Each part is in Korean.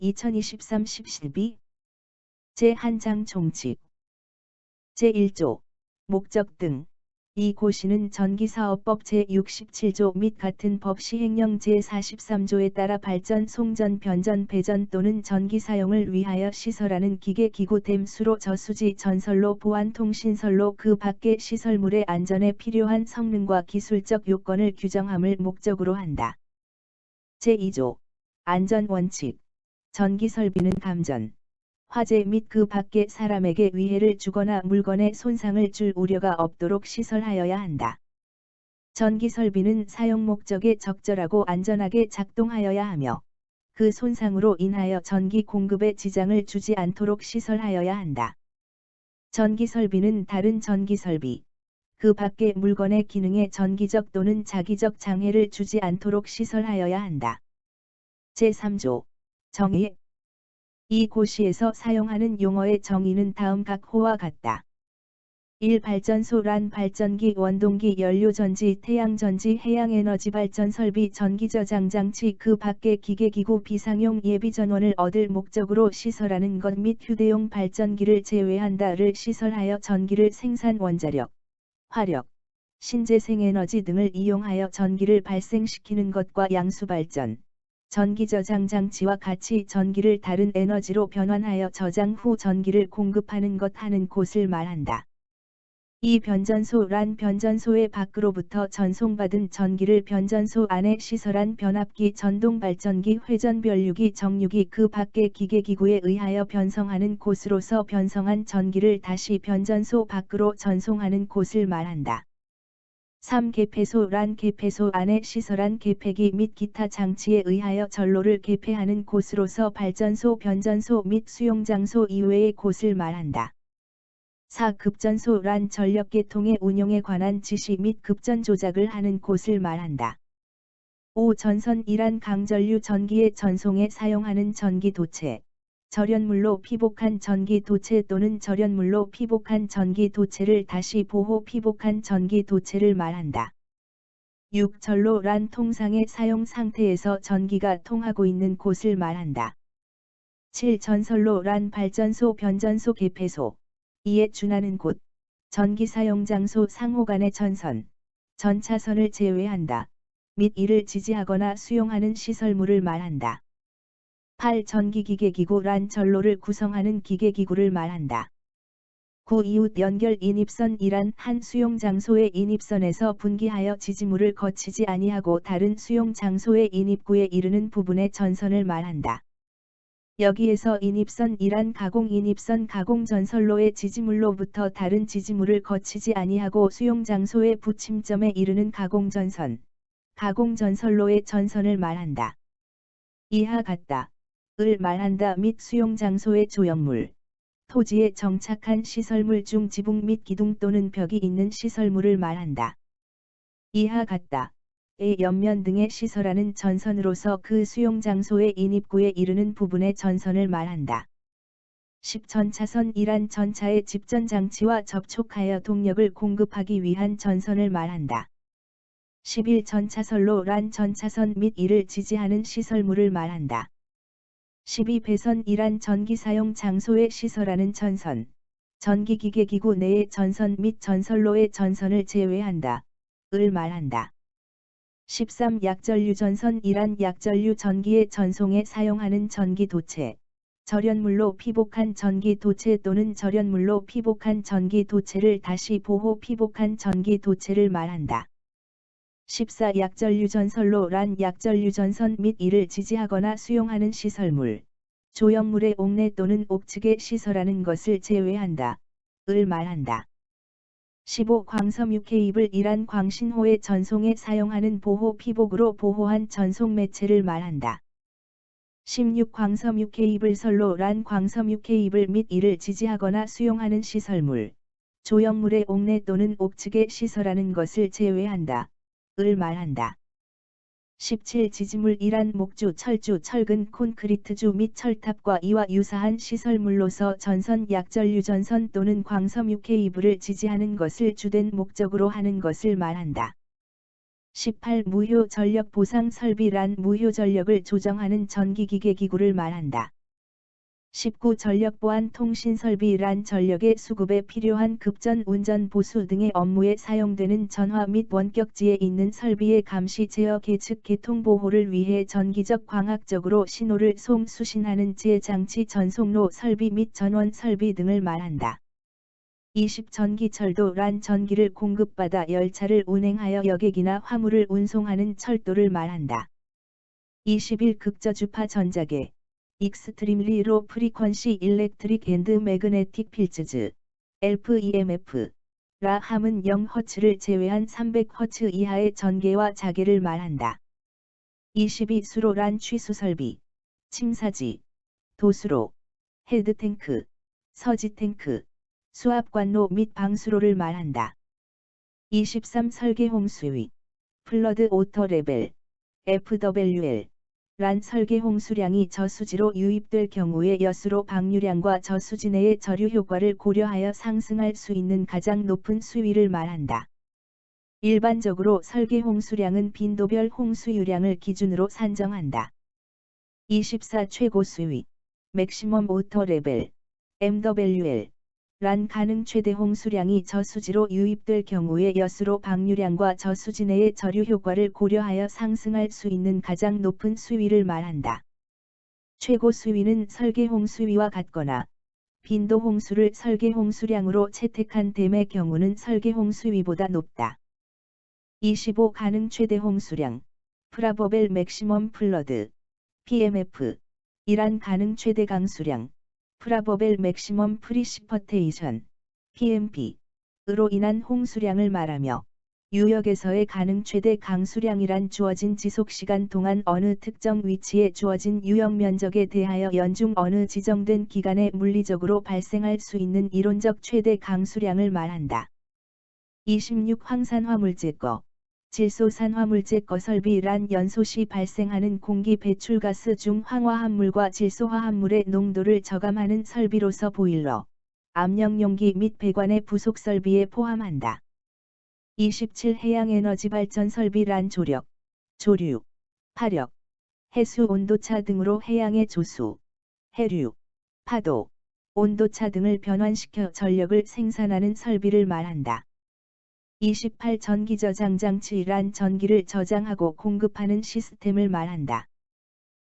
2023-10-12 제1장 총칙 제1조 목적 등 이 고시는 전기사업법 제67조 및 같은 법 시행령 제43조에 따라 발전, 송전, 변전, 배전 또는 전기 사용을 위하여 시설하는 기계, 기구, 댐수로, 저수지, 전선로, 보안, 통신선로 그 밖의 시설물의 안전에 필요한 성능과 기술적 요건을 규정함을 목적으로 한다. 제2조 안전원칙 전기설비는 감전, 화재 및 그 밖의 사람에게 위해를 주거나 물건에 손상을 줄 우려가 없도록 시설하여야 한다. 전기설비는 사용 목적에 적절하고 안전하게 작동하여야 하며 그 손상으로 인하여 전기 공급에 지장을 주지 않도록 시설하여야 한다. 전기설비는 다른 전기설비, 그 밖의 물건의 기능에 전기적 또는 자기적 장애를 주지 않도록 시설하여야 한다. 제3조 정의 이 고시에서 사용하는 용어의 정의는 다음 각 호와 같다. 1. 발전소 란 발전기, 원동기, 연료전지, 태양전지, 해양에너지발전설비, 전기저장장치 그 밖의 기계기구, 비상용 예비전원을 얻을 목적으로 시설하는 것 및 휴대용 발전기를 제외한다를 시설하여 전기를 생산, 원자력, 화력, 신재생에너지 등을 이용하여 전기를 발생시키는 것과 양수발전, 전기저장장치와 같이 전기를 다른 에너지로 변환하여 저장 후 전기를 공급하는 것 하는 곳을 말한다. 이 변전소 란 변전소의 밖으로부터 전송받은 전기를 변전소 안에 시설한 변압기, 전동발전기, 회전변류기, 정류기 그 밖의 기계기구에 의하여 변성하는 곳으로서 변성한 전기를 다시 변전소 밖으로 전송하는 곳을 말한다. 3. 개폐소 란 개폐소 안에 시설한 개폐기 및 기타 장치에 의하여 전로를 개폐하는 곳으로서 발전소, 변전소 및 수용장소 이외의 곳을 말한다. 4. 급전소 란 전력계통의 운용에 관한 지시 및 급전 조작을 하는 곳을 말한다. 5. 전선이란 강전류 전기의 전송에 사용하는 전기도체, 절연물로 피복한 전기도체 또는 절연물로 피복한 전기도체를 다시 보호 피복한 전기도체를 말한다. 6. 전로 란 통상의 사용 상태에서 전기가 통하고 있는 곳을 말한다. 7. 전선로 란 발전소, 변전소, 개폐소, 이에 준하는 곳, 전기 사용 장소 상호 간의 전선, 전차선을 제외한다. 및 이를 지지하거나 수용하는 시설물을 말한다. 8. 전기기계기구 란 전로를 구성하는 기계기구를 말한다. 9. 이웃 연결 인입선 이란 한 수용 장소의 인입선에서 분기하여 지지물을 거치지 아니하고 다른 수용 장소의 인입구에 이르는 부분의 전선을 말한다. 여기에서 인입선 이란 가공 인입선 가공 전선로의 지지물로부터 다른 지지물을 거치지 아니하고 수용 장소의 부침점에 이르는 가공전선, 가공전선로의 전선을 말한다. 이하 같다. 을 말한다 및 수용 장소의 조형물, 토지에 정착한 시설물 중 지붕 및 기둥 또는 벽이 있는 시설물을 말한다. 이하 같다. 의 옆면 등에 시설하는 전선으로서 그 수용 장소의 인입구에 이르는 부분의 전선을 말한다. 10. 전차선이란 전차의 집전 장치와 접촉하여 동력을 공급하기 위한 전선을 말한다. 11. 전차선로 란 전차선 및 이를 지지하는 시설물을 말한다. 12. 배선이란 전기 사용 장소에 시설하는 전선, 전기기계기구 내의 전선 및 전선로의 전선을 제외한다. 을 말한다. 13. 약전류전선이란 약전류 전기의 전송에 사용하는 전기도체, 절연물로 피복한 전기도체 또는 절연물로 피복한 전기도체를 다시 보호 피복한 전기도체를 말한다. 14. 약전류전선로 란 약전류전선 및 이를 지지하거나 수용하는 시설물, 조형물의 옥내 또는 옥측에 시설하는 것을 제외한다. 을 말한다. 15. 광섬유 케이블 이란 광신호의 전송에 사용하는 보호 피복으로 보호한 전송 매체를 말한다. 16. 광섬유 케이블 선로 란 광섬유 케이블 및 이를 지지하거나 수용하는 시설물, 조형물의 옥내 또는 옥측에 시설하는 것을 제외한다. 을 말한다. 17. 지지물 이란 목주, 철주, 철근, 콘크리트주 및 철탑과 이와 유사한 시설물로서 전선, 약전류전선 또는 광섬유 케이블을 지지하는 것을 주된 목적으로 하는 것을 말한다. 18. 무효 전력 보상 설비란 무효 전력을 조정하는 전기기계 기구를 말한다. 19. 전력 보안 통신 설비란 전력의 수급에 필요한 급전 운전 보수 등의 업무에 사용되는 전화 및 원격지에 있는 설비의 감시 제어 계측 개통 보호를 위해 전기적 광학적으로 신호를 수신하는 지혜장치 전송로 설비 및 전원 설비 등을 말한다. 20. 전기철도란 전기를 공급받아 열차를 운행하여 여객이나 화물을 운송하는 철도를 말한다. 21. 극저주파 전자계 익스트림리 로 프리퀀시 일렉트릭 앤드 매그네틱 필즈즈 LPEMF 라 함은 0Hz를 제외한 300Hz 이하의 전개와 자계를 말한다. 22. 수로란 취수설비, 침사지, 도수로, 헤드탱크, 서지탱크, 수압관로 및 방수로를 말한다. 23. 설계홍수위, 플러드 오터 레벨, FWL 란 설계 홍수량이 저수지로 유입될 경우에 여수로 방류량과 저수지 내의 저류 효과를 고려하여 상승할 수 있는 가장 높은 수위를 말한다. 일반적으로 설계 홍수량은 빈도별 홍수유량을 기준으로 산정한다. 24. 최고 수위, 맥시멈 오터 레벨, MWL 란 가능 최대 홍수량이 저수지로 유입될 경우에 여수로 방류량과 저수지 내의 저류 효과를 고려하여 상승할 수 있는 가장 높은 수위를 말한다. 최고 수위는 설계 홍수위와 같거나 빈도 홍수를 설계 홍수량으로 채택한 댐의 경우는 설계 홍수위보다 높다. 25. 가능 최대 홍수량, 프라버벨 맥시멈 플러드, PMF 이란 가능 최대 강수량, 프라버벨 맥시멈 프리시퍼테이션, PMP,으로 인한 홍수량을 말하며 유역에서의 가능 최대 강수량이란 주어진 지속시간 동안 어느 특정 위치에 주어진 유역 면적에 대하여 연중 어느 지정된 기간에 물리적으로 발생할 수 있는 이론적 최대 강수량을 말한다. 26. 황산화물제거, 질소산화물제거 설비란 연소 시 발생하는 공기 배출가스 중 황화합물과 질소화합물의 농도를 저감하는 설비로서 보일러, 압력용기 및 배관의 부속 설비에 포함한다. 27. 해양에너지 발전 설비란 조력, 조류, 파력, 해수 온도차 등으로 해양의 조수, 해류, 파도, 온도차 등을 변환시켜 전력을 생산하는 설비를 말한다. 28. 전기저장장치란 전기를 저장하고 공급하는 시스템을 말한다.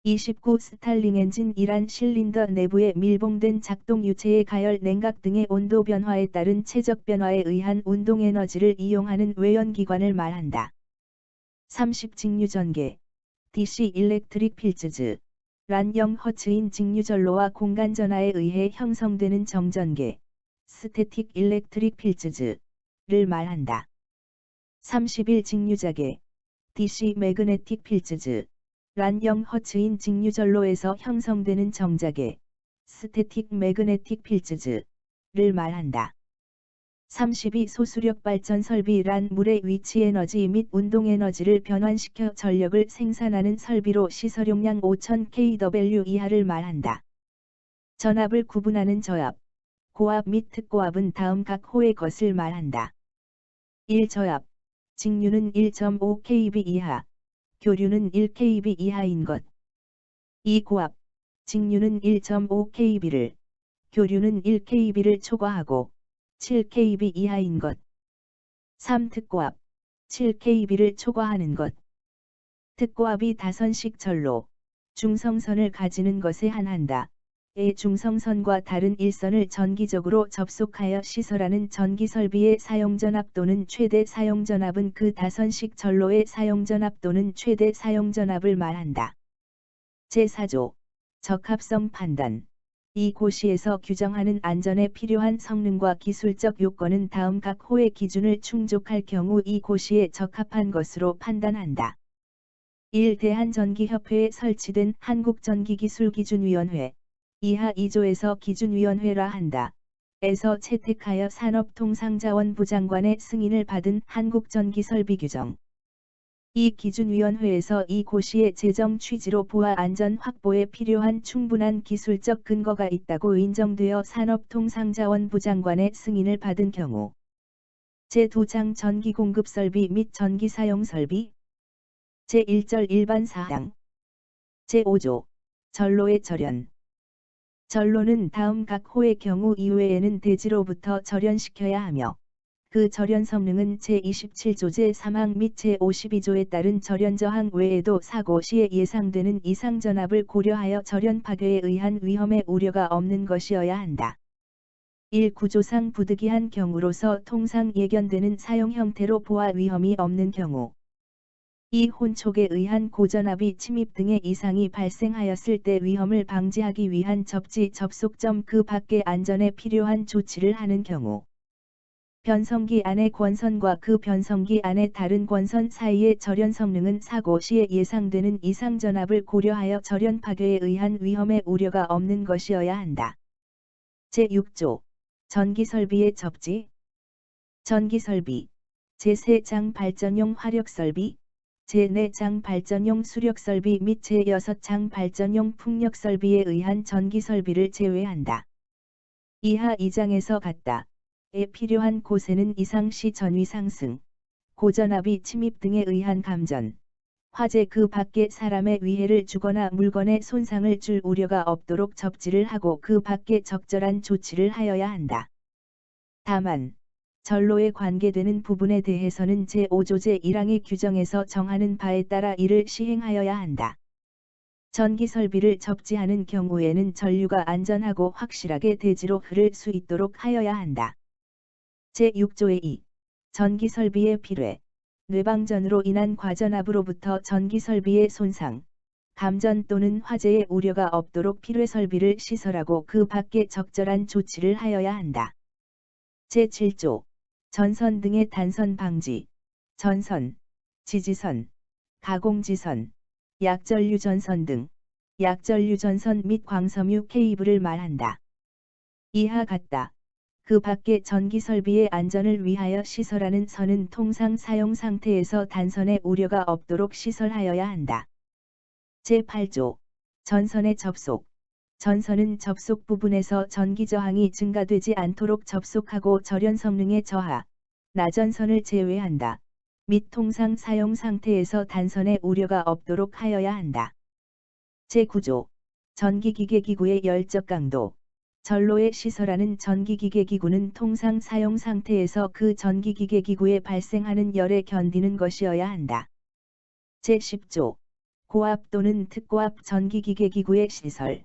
29. 스탈링 엔진이란 실린더 내부에 밀봉된 작동 유체의 가열 냉각 등의 온도 변화에 따른 체적 변화에 의한 운동 에너지를 이용하는 외연기관을 말한다. 30. 직류전개, DC 일렉트릭 필즈즈 란 0Hz인 직류전로와 공간전하에 의해 형성되는 정전계, 스태틱 일렉트릭 필즈즈 를 말한다. 31. 직류자계, DC 매그네틱 필즈즈 란 0Hz인 직류전로에서 형성되는 정자계, 스태틱 매그네틱 필즈즈를 말한다. 32. 소수력 발전 설비란 물의 위치 에너지 및 운동 에너지를 변환시켜 전력을 생산하는 설비로 시설용량 5000kW 이하를 말한다. 전압을 구분하는 저압, 고압 및 특고압은 다음 각 호의 것을 말한다. 1. 저압, 직류는 1.5kV 이하, 교류는 1kV 이하인 것. 2. 고압, 직류는 1.5kV를, 교류는 1kV를 초과하고 7kV 이하인 것. 3. 특고압, 7kV를 초과하는 것. 특고압이 다선식 전로, 중성선을 가지는 것에 한한다. 의 중성선과 다른 일선을 전기적으로 접속하여 시설하는 전기설비의 사용전압 또는 최대 사용전압은 그 다선식 전로의 사용전압 또는 최대 사용전압을 말한다. 제4조, 적합성 판단. 이 고시에서 규정하는 안전에 필요한 성능과 기술적 요건은 다음 각 호의 기준을 충족할 경우 이 고시에 적합한 것으로 판단한다. 1. 대한전기협회에 설치된 한국전기기술기준위원회 이하 2조에서 기준위원회라 한다. 에서 채택하여 산업통상자원부 장관의 승인을 받은 한국전기설비규정. 이 기준위원회에서 이 고시의 재정 취지로 보아 안전 확보에 필요한 충분한 기술적 근거가 있다고 인정되어 산업통상자원부 장관의 승인을 받은 경우 제2장 전기 공급 설비 및 전기 사용 설비 제1절 일반 사항 제5조 전로의 절연 전로는 다음 각 호의 경우 이외에는 대지로부터 절연시켜야 하며 그 절연 성능은 제27조 제3항 및 제52조에 따른 절연 저항 외에도 사고 시에 예상되는 이상 전압을 고려하여 절연 파괴에 의한 위험의 우려가 없는 것이어야 한다. 1. 구조상 부득이한 경우로서 통상 예견되는 사용 형태로 보아 위험이 없는 경우 2. 혼촉에 의한 고전압이 침입 등의 이상이 발생하였을 때 위험을 방지하기 위한 접지 접속점 그 밖의 안전에 필요한 조치를 하는 경우 변성기 안의 권선과 그 변성기 안의 다른 권선 사이의 절연 성능은 사고 시에 예상되는 이상 전압을 고려하여 절연 파괴에 의한 위험의 우려가 없는 것이어야 한다. 제6조 전기설비의 접지 전기설비 제3장 발전용 화력설비 제4장 발전용 수력설비 및 제6장 발전용 풍력설비에 의한 전기설비를 제외한다. 이하 2장에서 같다. 에 필요한 곳에는 이상시 전위 상승, 고전압이 침입 등에 의한 감전, 화재 그 밖에 사람의 위해를 주거나 물건의 손상을 줄 우려가 없도록 접지를 하고 그 밖에 적절한 조치를 하여야 한다. 다만 전로에 관계되는 부분에 대해서는 제5조 제1항의 규정에서 정하는 바에 따라 이를 시행하여야 한다. 전기설비를 접지하는 경우에는 전류가 안전하고 확실하게 대지로 흐를 수 있도록 하여야 한다. 제6조의 2. 전기설비의 필회, 뇌방전으로 인한 과전압으로부터 전기설비의 손상, 감전 또는 화재의 우려가 없도록 필회설비를 시설하고 그 밖에 적절한 조치를 하여야 한다. 제7조 전선 등의 단선 방지, 전선, 지지선, 가공지선, 약전류전선 등 약전류전선 및 광섬유 케이블을 말한다. 이하 같다. 그 밖에 전기설비의 안전을 위하여 시설하는 선은 통상 사용 상태에서 단선의 우려가 없도록 시설하여야 한다. 제8조 전선의 접속 전선은 접속 부분에서 전기 저항이 증가되지 않도록 접속하고 절연 성능의 저하, 나전선을 제외한다. 및 통상 사용 상태에서 단선의 우려가 없도록 하여야 한다. 제9조 전기기계기구의 열적 강도 전로에 시설하는 전기기계기구는 통상 사용 상태에서 그 전기기계기구에 발생하는 열에 견디는 것이어야 한다. 제10조 고압 또는 특고압 전기기계기구의 시설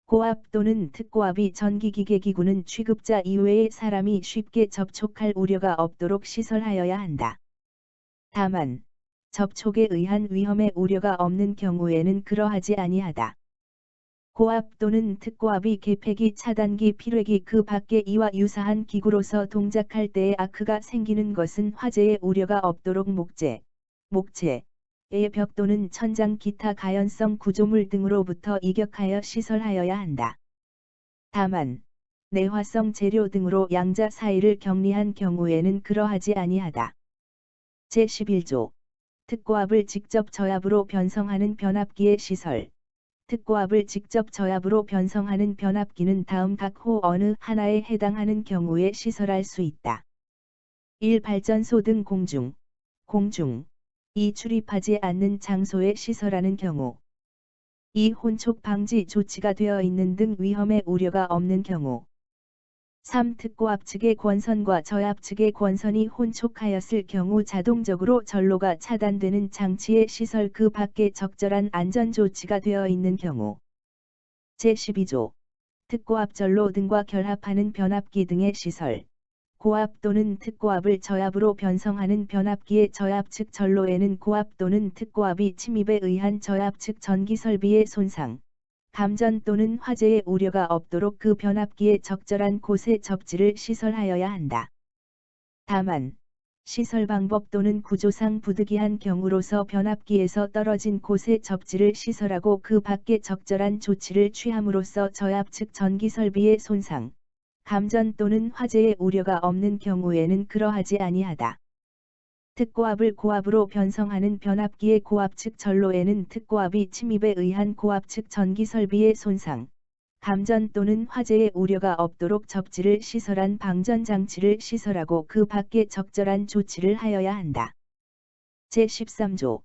고압 또는 특고압이 전기기계기구는 취급자 이외의 사람이 쉽게 접촉할 우려가 없도록 시설하여야 한다. 다만 접촉에 의한 위험의 우려가 없는 경우에는 그러하지 아니하다. 고압 또는 특고압이 개폐기 차단기 필회기 그 밖에 이와 유사한 기구로서 동작할 때에 아크가 생기는 것은 화재의 우려가 없도록 목재의 벽 또는 천장 기타 가연성 구조물 등으로부터 이격하여 시설하여야 한다. 다만 내화성 재료 등으로 양자 사이를 격리한 경우에는 그러하지 아니하다. 제11조 특고압을 직접 저압으로 변성하는 변압기의 시설 특고압을 직접 저압으로 변성하는 변압기는 다음 각 호 어느 하나에 해당하는 경우에 시설할 수 있다. 1. 발전소 등 공중 2. 출입하지 않는 장소에 시설하는 경우 2. 혼촉 방지 조치가 되어 있는 등 위험의 우려가 없는 경우 3. 특고압 측의 권선과 저압 측의 권선이 혼촉하였을 경우 자동적으로 전로가 차단되는 장치의 시설 그 밖에 적절한 안전조치가 되어 있는 경우 제12조 특고압 전로 등과 결합하는 변압기 등의 시설 고압 또는 특고압을 저압으로 변성하는 변압기의 저압 측 전로에는 고압 또는 특고압이 침입에 의한 저압 측 전기설비의 손상 감전 또는 화재의 우려가 없도록 그 변압기의 적절한 곳에 접지를 시설하여야 한다. 다만 시설 방법 또는 구조상 부득이한 경우로서 변압기에서 떨어진 곳에 접지를 시설하고 그 밖에 적절한 조치를 취함으로써 저압 측 전기설비의 손상, 감전 또는 화재의 우려가 없는 경우에는 그러하지 아니하다. 특고압을 고압으로 변성하는 변압기의 고압 측 전로에는 특고압이 침입에 의한 고압 측 전기설비의 손상, 감전 또는 화재의 우려가 없도록 접지를 시설한 방전장치를 시설하고 그 밖에 적절한 조치를 하여야 한다. 제13조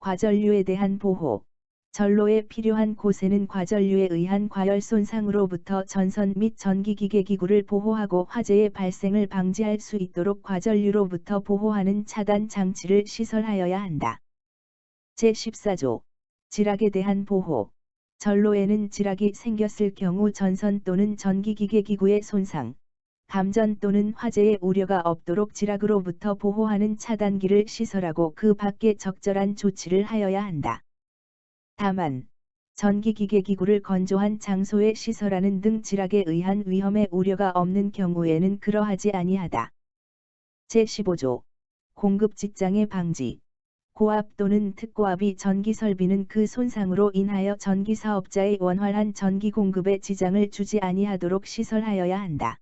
과전류에 대한 보호. 전로에 필요한 곳에는 과전류에 의한 과열 손상으로부터 전선 및 전기기계기구를 보호하고 화재의 발생을 방지할 수 있도록 과전류로부터 보호하는 차단 장치를 시설하여야 한다. 제14조 지락에 대한 보호. 전로에는 지락이 생겼을 경우 전선 또는 전기기계기구의 손상, 감전 또는 화재의 우려가 없도록 지락으로부터 보호하는 차단기를 시설하고 그 밖에 적절한 조치를 하여야 한다. 다만, 전기기계기구를 건조한 장소에 시설하는 등 지락에 의한 위험의 우려가 없는 경우에는 그러하지 아니하다. 제15조 공급 직장의 방지. 고압 또는 특고압이 전기설비는 그 손상으로 인하여 전기사업자의 원활한 전기 공급에 지장을 주지 아니하도록 시설하여야 한다.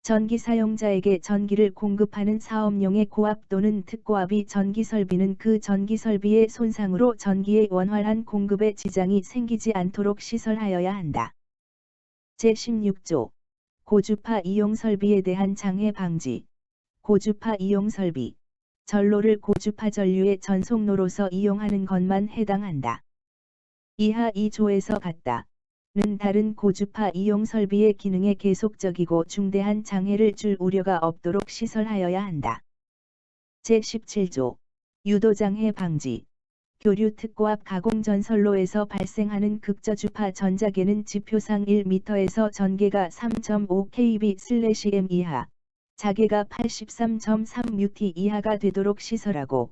전기 사용자에게 전기를 공급하는 사업용의 고압 또는 특고압이 전기설비는 그 전기설비의 손상으로 전기의 원활한 공급에 지장이 생기지 않도록 시설하여야 한다. 제16조 고주파 이용설비에 대한 장애 방지. 고주파 이용설비. 전로를 고주파 전류의 전송로로서 이용하는 것만 해당한다. 이하 2조에서 같다는 다른 고주파 이용 설비의 기능에 계속적이고 중대한 장애를 줄 우려가 없도록 시설하여야 한다. 제17조 유도장애 방지. 교류 특고압 가공전선로에서 발생하는 극저주파 전자계는 지표상 1m에서 전개가 3.5kb/m 이하, 자계가 83.3 이하가 되도록 시설하고,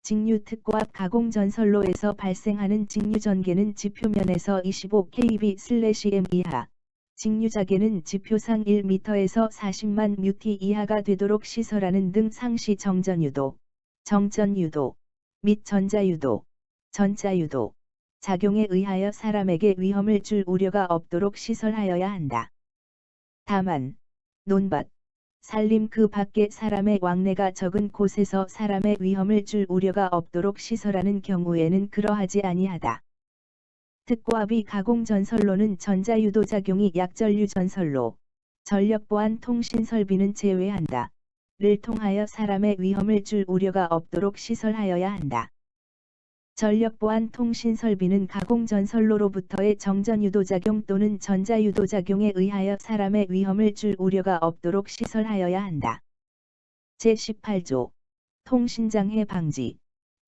직류 특고압 가공전선로에서 발생하는 직류전개는 지표면에서 25kb/m 이하, 직류자계는 지표상 1m에서 40만 뮤티 이하가 되도록 시설하는 등 상시 정전유도, 정전유도, 및 전자유도, 전자유도, 작용에 의하여 사람에게 위험을 줄 우려가 없도록 시설하여야 한다. 다만, 논밭, 산림 그 밖에 사람의 왕래가 적은 곳에서 사람의 위험을 줄 우려가 없도록 시설하는 경우에는 그러하지 아니하다. 특고압이 가공전선로는 전자유도작용이 약전류전선로, 전력보안 통신설비는 제외한다. 를 통하여 사람의 위험을 줄 우려가 없도록 시설하여야 한다. 전력보안 통신설비는 가공전선로로부터의 정전유도작용 또는 전자유도작용에 의하여 사람의 위험을 줄 우려가 없도록 시설하여야 한다. 제18조 통신장애 방지.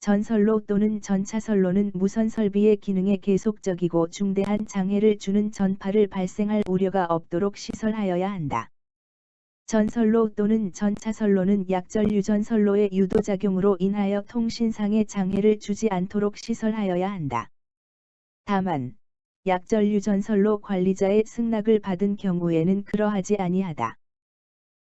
전선로 또는 전차선로는 무선설비의 기능에 계속적이고 중대한 장애를 주는 전파를 발생할 우려가 없도록 시설하여야 한다. 전선로 또는 전차선로는 약전류전선로의 유도작용으로 인하여 통신상의 장애를 주지 않도록 시설하여야 한다. 다만, 약전류전선로 관리자의 승낙을 받은 경우에는 그러하지 아니하다.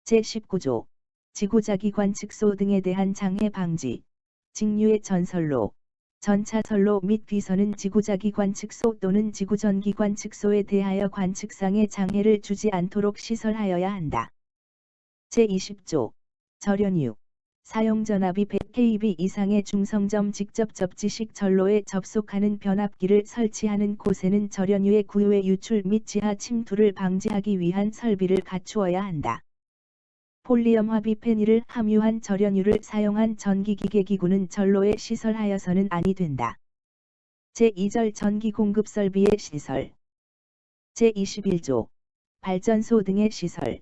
제19조 지구자기관측소 등에 대한 장애 방지. 직류의 전선로, 전차선로 및 비선은 지구자기관측소 또는 지구전기관측소에 대하여 관측상의 장애를 주지 않도록 시설하여야 한다. 제20조 절연유. 사용전압이 100kV 이상의 중성점 직접 접지식 전로에 접속하는 변압기를 설치하는 곳에는 절연유의 구유의 유출 및 지하 침투를 방지하기 위한 설비를 갖추어야 한다. 폴리엄화 비페닐을 함유한 절연유를 사용한 전기기계기구는 전로에 시설하여서는 아니 된다. 제2절 전기공급 설비의 시설. 제21조 발전소 등의 시설.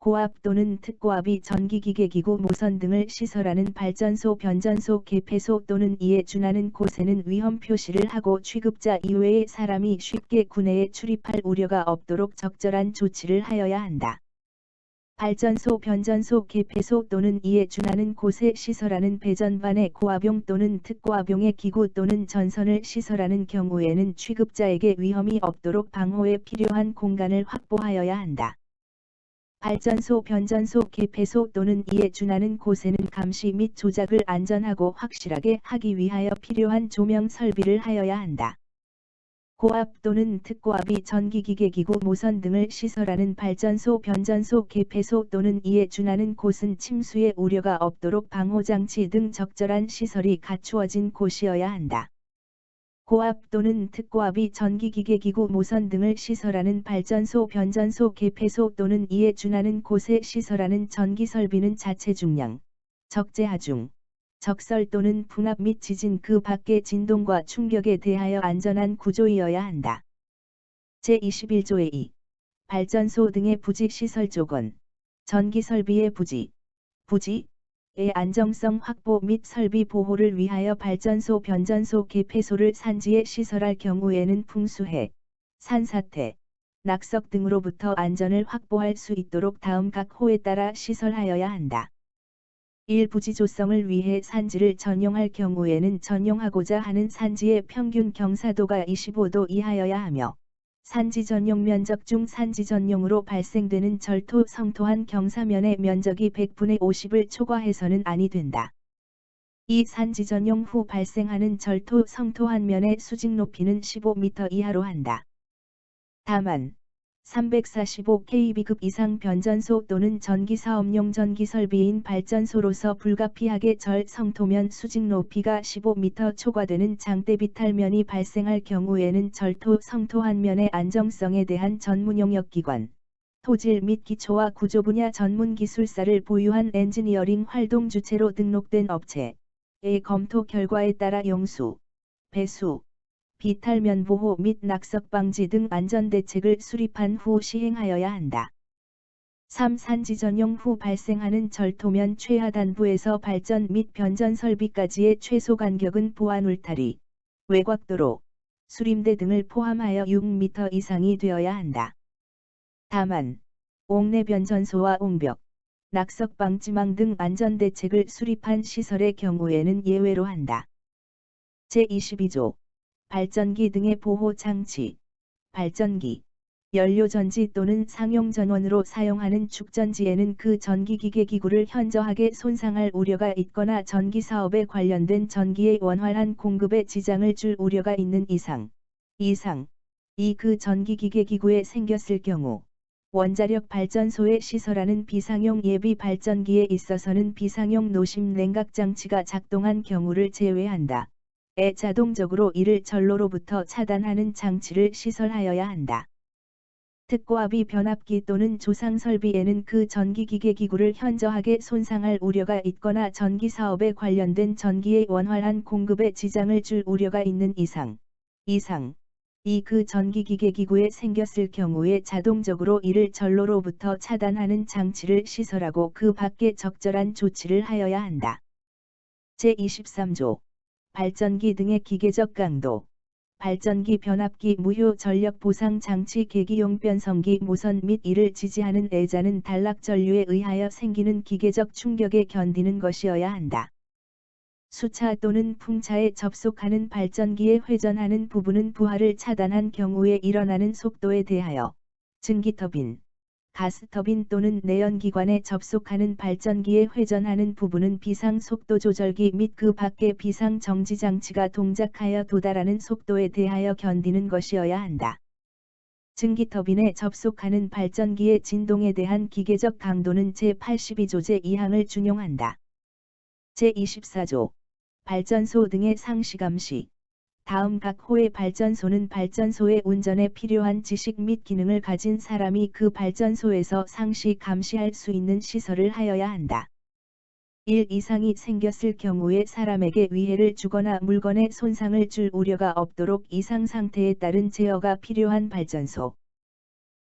고압 또는 특고압이 전기기계기구 모선 등을 시설하는 발전소, 변전소, 개폐소 또는 이에 준하는 곳에는 위험 표시를 하고 취급자 이외의 사람이 쉽게 구내에 출입할 우려가 없도록 적절한 조치를 하여야 한다. 발전소, 변전소, 개폐소 또는 이에 준하는 곳에 시설하는 배전반의 고압용 또는 특고압용의 기구 또는 전선을 시설하는 경우에는 취급자에게 위험이 없도록 방호에 필요한 공간을 확보하여야 한다. 발전소, 변전소, 개폐소 또는 이에 준하는 곳에는 감시 및 조작을 안전하고 확실하게 하기 위하여 필요한 조명 설비를 하여야 한다. 고압 또는 특고압이 전기기계기구 모선 등을 시설하는 발전소, 변전소, 개폐소 또는 이에 준하는 곳은 침수의 우려가 없도록 방호장치 등 적절한 시설이 갖추어진 곳이어야 한다. 고압 또는 특고압이 전기기계기구 모선 등을 시설하는 발전소, 변전소, 개폐소 또는 이에 준하는 곳에 시설하는 전기설비는 자체 중량, 적재 하중, 적설 또는 풍압 및 지진 그 밖의 진동과 충격에 대하여 안전한 구조이어야 한다. 제21조의 2. 발전소 등의 부지 시설 조건. 전기설비의 부지의 안정성 확보 및 설비 보호를 위하여 발전소, 변전소, 개폐소를 산지에 시설할 경우에는 풍수해, 산사태, 낙석 등으로부터 안전을 확보할 수 있도록 다음 각 호에 따라 시설하여야 한다. 1. 부지 조성을 위해 산지를 전용할 경우에는 전용하고자 하는 산지의 평균 경사도가 25도 이하여야 하며 산지 전용 면적 중 산지 전용으로 발생되는 절토, 성토한 경사면의 면적이 100분의 50을 초과해서는 아니 된다. 2. 산지 전용 후 발생하는 절토, 성토한 면의 수직 높이는 15m 이하로 한다. 다만 345kV급 이상 변전소 또는 전기사업용 전기설비인 발전소로서 불가피하게 절, 성토면 수직 높이가 15m 초과되는 장대비탈면이 발생할 경우에는 절토, 성토한 면의 안정성에 대한 전문용역기관, 토질 및 기초와 구조 분야 전문기술사를 보유한 엔지니어링 활동 주체로 등록된 업체의 검토 결과에 따라 용수, 배수, 비탈면 보호 및 낙석 방지 등 안전대책을 수립한 후 시행하여야 한다. 3. 산지 전용 후 발생하는 절토면 최하단부에서 발전 및 변전 설비까지의 최소 간격은 보안 울타리, 외곽도로, 수림대 등을 포함하여 6m 이상이 되어야 한다. 다만 옥내 변전소와 옹벽, 낙석 방지망 등 안전대책을 수립한 시설의 경우에는 예외로 한다. 제22조 발전기 등의 보호 장치. 발전기, 연료전지 또는 상용 전원으로 사용하는 축전지에는 그 전기기계기구를 현저하게 손상할 우려가 있거나 전기사업에 관련된 전기의 원활한 공급에 지장을 줄 우려가 있는 이상, 이 그 전기기계기구에 생겼을 경우, 원자력 발전소에 시설하는 비상용 예비 발전기에 있어서는 비상용 노심 냉각장치가 작동한 경우를 제외한다. 자동적으로 이를 전로로부터 차단하는 장치를 시설하여야 한다. 특고압이 변압기 또는 조상설비에는 그 전기기계기구를 현저하게 손상할 우려가 있거나 전기사업에 관련된 전기의 원활한 공급에 지장을 줄 우려가 있는 이상, 이 그 전기기계기구에 생겼을 경우에 자동적으로 이를 전로로부터 차단하는 장치를 시설하고 그 밖에 적절한 조치를 하여야 한다. 제23조 발전기 등의 기계적 강도. 발전기, 변압기, 무효 전력 보상 장치, 계기용 변성기, 모선 및 이를 지지하는 애자는 단락 전류에 의하여 생기는 기계적 충격에 견디는 것이어야 한다. 수차 또는 풍차에 접속하는 발전기에 회전하는 부분은 부하를 차단한 경우에 일어나는 속도에 대하여 증기터빈, 가스터빈 또는 내연기관에 접속하는 발전기에 회전하는 부분은 비상속도 조절기 및 그 밖의 비상정지장치가 동작하여 도달하는 속도에 대하여 견디는 것이어야 한다. 증기터빈에 접속하는 발전기의 진동에 대한 기계적 강도는 제82조 제2항을 준용한다. 제24조 발전소 등의 상시감시. 다음 각 호의 발전소는 발전소의 운전에 필요한 지식 및 기능을 가진 사람이 그 발전소에서 상시 감시할 수 있는 시설을 하여야 한다. 1. 이상이 생겼을 경우에 사람에게 위해를 주거나 물건에 손상을 줄 우려가 없도록 이상 상태에 따른 제어가 필요한 발전소.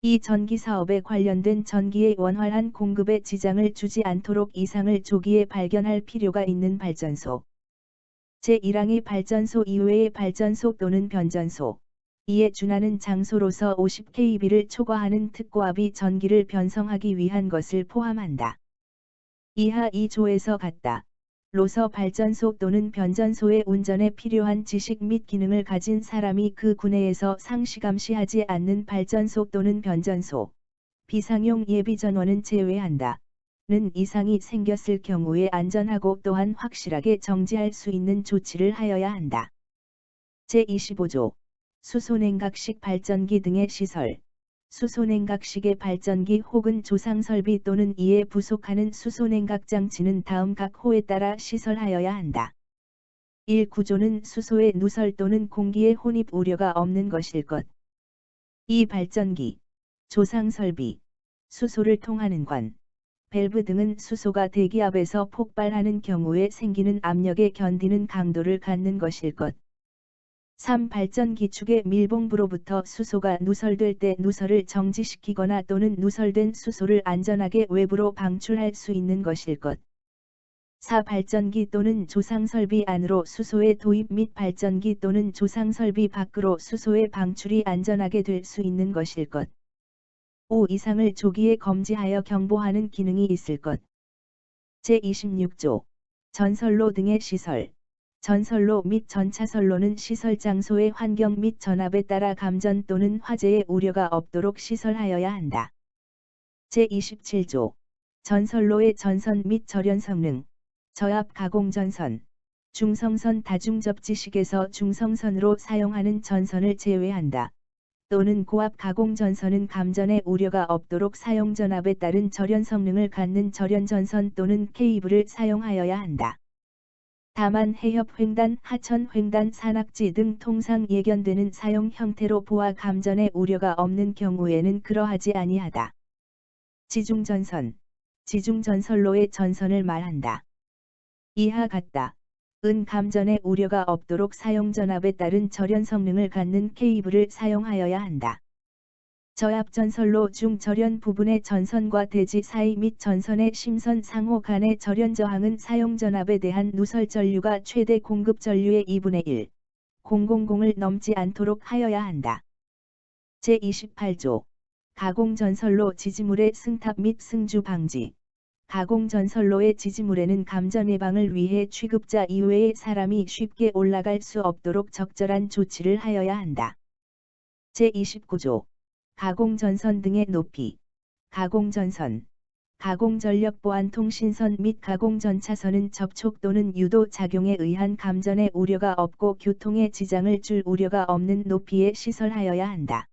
2. 전기사업에 관련된 전기의 원활한 공급에 지장을 주지 않도록 이상을 조기에 발견할 필요가 있는 발전소. 제1항이 발전소 이외의 발전소 또는 변전소, 이에 준하는 장소로서 50kV를 초과하는 특고압이 전기를 변성하기 위한 것을 포함한다. 이하 2조에서 같다. 로서 발전소 또는 변전소의 운전에 필요한 지식 및 기능을 가진 사람이 그 구내에서 상시감시하지 않는 발전소 또는 변전소, 비상용 예비전원은 제외한다. 는 이상이 생겼을 경우에 안전하고 또한 확실하게 정지할 수 있는 조치를 하여야 한다. 제25조 수소냉각식 발전기 등의 시설. 수소냉각식의 발전기 혹은 조상설비 또는 이에 부속하는 수소냉각 장치는 다음 각 호에 따라 시설하여야 한다. 1. 구조는 수소의 누설 또는 공기의 혼입 우려가 없는 것일 것. 2. 발전기, 조상설비, 수소를 통하는 관, 밸브 등은 수소가 대기압에서 폭발하는 경우에 생기는 압력에 견디는 강도를 갖는 것일 것. 3. 발전기 축의 밀봉부로부터 수소가 누설될 때 누설을 정지시키거나 또는 누설된 수소를 안전하게 외부로 방출할 수 있는 것일 것. 4. 발전기 또는 조상설비 안으로 수소의 도입 및 발전기 또는 조상설비 밖으로 수소의 방출이 안전하게 될 수 있는 것일 것. 5. 이상을 조기에 검지하여 경보하는 기능이 있을 것. 제26조. 전선로 등의 시설. 전선로 및 전차선로는 시설 장소의 환경 및 전압에 따라 감전 또는 화재의 우려가 없도록 시설하여야 한다. 제27조. 전선로의 전선 및 절연 성능. 저압 가공전선, 중성선 다중접지식에서 중성선으로 사용하는 전선을 제외한다. 또는 고압 가공전선은 감전의 우려가 없도록 사용전압에 따른 절연 성능을 갖는 절연전선 또는 케이블을 사용하여야 한다. 다만 해협 횡단, 하천 횡단, 산악지 등 통상 예견되는 사용 형태로 보아 감전의 우려가 없는 경우에는 그러하지 아니하다. 지중전선, 지중전선로의 전선을 말한다. 이하 같다. 은 감전의 우려가 없도록 사용전압에 따른 절연 성능을 갖는 케이블을 사용하여야 한다. 저압전선로 중 절연 부분의 전선과 대지 사이 및 전선의 심선 상호 간의 절연 저항은 사용전압에 대한 누설 전류가 최대 공급 전류의 2분의 1, 000을 넘지 않도록 하여야 한다. 제28조. 가공전선로 지지물의 승탑 및 승주 방지. 가공전선로의 지지물에는 감전 예방을 위해 취급자 이외의 사람이 쉽게 올라갈 수 없도록 적절한 조치를 하여야 한다. 제29조. 가공전선 등의 높이. 가공전선, 가공전력보안통신선 및 가공전차선은 접촉 또는 유도 작용에 의한 감전의 우려가 없고 교통에 지장을 줄 우려가 없는 높이에 시설하여야 한다.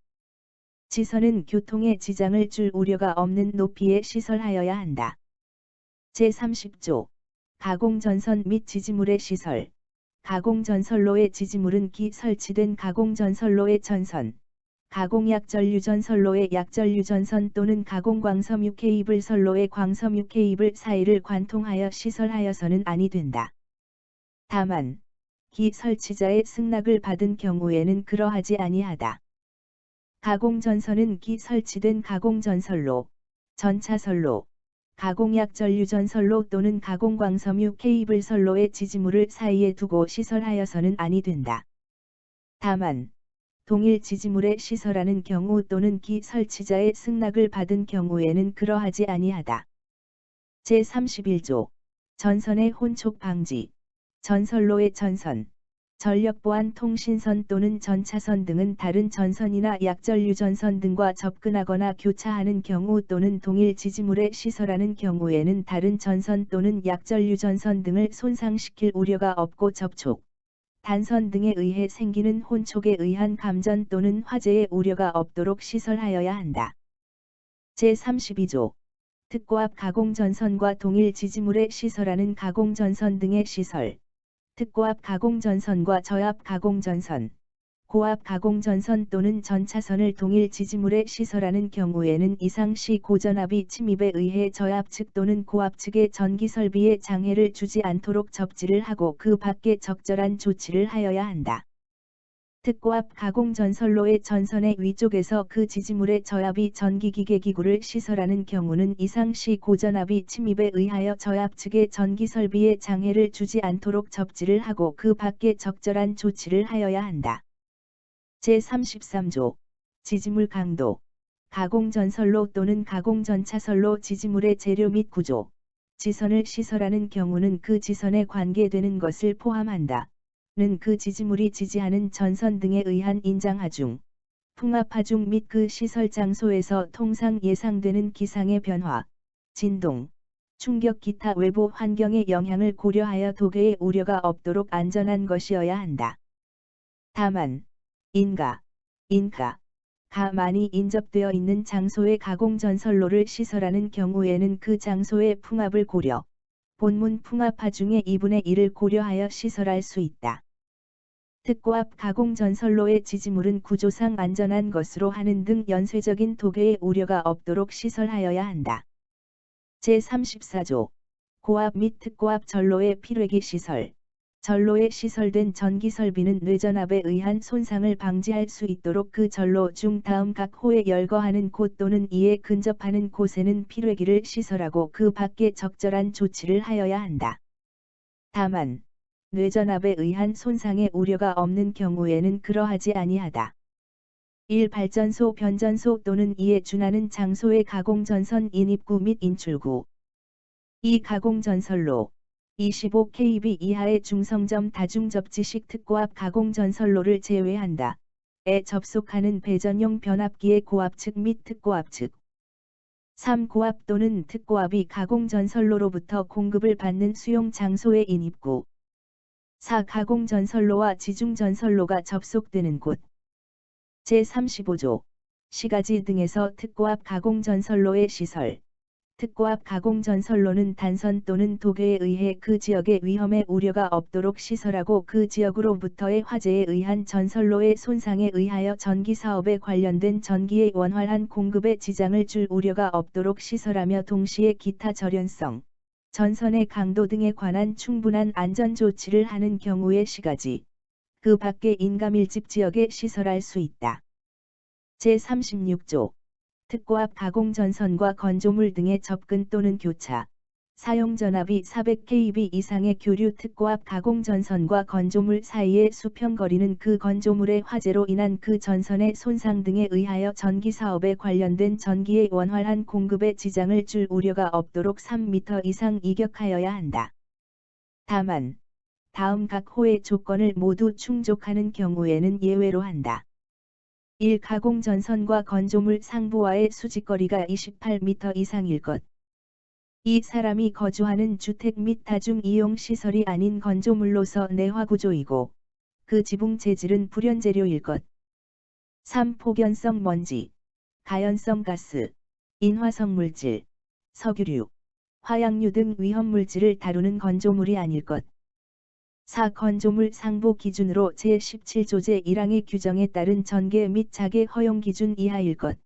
지선은 교통에 지장을 줄 우려가 없는 높이에 시설하여야 한다. 제30조. 가공전선 및 지지물의 시설. 가공전선로의 지지물은 기 설치된 가공전선로의 전선, 가공약전류전선로의 약전류전선 또는 가공광섬유 케이블 선로의 광섬유 케이블 사이를 관통하여 시설하여서는 아니 된다. 다만 기 설치자의 승낙을 받은 경우에는 그러하지 아니하다. 가공전선은 기 설치된 가공전선로, 전차선로, 가공약전류전선로 또는 가공광섬유 케이블 선로의 지지물을 사이에 두고 시설하여서는 아니 된다. 다만 동일 지지물에 시설하는 경우 또는 기 설치자의 승낙을 받은 경우에는 그러하지 아니하다. 제31조. 전선의 혼촉 방지. 전선로의 전선, 전력보안 통신선 또는 전차선 등은 다른 전선이나 약전류전선 등과 접근하거나 교차하는 경우 또는 동일 지지물에 시설하는 경우에는 다른 전선 또는 약전류전선 등을 손상시킬 우려가 없고 접촉, 단선 등에 의해 생기는 혼촉에 의한 감전 또는 화재의 우려가 없도록 시설하여야 한다. 제32조. 특고압 가공전선과 동일 지지물에 시설하는 가공전선 등의 시설. 특고압 가공전선과 저압 가공전선, 고압 가공전선 또는 전차선을 동일 지지물에 시설하는 경우에는 이상시 고전압이 침입에 의해 저압 측 또는 고압 측의 전기설비에 장애를 주지 않도록 접지를 하고 그 밖에 적절한 조치를 하여야 한다. 특고압 가공전선로의 전선의 위쪽에서 그 지지물의 저압이 전기기계기구를 시설하는 경우는 이상시 고전압이 침입에 의하여 저압 측의 전기설비에 장애를 주지 않도록 접지를 하고 그 밖에 적절한 조치를 하여야 한다. 제33조. 지지물 강도. 가공전선로 또는 가공전차선로 지지물의 재료 및 구조, 지선을 시설하는 경우는 그 지선에 관계되는 것을 포함한다. 는 그 지지물이 지지하는 전선 등에 의한 인장하중, 풍압하중 및 그 시설 장소에서 통상 예상되는 기상의 변화, 진동, 충격 기타 외부 환경의 영향을 고려하여 도괴의 우려가 없도록 안전한 것이어야 한다. 다만 인가, 가 많이 인접되어 있는 장소에 가공전선로를 시설하는 경우에는 그 장소의 풍압을 고려, 본문 풍압하 중에 2분의 1을 고려하여 시설할 수 있다. 특고압 가공전선로의 지지물은 구조상 안전한 것으로 하는 등 연쇄적인 도괴의 우려가 없도록 시설하여야 한다. 제34조 고압 및 특고압 전로의 필회기 시설. 전로에 시설된 전기설비는 뇌전압에 의한 손상을 방지할 수 있도록 그 전로 중 다음 각 호에 열거하는 곳 또는 이에 근접하는 곳에는 필회기를 시설하고 그 밖에 적절한 조치를 하여야 한다. 다만 뇌전압에 의한 손상의 우려가 없는 경우에는 그러하지 아니하다. 1. 발전소 변전소 또는 이에 준하는 장소의 가공전선 인입구 및 인출구. 2. 가공전선로 25kV 이하의 중성점 다중접지식 특고압 가공전선로를 제외한다. 에 접속하는 배전용 변압기의 고압측 및 특고압측. 3. 고압 또는 특고압이 가공전선로로부터 공급을 받는 수용 장소의 인입구. 4. 가공전선로와 지중전선로가 접속되는 곳. 제35조 시가지 등에서 특고압 가공전선로의 시설. 특고압 가공전선로는 단선 또는 도괴에 의해 그 지역의 위험의 우려가 없도록 시설하고 그 지역으로부터의 화재에 의한 전선로의 손상에 의하여 전기사업에 관련된 전기의 원활한 공급에 지장을 줄 우려가 없도록 시설하며 동시에 기타 절연성, 전선의 강도 등에 관한 충분한 안전조치를 하는 경우의 시가지, 그 밖의 인가밀집 지역에 시설할 수 있다. 제36조 특고압 가공전선과 건조물 등의 접근 또는 교차. 사용전압이 400kV 이상의 교류 특고압 가공전선과 건조물 사이의 수평거리는 그 건조물의 화재로 인한 그 전선의 손상 등에 의하여 전기사업에 관련된 전기의 원활한 공급에 지장을 줄 우려가 없도록 3m 이상 이격하여야 한다. 다만 다음 각 호의 조건을 모두 충족하는 경우에는 예외로 한다. 1. 가공전선과 건조물 상부와의 수직거리가 28m 이상일 것. 2. 사람이 거주하는 주택 및 다중이용시설이 아닌 건조물로서 내화구조이고 그 지붕 재질은 불연재료일 것. 3. 폭연성 먼지, 가연성 가스, 인화성 물질, 석유류, 화약류 등 위험물질을 다루는 건조물이 아닐 것. 4. 건조물 상부 기준으로 제17조 제1항의 규정에 따른 전개 및 자개 허용 기준 이하일 것.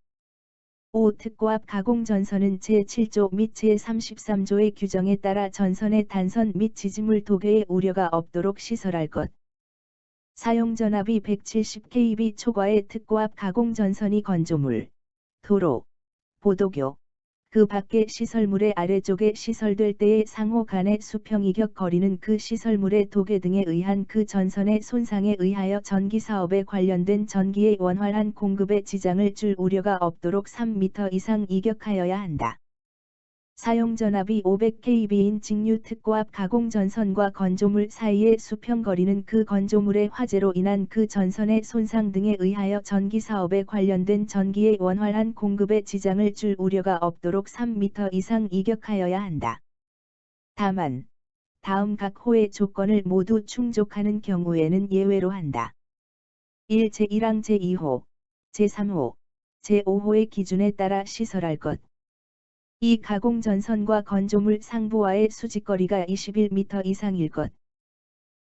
5. 특고압 가공전선은 제7조 및 제33조의 규정에 따라 전선의 단선 및 지지물 도괴의 우려가 없도록 시설할 것. 사용전압이 170kV 초과의 특고압 가공전선이 건조물, 도로, 보도교, 그 밖의 시설물의 아래쪽에 시설될 때의 상호 간의 수평이격 거리는 그 시설물의 도괴 등에 의한 그 전선의 손상에 의하여 전기사업에 관련된 전기의 원활한 공급에 지장을 줄 우려가 없도록 3m 이상 이격하여야 한다. 사용전압이 500kV인 직류 특고압 가공전선과 건조물 사이의 수평거리는 그 건조물의 화재로 인한 그 전선의 손상 등에 의하여 전기사업에 관련된 전기의 원활한 공급에 지장을 줄 우려가 없도록 3m 이상 이격하여야 한다. 다만 다음 각 호의 조건을 모두 충족하는 경우에는 예외로 한다. 1. 제1항 제2호, 제3호, 제5호의 기준에 따라 시설할 것. 2. 가공전선과 건조물 상부와의 수직거리가 21m 이상일 것.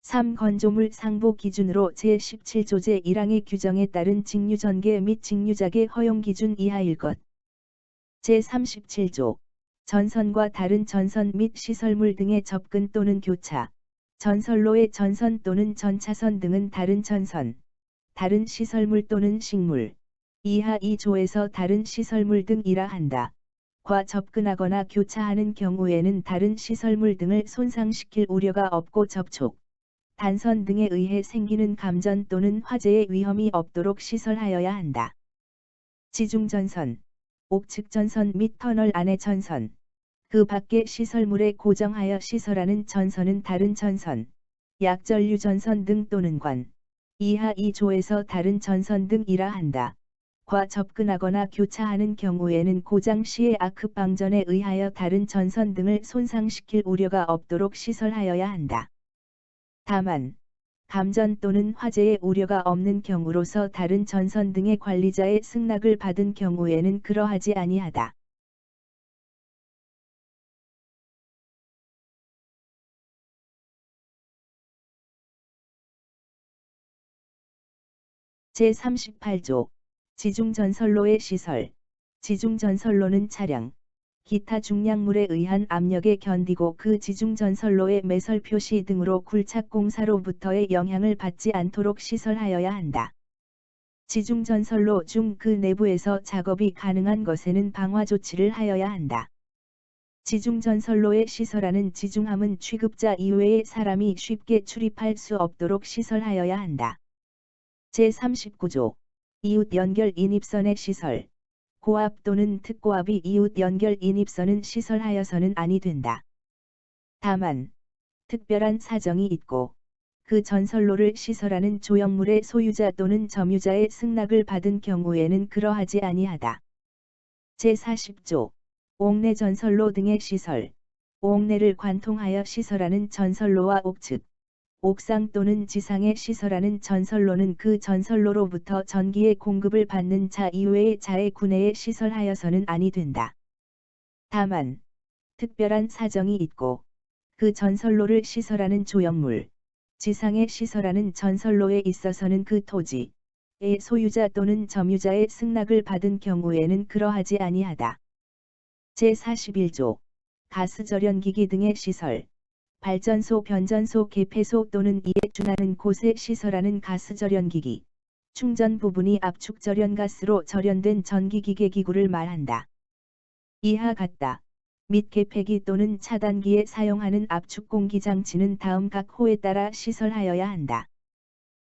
3. 건조물 상부 기준으로 제17조 제1항의 규정에 따른 직류전개 및 직류자개 허용 기준 이하일 것. 제37조 전선과 다른 전선 및 시설물 등의 접근 또는 교차. 전선로의 전선 또는 전차선 등은 다른 전선, 다른 시설물 또는 식물, 이하 2조에서 다른 시설물 등이라 한다. 과 접근하거나 교차하는 경우에는 다른 시설물 등을 손상시킬 우려가 없고 접촉, 단선 등에 의해 생기는 감전 또는 화재의 위험이 없도록 시설하여야 한다. 지중전선, 옥측전선 및 터널 안의 전선, 그 밖의 시설물에 고정하여 시설하는 전선은 다른 전선, 약전류 전선 등 또는 관, 이하 2조에서 다른 전선 등이라 한다. 과 접근하거나 교차하는 경우에는 고장 시의 아크 방전에 의하여 다른 전선 등을 손상시킬 우려가 없도록 시설하여야 한다. 다만 감전 또는 화재의 우려가 없는 경우로서 다른 전선 등의 관리자의 승낙을 받은 경우에는 그러하지 아니하다. 제38조 지중전선로의 시설. 지중전선로는 차량, 기타 중량물에 의한 압력에 견디고 그 지중전선로의 매설 표시 등으로 굴착공사로부터의 영향을 받지 않도록 시설하여야 한다. 지중전선로 중 그 내부에서 작업이 가능한 것에는 방화 조치를 하여야 한다. 지중전선로의 시설하는 지중함은 취급자 이외의 사람이 쉽게 출입할 수 없도록 시설하여야 한다. 제39조 이웃 연결 인입선의 시설. 고압 또는 특고압이 이웃 연결 인입선은 시설하여서는 아니 된다. 다만 특별한 사정이 있고 그 전선로를 시설하는 조형물의 소유자 또는 점유자의 승낙을 받은 경우에는 그러하지 아니하다. 제40조 옥내 전선로 등의 시설. 옥내를 관통하여 시설하는 전선로와 옥측, 옥상 또는 지상에 시설하는 전선로는 그 전선로로부터 전기의 공급을 받는 자 이외의 자의 구내에 시설하여서는 아니 된다. 다만 특별한 사정이 있고 그 전선로를 시설하는 조형물, 지상에 시설하는 전선로에 있어서는 그 토지의 소유자 또는 점유자의 승낙을 받은 경우에는 그러하지 아니하다. 제41조 가스절연기기 등의 시설. 발전소, 변전소, 개폐소 또는 이에 준하는 곳에 시설하는 가스절연기기, 충전 부분이 압축절연가스로 절연된 전기기계기구를 말한다. 이하 같다. 및 개폐기 또는 차단기에 사용하는 압축공기장치는 다음 각 호에 따라 시설하여야 한다.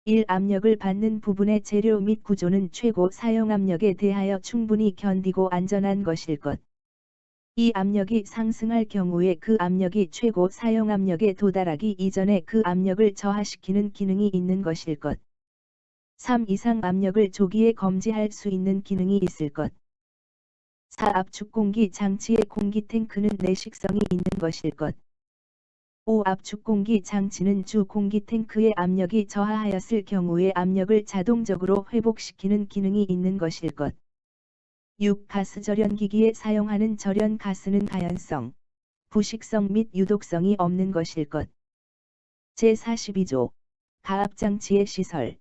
1. 압력을 받는 부분의 재료 및 구조는 최고 사용압력에 대하여 충분히 견디고 안전한 것일 것. 이 압력이 상승할 경우에 그 압력이 최고 사용압력에 도달하기 이전에 그 압력을 저하시키는 기능이 있는 것일 것. 3. 이상 압력을 조기에 검지할 수 있는 기능이 있을 것. 4. 압축공기 장치의 공기 탱크는 내식성이 있는 것일 것. 5. 압축공기 장치는 주 공기 탱크의 압력이 저하하였을 경우에 압력을 자동적으로 회복시키는 기능이 있는 것일 것. 6. 가스절연기기에 사용하는 절연가스는 가연성, 부식성 및 유독성이 없는 것일 것. 제42조 가압장치의 시설.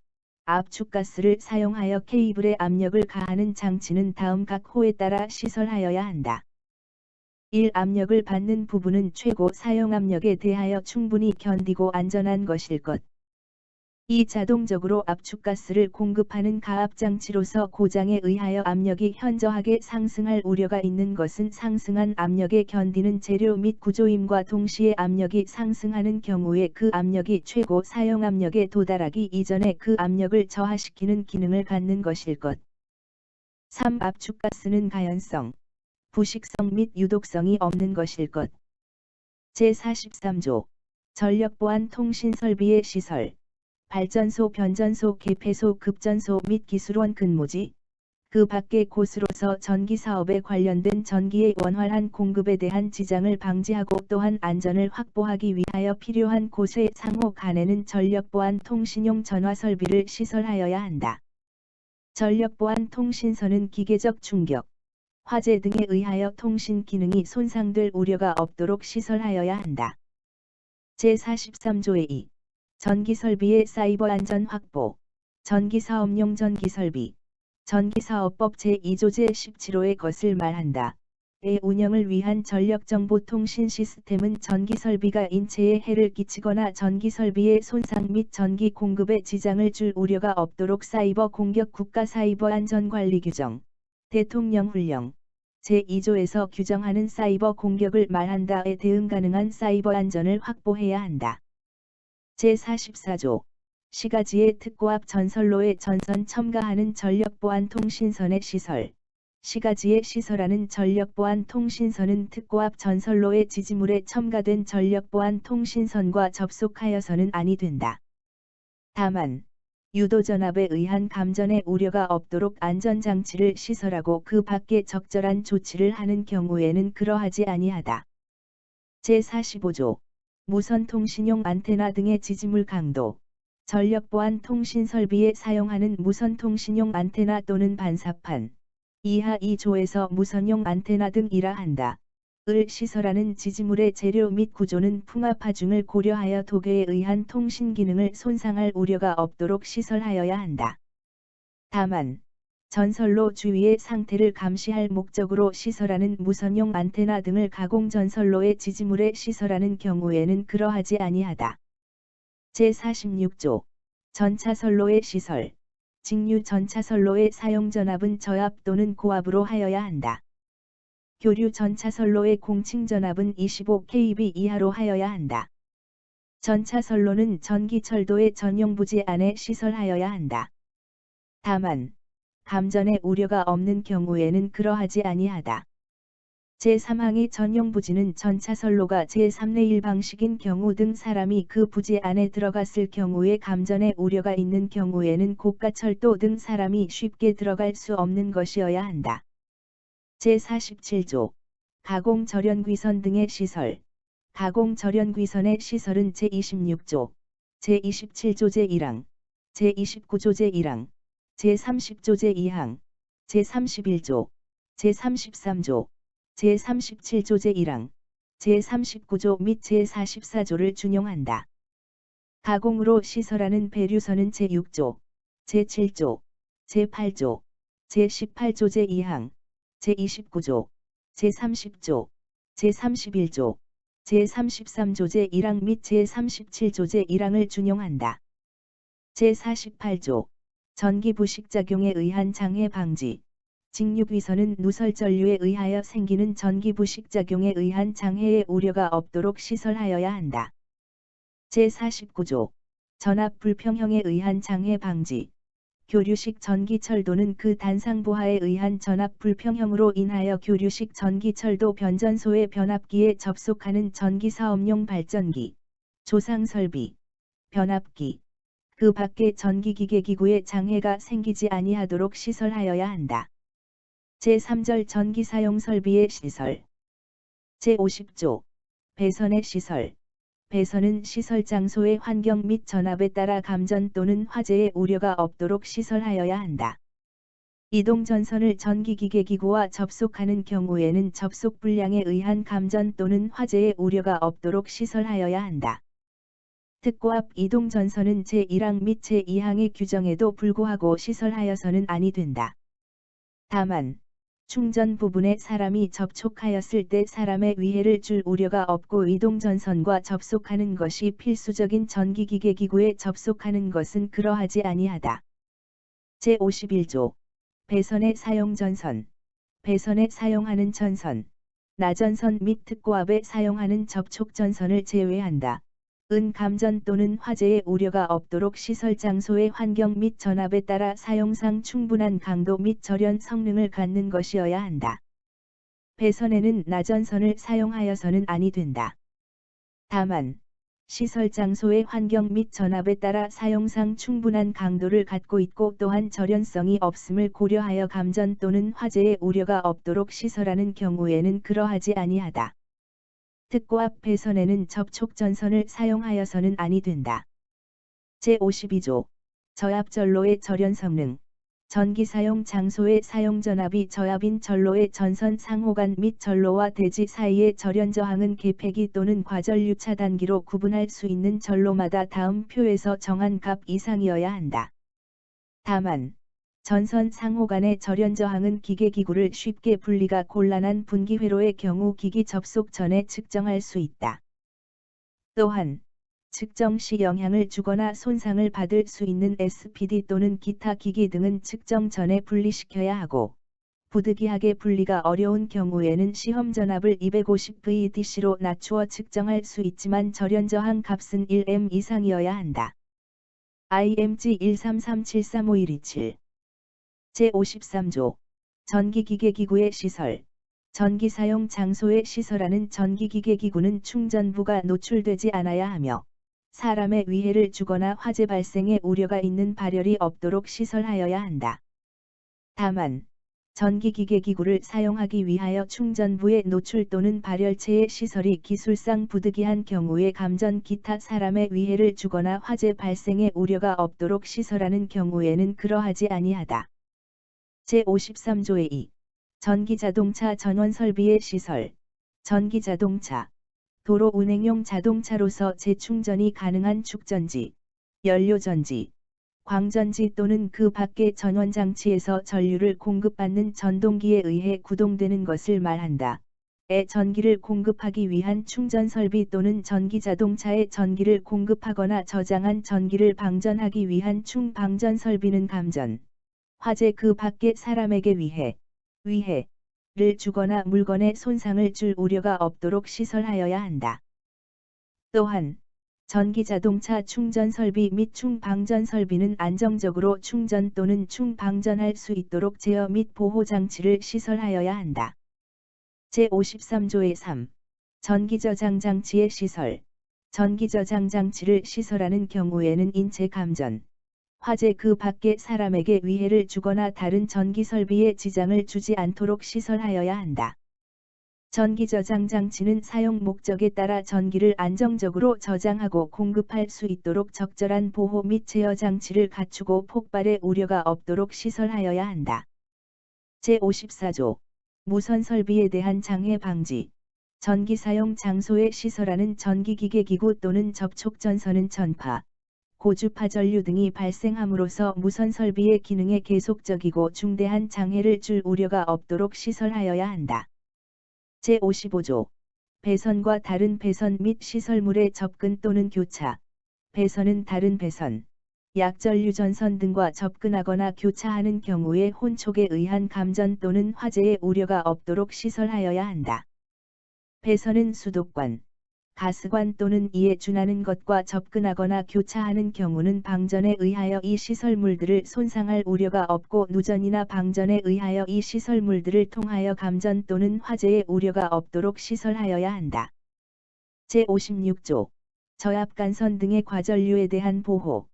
압축가스를 사용하여 케이블에 압력을 가하는 장치는 다음 각 호에 따라 시설하여야 한다. 1. 압력을 받는 부분은 최고 사용압력에 대하여 충분히 견디고 안전한 것일 것. 2. 자동적으로 압축가스를 공급하는 가압장치로서 고장에 의하여 압력이 현저하게 상승할 우려가 있는 것은 상승한 압력에 견디는 재료 및 구조임과 동시에 압력이 상승하는 경우에 그 압력이 최고 사용압력에 도달하기 이전에 그 압력을 저하시키는 기능을 갖는 것일 것. 3. 압축가스는 가연성, 부식성 및 유독성이 없는 것일 것. 제43조 전력보안 통신설비의 시설. 발전소, 변전소, 개폐소, 급전소 및 기술원 근무지, 그 밖의 곳으로서 전기사업에 관련된 전기의 원활한 공급에 대한 지장을 방지하고 또한 안전을 확보하기 위하여 필요한 곳의 상호 간에는 전력보안 통신용 전화설비를 시설하여야 한다. 전력보안 통신선은 기계적 충격, 화재 등에 의하여 통신 기능이 손상될 우려가 없도록 시설하여야 한다. 제43조의 2. 전기설비의 사이버 안전 확보. 전기사업용 전기설비. 전기사업법 제2조 제17호의 것을 말한다. 의 운영을 위한 전력정보통신 시스템은 전기설비가 인체에 해를 끼치거나 전기설비의 손상 및 전기 공급에 지장을 줄 우려가 없도록 사이버 공격 국가사이버안전관리 규정, 대통령훈령, 제2조에서 규정하는 사이버 공격을 말한다에 대응 가능한 사이버 안전을 확보해야 한다. 제44조 시가지의 특고압 전선로에 전선 첨가하는 전력보안 통신선의 시설. 시가지에 시설하는 전력보안 통신선은 특고압 전선로의 지지물에 첨가된 전력보안 통신선과 접속하여서는 아니 된다. 다만 유도전압에 의한 감전의 우려가 없도록 안전장치를 시설하고 그 밖에 적절한 조치를 하는 경우에는 그러하지 아니하다. 제45조 무선통신용 안테나 등의 지지물 강도. 전력보안 통신 설비에 사용하는 무선통신용 안테나 또는 반사판. 이하 2조에서 무선용 안테나 등이라 한다. 을 시설하는 지지물의 재료 및 구조는 풍압하중을 고려하여 도계에 의한 통신 기능을 손상할 우려가 없도록 시설하여야 한다. 다만 전선로 주위의 상태를 감시할 목적으로 시설하는 무선용 안테나 등을 가공 전선로의 지지물에 시설하는 경우에는 그러하지 아니하다. 제46조 전차선로의 시설. 직류 전차선로의 사용 전압은 저압 또는 고압으로 하여야 한다. 교류 전차선로의 공칭 전압은 25kV 이하로 하여야 한다. 전차선로는 전기철도의 전용 부지 안에 시설하여야 한다. 다만 감전의 우려가 없는 경우에는 그러하지 아니하다. 제3항의 전용 부지는 전차선로가 제3내 1방식인 경우 등 사람이 그 부지 안에 들어갔을 경우에 감전의 우려가 있는 경우에는 고가철도 등 사람이 쉽게 들어갈 수 없는 것이어야 한다. 제47조 가공절연귀선 등의 시설. 가공절연귀선의 시설은 제26조, 제27조 제1항, 제29조 제1항, 제30조 제2항, 제31조, 제33조, 제37조 제1항, 제39조 및 제44조를 준용한다. 가공으로 시설하는 배류선은 제6조, 제7조, 제8조, 제18조 제2항, 제29조, 제30조, 제31조, 제33조 제1항 및 제37조 제1항을 준용한다. 제48조 전기부식작용에 의한 장애 방지. 직류귀선은 누설전류에 의하여 생기는 전기부식작용에 의한 장애의 우려가 없도록 시설하여야 한다. 제49조 전압 불평형에 의한 장애 방지. 교류식 전기철도는 그 단상보하에 의한 전압 불평형으로 인하여 교류식 전기철도 변전소의 변압기에 접속하는 전기사업용 발전기, 조상설비, 변압기, 그 밖의 전기기계기구에 장애가 생기지 아니하도록 시설하여야 한다. 제3절 전기사용 설비의 시설. 제50조 배선의 시설. 배선은 시설 장소의 환경 및 전압에 따라 감전 또는 화재의 우려가 없도록 시설하여야 한다. 이동전선을 전기기계기구와 접속하는 경우에는 접속 불량에 의한 감전 또는 화재의 우려가 없도록 시설하여야 한다. 특고압 이동전선은 제1항 및 제2항의 규정에도 불구하고 시설하여서는 아니 된다. 다만 충전 부분에 사람이 접촉하였을 때 사람의 위해를 줄 우려가 없고 이동전선과 접속하는 것이 필수적인 전기기계기구에 접속하는 것은 그러하지 아니하다. 제51조 배선에 사용전선. 배선에 사용하는 전선, 나전선 및 특고압에 사용하는 접촉전선을 제외한다. 은 감전 또는 화재의 우려가 없도록 시설 장소의 환경 및 전압에 따라 사용상 충분한 강도 및 절연 성능을 갖는 것이어야 한다. 배선에는 나전선을 사용하여서는 아니 된다. 다만 시설 장소의 환경 및 전압에 따라 사용상 충분한 강도를 갖고 있고 또한 절연성이 없음을 고려하여 감전 또는 화재의 우려가 없도록 시설하는 경우에는 그러하지 아니하다. 특고압 배선에는 접촉전선을 사용하여서는 아니 된다. 제52조 저압전로의 절연 성능. 전기사용 장소의 사용전압이 저압인 전로의 전선 상호간 및 전로와 대지 사이의 절연저항은 계폐기 또는 과전류 차단기로 구분할 수 있는 전로마다 다음 표에서 정한 값 이상이어야 한다. 다만 전선 상호간의 절연저항은 기계기구를 쉽게 분리가 곤란한 분기회로의 경우 기기 접속 전에 측정할 수 있다. 또한 측정 시 영향을 주거나 손상을 받을 수 있는 SPD 또는 기타 기기 등은 측정 전에 분리시켜야 하고 부득이하게 분리가 어려운 경우에는 시험 전압을 250VDC로 낮추어 측정할 수 있지만 절연저항 값은 1M 이상이어야 한다. IMG 133735127 제53조 전기기계기구의 시설. 전기사용 장소에 시설하는 전기기계기구는 충전부가 노출되지 않아야 하며 사람의 위해를 주거나 화재 발생의 우려가 있는 발열이 없도록 시설하여야 한다. 다만 전기기계기구를 사용하기 위하여 충전부의 노출 또는 발열체의 시설이 기술상 부득이한 경우에 감전 기타 사람의 위해를 주거나 화재 발생의 우려가 없도록 시설하는 경우에는 그러하지 아니하다. 제53조의 2. 전기자동차 전원설비의 시설. 전기자동차. 도로 운행용 자동차로서 재충전이 가능한 축전지, 연료전지, 광전지 또는 그 밖의 전원장치에서 전류를 공급받는 전동기에 의해 구동되는 것을 말한다. 에 전기를 공급하기 위한 충전 설비 또는 전기자동차에 전기를 공급하거나 저장한 전기를 방전하기 위한 충방전 설비는 감전, 화재 그 밖의 사람에게 위해를 주거나 물건에 손상을 줄 우려가 없도록 시설하여야 한다. 또한 전기자동차 충전 설비 및 충방전 설비는 안정적으로 충전 또는 충방전할 수 있도록 제어 및 보호 장치를 시설하여야 한다. 제53조의 3. 전기저장 장치의 시설. 전기저장 장치를 시설하는 경우에는 인체 감전, 화재 그 밖의 사람에게 위해를 주거나 다른 전기설비에 지장을 주지 않도록 시설하여야 한다. 전기저장 장치는 사용 목적에 따라 전기를 안정적으로 저장하고 공급할 수 있도록 적절한 보호 및 제어 장치를 갖추고 폭발의 우려가 없도록 시설하여야 한다. 제54조. 무선 설비에 대한 장애 방지. 전기 사용 장소에 시설하는 전기기계 기구 또는 접촉 전선은 전파, 고주파 전류 등이 발생함으로써 무선 설비의 기능에 계속적이고 중대한 장애를 줄 우려가 없도록 시설하여야 한다. 제55조. 배선과 다른 배선 및 시설물의 접근 또는 교차. 배선은 다른 배선, 약전류 전선 등과 접근하거나 교차하는 경우에 혼촉에 의한 감전 또는 화재의 우려가 없도록 시설하여야 한다. 배선은 수도관, 가스관 또는 이에 준하는 것과 접근하거나 교차하는 경우는 방전에 의하여 이 시설물들을 손상할 우려가 없고 누전이나 방전에 의하여 이 시설물들을 통하여 감전 또는 화재의 우려가 없도록 시설하여야 한다. 제56조. 저압간선 등의 과전류에 대한 보호.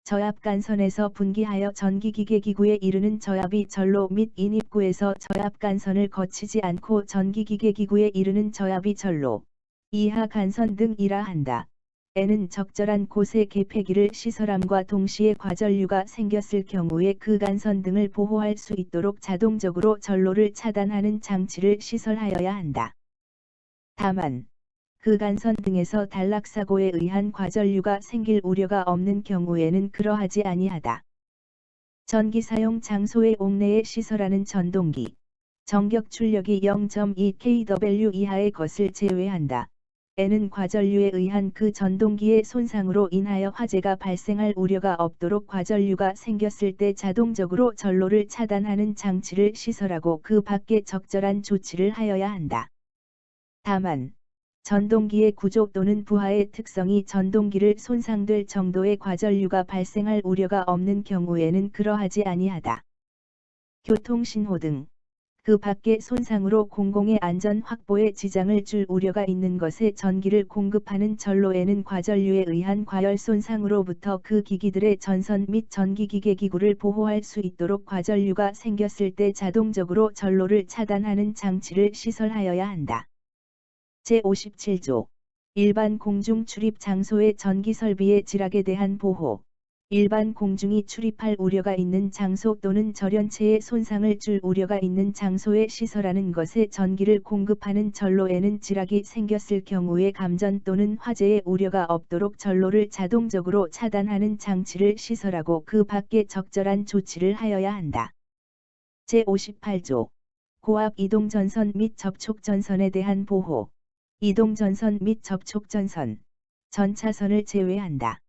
저압간선에서 분기하여 전기기계 기구에 이르는 저압이 전로 및 인입구에서 저압간선을 거치지 않고 전기기계 기구에 이르는 저압이 전로, 이하 간선 등이라 한다. 에는 적절한 곳에 개폐기를 시설함과 동시에 과전류가 생겼을 경우에 그 간선 등을 보호할 수 있도록 자동적으로 전로를 차단하는 장치를 시설하여야 한다. 다만 그 간선 등에서 단락사고에 의한 과전류가 생길 우려가 없는 경우에는 그러하지 아니하다. 전기 사용 장소의 옥내에 시설하는 전동기, 정격 출력이 0.2kW 이하의 것을 제외한다. 에는 과전류에 의한 그 전동기의 손상으로 인하여 화재가 발생할 우려가 없도록 과전류가 생겼을 때 자동적으로 전로를 차단하는 장치를 시설하고 그 밖에 적절한 조치를 하여야 한다. 다만 전동기의 구조 또는 부하의 특성이 전동기를 손상될 정도의 과전류가 발생할 우려가 없는 경우에는 그러하지 아니하다. 교통신호 등 그 밖의 손상으로 공공의 안전 확보에 지장을 줄 우려가 있는 것에 전기를 공급하는 전로에는 과전류에 의한 과열 손상으로부터 그 기기들의 전선 및 전기기계 기구를 보호할 수 있도록 과전류가 생겼을 때 자동적으로 전로를 차단하는 장치를 시설하여야 한다. 제57조. 일반 공중 출입 장소의 전기 설비의 지락에 대한 보호. 일반 공중이 출입할 우려가 있는 장소 또는 절연체에 손상을 줄 우려가 있는 장소에 시설하는 것에 전기를 공급하는 전로에는 지락이 생겼을 경우에 감전 또는 화재의 우려가 없도록 전로를 자동적으로 차단하는 장치를 시설하고 그 밖에 적절한 조치를 하여야 한다. 제58조. 고압 이동전선 및 접촉전선에 대한 보호. 이동전선 및 접촉전선, 전차선을 제외한다.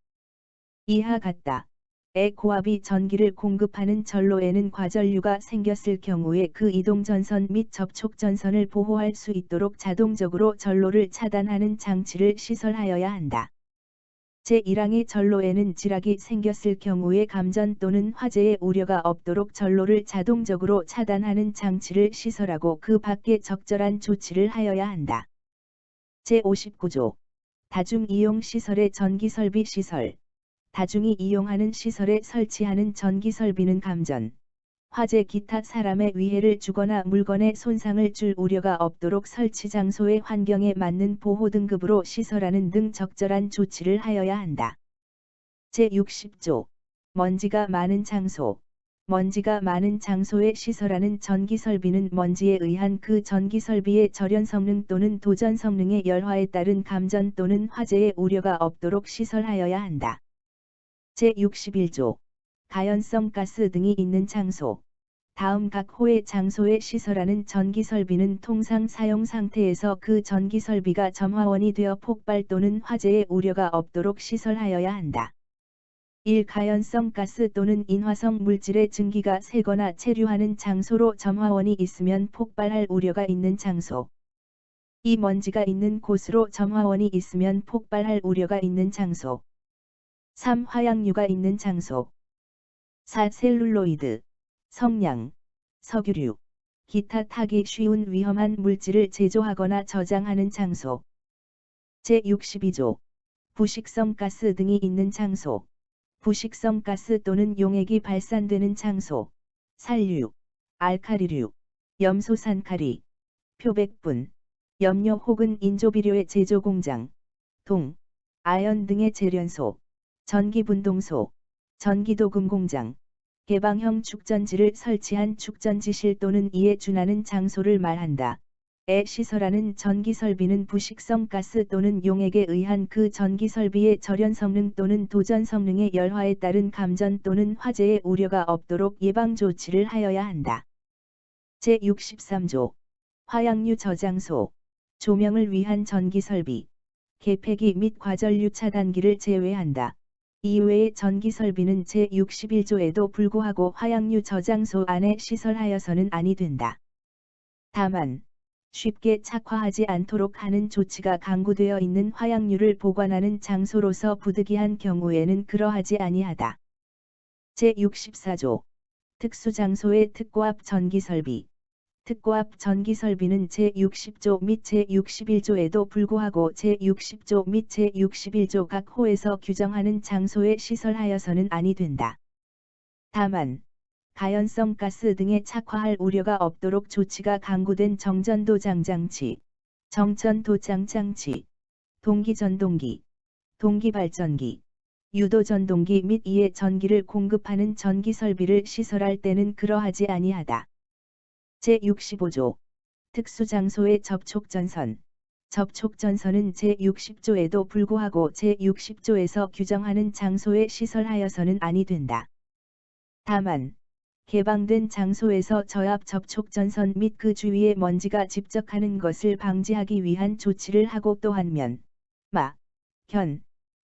이하 같다. 에 고압이 전기를 공급하는 전로에는 과전류가 생겼을 경우에 그 이동전선 및 접촉전선을 보호할 수 있도록 자동적으로 전로를 차단하는 장치를 시설하여야 한다. 제1항의 전로에는 지락이 생겼을 경우에 감전 또는 화재의 우려가 없도록 전로를 자동적으로 차단하는 장치를 시설하고 그 밖에 적절한 조치를 하여야 한다. 제59조. 다중이용시설의 전기설비 시설. 다중이 이용하는 시설에 설치하는 전기설비는 감전, 화재 기타 사람의 위해를 주거나 물건에 손상을 줄 우려가 없도록 설치 장소의 환경에 맞는 보호 등급으로 시설하는 등 적절한 조치를 하여야 한다. 제60조. 먼지가 많은 장소. 먼지가 많은 장소에 시설하는 전기설비는 먼지에 의한 그 전기설비의 절연 성능 또는 도전 성능의 열화에 따른 감전 또는 화재의 우려가 없도록 시설하여야 한다. 제61조 가연성 가스 등이 있는 장소. 다음 각 호의 장소에 시설하는 전기설비는 통상 사용 상태에서 그 전기설비가 점화원이 되어 폭발 또는 화재의 우려가 없도록 시설하여야 한다. 1. 가연성 가스 또는 인화성 물질의 증기가 새거나 체류하는 장소로 점화원이 있으면 폭발할 우려가 있는 장소. 2. 먼지가 있는 곳으로 점화원이 있으면 폭발할 우려가 있는 장소. 3. 화약류가 있는 장소. 4. 셀룰로이드, 성냥, 석유류, 기타 타기 쉬운 위험한 물질을 제조하거나 저장하는 장소. 제62조 부식성 가스 등이 있는 장소. 부식성 가스 또는 용액이 발산되는 장소. 산류, 알카리류, 염소산카리, 표백분, 염료 혹은 인조비료의 제조 공장, 동, 아연 등의 재련소, 전기분동소, 전기도금 공장, 개방형 축전지를 설치한 축전지실 또는 이에 준하는 장소를 말한다. 에 시설하는 전기설비는 부식성 가스 또는 용액에 의한 그 전기설비의 절연 성능 또는 도전 성능의 열화에 따른 감전 또는 화재의 우려가 없도록 예방 조치를 하여야 한다. 제63조 화약류 저장소, 조명을 위한 전기설비, 개폐기 및 과전류 차단기를 제외한다. 이외의 전기설비는 제61조에도 불구하고 화약류 저장소 안에 시설하여서는 아니 된다. 다만 쉽게 착화하지 않도록 하는 조치가 강구되어 있는 화약류를 보관하는 장소로서 부득이한 경우에는 그러하지 아니하다. 제64조 특수장소의 특고압 전기설비. 특고압 전기설비는 제60조 및 제61조에도 불구하고 제60조 및 제61조 각 호에서 규정하는 장소에 시설하여서는 아니 된다. 다만 가연성 가스 등에 착화할 우려가 없도록 조치가 강구된 정전도장장치, 정전도장장치, 동기전동기, 동기발전기, 유도전동기 및 이에 전기를 공급하는 전기설비를 시설할 때는 그러하지 아니하다. 제65조 특수장소의 접촉전선. 접촉전선은 제60조에도 불구하고 제60조에서 규정하는 장소에 시설하여서는 아니 된다. 다만 개방된 장소에서 저압 접촉전선 및 그 주위에 먼지가 집적하는 것을 방지하기 위한 조치를 하고 또한 면, 마, 견,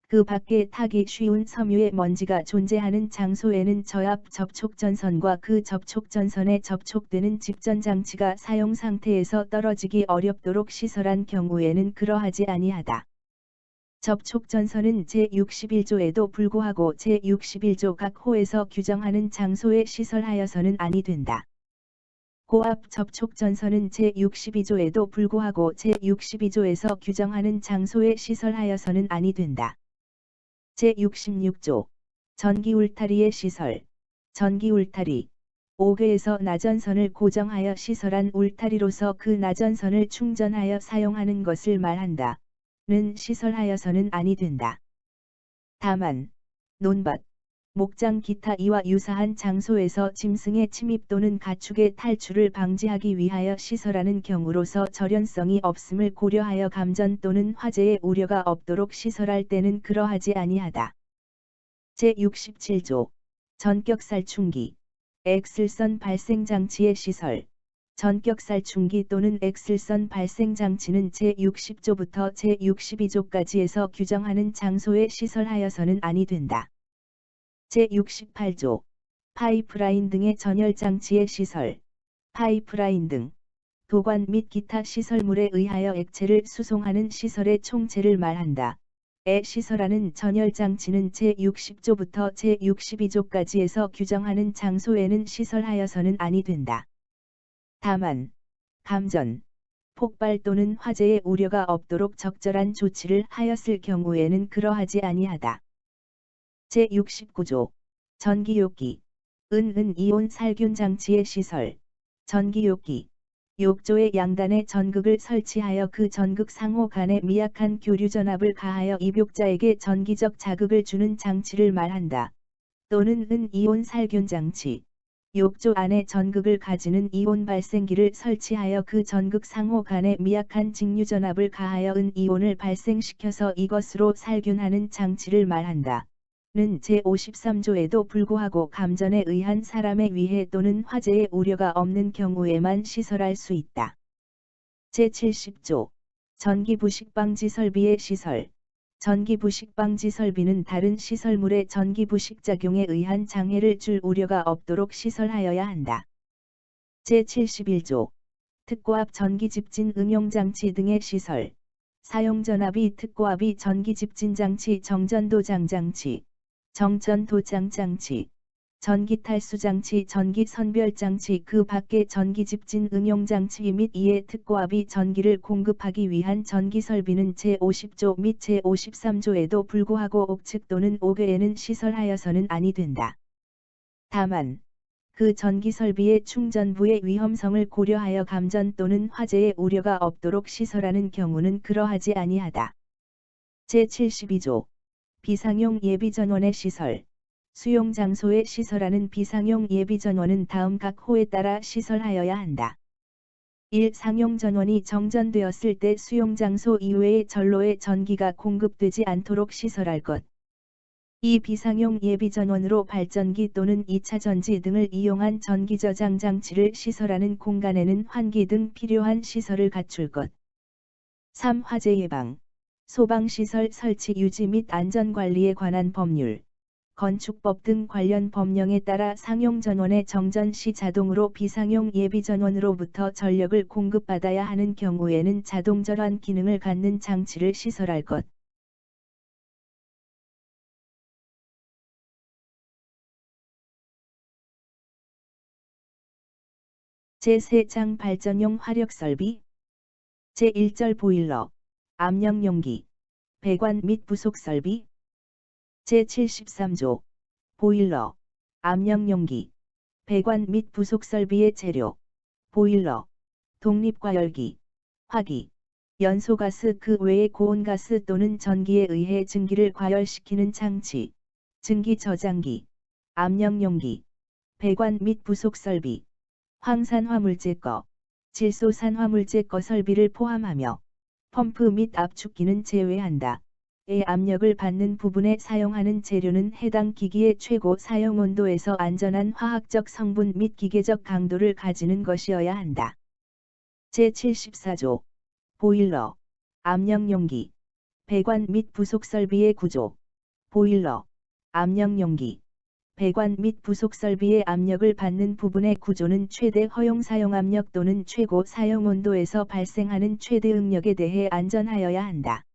그 밖에 타기 쉬운 섬유의 먼지가 존재하는 장소에는 저압 접촉전선과 그 접촉전선에 접촉되는 집전장치가 사용 상태에서 떨어지기 어렵도록 시설한 경우에는 그러하지 아니하다. 접촉전선은 제61조에도 불구하고 제61조 각 호에서 규정하는 장소에 시설하여서는 아니 된다. 고압 접촉전선은 제62조에도 불구하고 제62조에서 규정하는 장소에 시설하여서는 아니 된다. 제66조 전기울타리의 시설. 전기울타리 5개에서 나전선을 고정하여 시설한 울타리로서 그 나전선을 충전하여 사용하는 것을 말한다. 는 시설하여서는 아니 된다. 다만 논밭, 목장 기타 이와 유사한 장소에서 짐승의 침입 또는 가축의 탈출을 방지하기 위하여 시설하는 경우로서 절연성이 없음을 고려하여 감전 또는 화재의 우려가 없도록 시설할 때는 그러하지 아니하다. 제67조 전격살충기, 엑슬선 발생장치의 시설. 전격살충기 또는 엑슬선 발생장치는 제60조부터 제62조까지에서 규정하는 장소에 시설하여서는 아니 된다. 제68조 파이프라인 등의 전열장치의 시설. 파이프라인 등 도관 및 기타 시설물에 의하여 액체를 수송하는 시설의 총체를 말한다. 에 시설하는 전열장치는 제60조부터 제62조까지에서 규정하는 장소에는 시설하여서는 아니 된다. 다만 감전, 폭발 또는 화재의 우려가 없도록 적절한 조치를 하였을 경우에는 그러하지 아니하다. 제69조 전기욕기, 은이온 살균 장치의 시설. 전기욕기, 욕조의 양단에 전극을 설치하여 그 전극 상호 간에 미약한 교류 전압을 가하여 입욕자에게 전기적 자극을 주는 장치를 말한다. 또는 은이온 살균 장치. 욕조 안에 전극을 가지는 이온 발생기를 설치하여 그 전극 상호 간에 미약한 직류전압을 가하여 은이온을 발생시켜서 이것으로 살균하는 장치를 말한다. 제53조에도 불구하고 감전에 의한 사람의 위해 또는 화재의 우려가 없는 경우에만 시설할 수 있다. 제70조 전기 부식 방지 설비의 시설. 전기 부식 방지 설비는 다른 시설물의 전기 부식 작용에 의한 장애를 줄 우려가 없도록 시설하여야 한다. 제71조 특고압 전기 집진 응용 장치 등의 시설. 사용 전압이 특고압이 전기 집진 장치 정전도장 장치, 정전 도장 장치, 전기 탈수 장치 전기 선별 장치 그 밖의 전기 집진 응용 장치 및 이에 특고압이 전기를 공급하기 위한 전기 설비는 제50조 및 제53조에도 불구하고 옥측 또는 옥외에는 시설하여서는 아니 된다. 다만 그 전기 설비의 충전부의 위험성을 고려하여 감전 또는 화재의 우려가 없도록 시설하는 경우는 그러하지 아니하다. 제72조 비상용 예비전원의 시설. 수용 장소에 시설하는 비상용 예비전원은 다음 각 호에 따라 시설하여야 한다. 1. 상용 전원이 정전되었을 때 수용 장소 이외의 전로에 전기가 공급되지 않도록 시설할 것. 2. 비상용 예비전원으로 발전기 또는 2차 전지 등을 이용한 전기 저장 장치를 시설하는 공간에는 환기 등 필요한 시설을 갖출 것. 3. 화재 예방, 소방시설 설치 유지 및 안전관리에 관한 법률, 건축법 등 관련 법령에 따라 상용 전원의 정전 시 자동으로 비상용 예비전원으로부터 전력을 공급받아야 하는 경우에는 자동 절환 기능을 갖는 장치를 시설할 것. 제3장 발전용 화력설비. 제1절 보일러, 압력용기, 배관 및 부속설비. 제73조 보일러, 압력용기, 배관 및 부속설비의 재료, 보일러, 독립과열기, 화기, 연소가스 그 외의 고온가스 또는 전기에 의해 증기를 과열시키는 장치, 증기 저장기, 압력용기, 배관 및 부속설비, 황산화물제거, 질소산화물제거 설비를 포함하며 펌프 및 압축기는 제외한다. 의 압력을 받는 부분에 사용하는 재료는 해당 기기의 최고 사용 온도에서 안전한 화학적 성분 및 기계적 강도를 가지는 것이어야 한다. 제74조 보일러, 압력용기, 배관 및 부속설비의 구조. 보일러, 압력용기, 배관 및 부속설비의 압력을 받는 부분의 구조는 최대 허용 사용압력 또는 최고 사용 온도에서 발생하는 최대 응력에 대해 안전하여야 한다.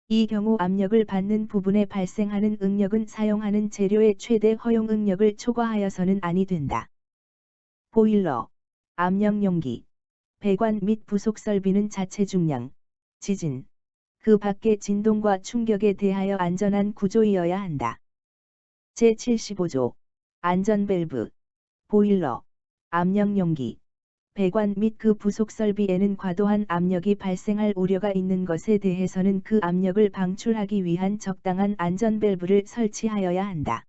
이 경우 압력을 받는 부분에 발생하는 응력은 사용하는 재료의 최대 허용 응력을 초과하여서는 아니 된다. 보일러, 압력용기, 배관 및 부속 설비는 자체 중량, 지진, 그 밖의 진동과 충격에 대하여 안전한 구조이어야 한다. 제75조 안전밸브, 보일러, 압력용기, 배관 및 그 부속 설비에는 과도한 압력이 발생할 우려가 있는 것에 대해서는 그 압력을 방출하기 위한 적당한 안전밸브를 설치하여야 한다.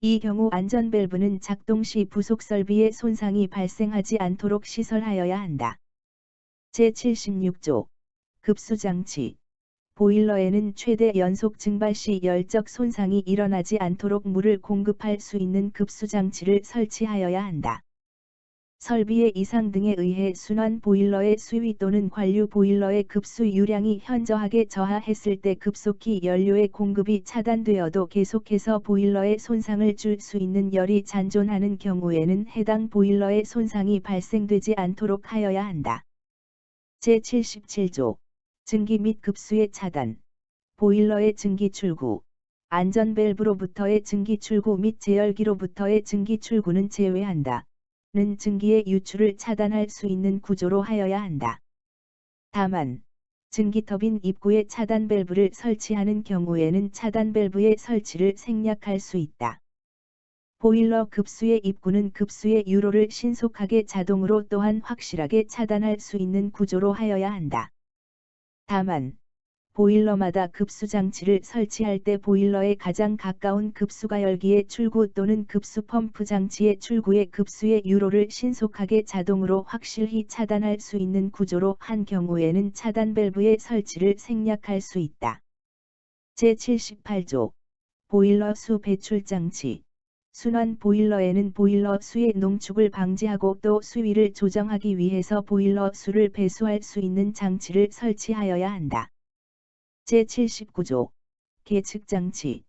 이 경우 안전밸브는 작동 시 부속 설비에 손상이 발생하지 않도록 시설하여야 한다. 제76조 급수장치. 보일러에는 최대 연속 증발 시 열적 손상이 일어나지 않도록 물을 공급할 수 있는 급수장치를 설치하여야 한다. 설비의 이상 등에 의해 순환 보일러의 수위 또는 관류 보일러의 급수 유량이 현저하게 저하했을 때 급속히 연료의 공급이 차단되어도 계속해서 보일러에 손상을 줄 수 있는 열이 잔존하는 경우에는 해당 보일러에 손상이 발생되지 않도록 하여야 한다. 제77조 증기 및 급수의 차단. 보일러의 증기 출구, 안전밸브로부터의 증기 출구 및 제열기로부터의 증기 출구는 제외한다. 는 증기의 유출을 차단할 수 있는 구조로 하여야 한다. 다만 증기터빈 입구에 차단 밸브를 설치하는 경우에는 차단 밸브의 설치를 생략할 수 있다. 보일러 급수의 입구는 급수의 유로를 신속하게 자동으로 또한 확실하게 차단할 수 있는 구조로 하여야 한다. 다만 보일러마다 급수장치를 설치할 때 보일러에 가장 가까운 급수가열기의 출구 또는 급수펌프 장치의 출구의 급수의 유로를 신속하게 자동으로 확실히 차단할 수 있는 구조로 한 경우에는 차단 밸브의 설치를 생략할 수 있다. 제78조 보일러 수 배출 장치. 순환 보일러에는 보일러 수의 농축을 방지하고 또 수위를 조정하기 위해서 보일러 수를 배수할 수 있는 장치를 설치하여야 한다. 제79조 계측 장치.